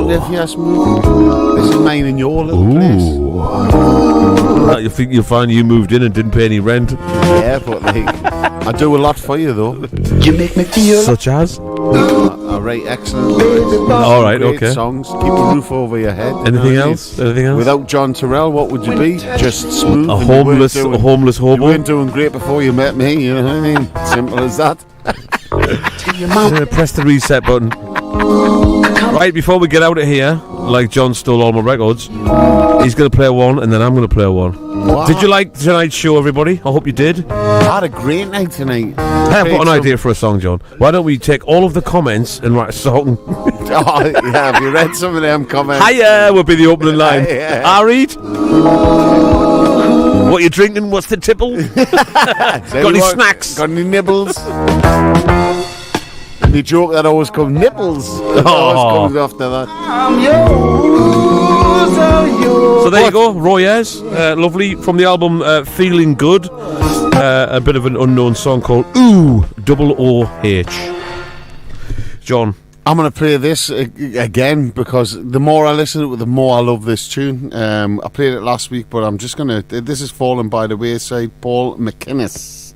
little riff here, Smoove. This is mine and your little place. You think you'll find you moved in and didn't pay any rent? Yeah, but like, I do a lot for you though. You make me feel. Such as? I write excellent lyrics. All right, Great okay. songs. Keep a roof over your head. Anything else? Anything else? Without John Turrell, what would you be? Just Smoove. A and homeless you weren't hobo. You weren't doing great before you met me. You know what I mean? Simple as that. Press the reset button. Right, before we get out of here, like John stole all my records, he's going to play one and then I'm going to play one. Wow. Did you like tonight's show, everybody? I hope you did. I had a great night tonight. I've got an idea for a song, John. Why don't we take all of the comments and write a song? Oh, yeah, have you read some of them comments? Hiya, will be the opening line. Yeah. I read. What you drinking? What's the tipple? Got any snacks? Got any nibbles? The joke that always comes, nipples. That always comes after that. I'm yours, So there you go, Roy Ayres. Lovely, from the album Feeling Good. A bit of an unknown song called Ooh, Double O-H. John. I'm going to play this again because the more I listen to it, the more I love this tune. I played it last week, but I'm just going to... This is Fallen by the Wayside, Paul McInnes.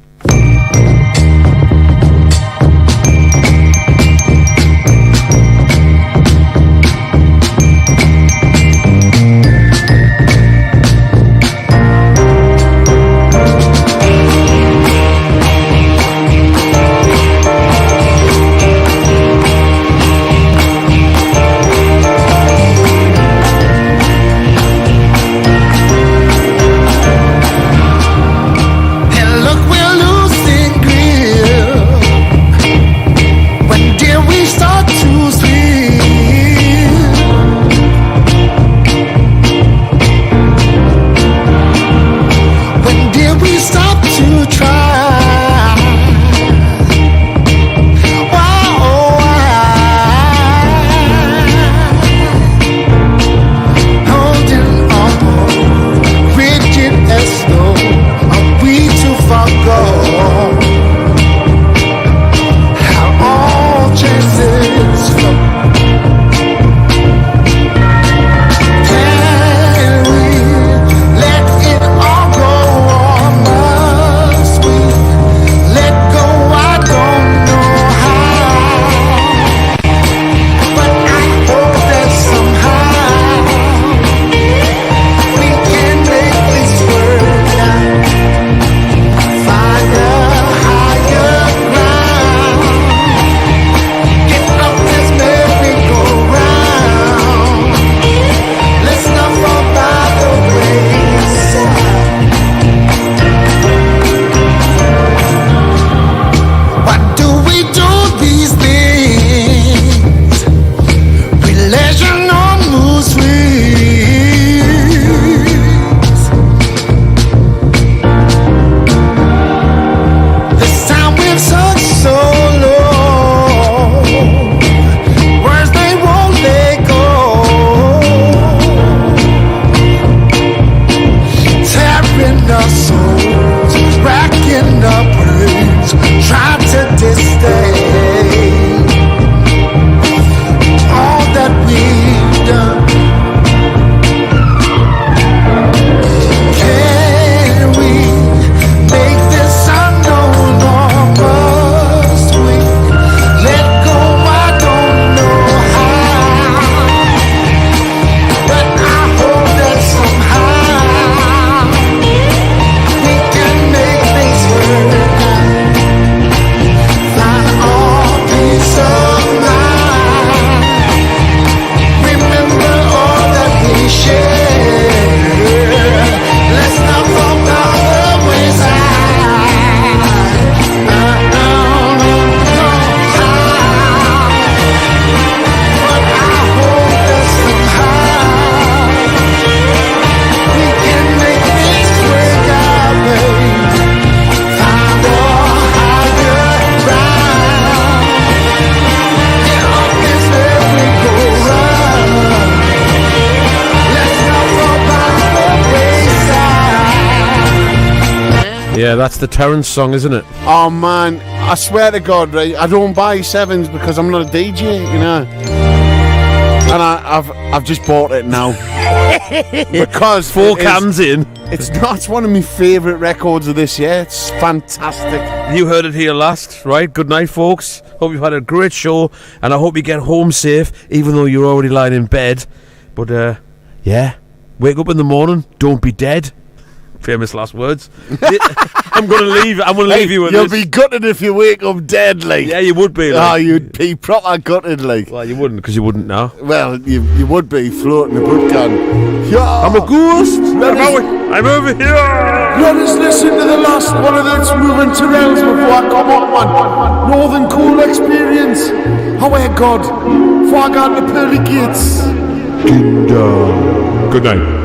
Yeah, that's the Terrence song, isn't it? Oh man, I swear to God, right? I don't buy sevens because I'm not a DJ, you know. And I've just bought it now. Because 4 cans in. It's one of my favourite records of this year. It's fantastic. You heard it here last, right? Good night, folks. Hope you've had a great show, and I hope you get home safe, even though you're already lying in bed. But, yeah, wake up in the morning, don't be dead. Famous last words. I'm going to leave you with You'll this. be gutted if you wake up dead, like. Yeah, you would be. Like. Oh, you'd be proper gutted, like. Well, you wouldn't, because you wouldn't now. Well, you would be floating a boot gun. Yeah. I'm a ghost. I'm over here. Let us listen to the last one of the Smoove and Turrells before I come on, man. Northern Cool Experience. Oh, my God. Before I got the pearly gates. Good night.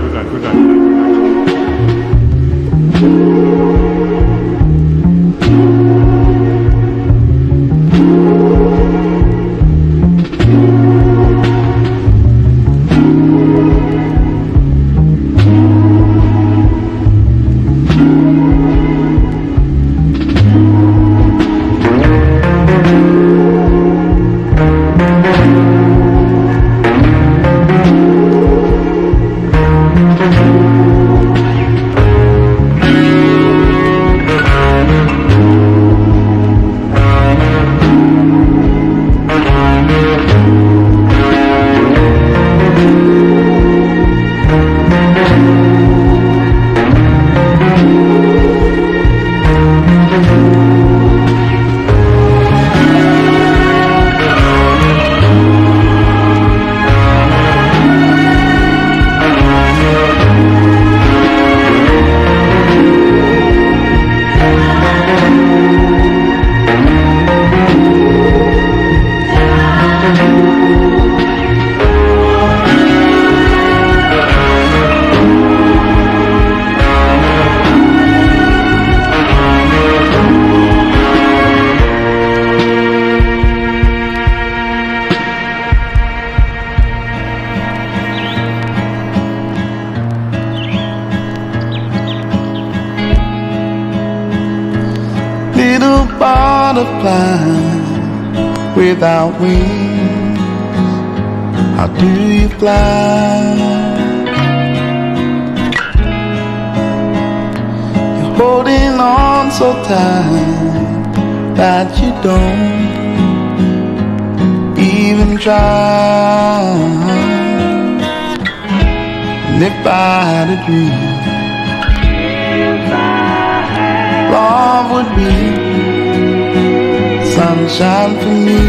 Without wings, how do you fly? You're holding on so tight that you don't even try. And if I had a dream, love would be sunshine for me.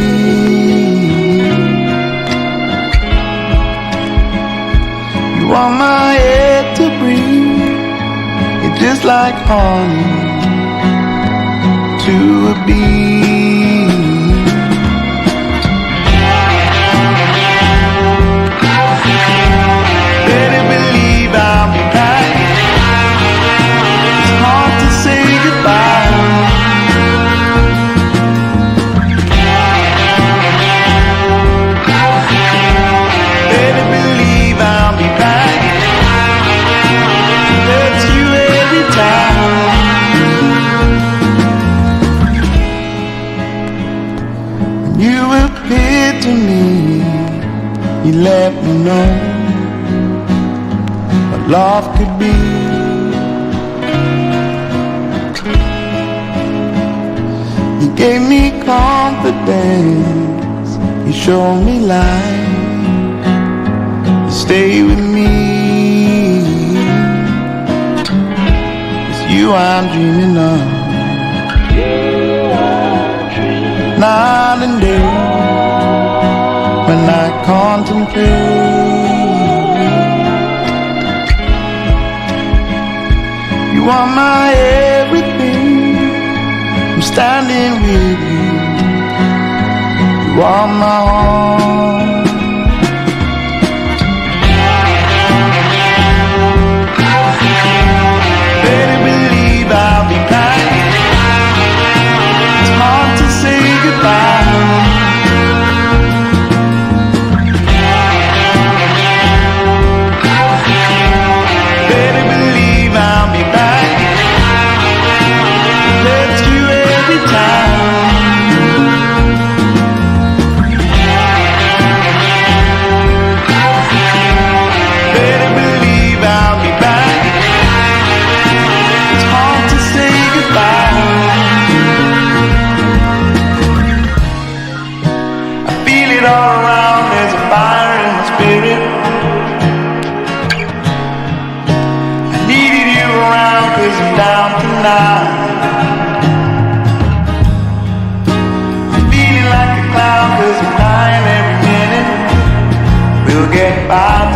You are my air to breathe. You're just like honey to a bee. Better believe I'll be back. It's hard to say goodbye. I'll be back. Hurts you every time. When you appeared to me, you let me know what love could be. You gave me confidence. You showed me light. Stay with me. It's you I'm dreaming of. Night and day, when I contemplate, you are my everything. I'm standing with you. You are my all. I'll be back. It's hard to say goodbye. Better believe I'll be back. Left you every time. Feel it all around, there's a fire in my spirit. I needed you around, cause I'm down tonight. I'm feeling like a clown, cause I'm dying every minute. We'll get by.